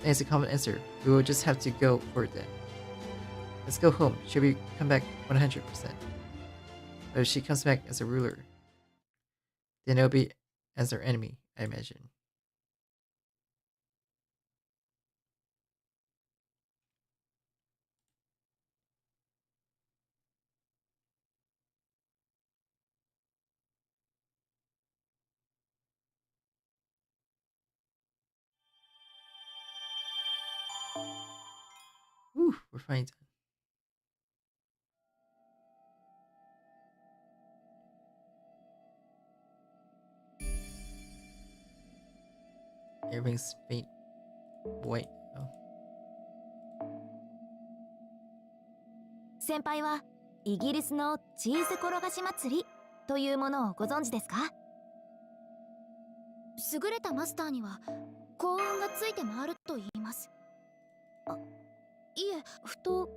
Speaker 1: And it's a common answer. We will just have to go for it then. Let's go home. Should we come back 100%? But if she comes back as a ruler, then it'll be as our enemy, I imagine. Whew, we're finally done. Everything's faint white now.
Speaker 2: 先輩はイギリスのチーズ転がし祭りというものをご存知ですか？優れたマスターには幸運がついて回ると言います。あ、いえ、ふと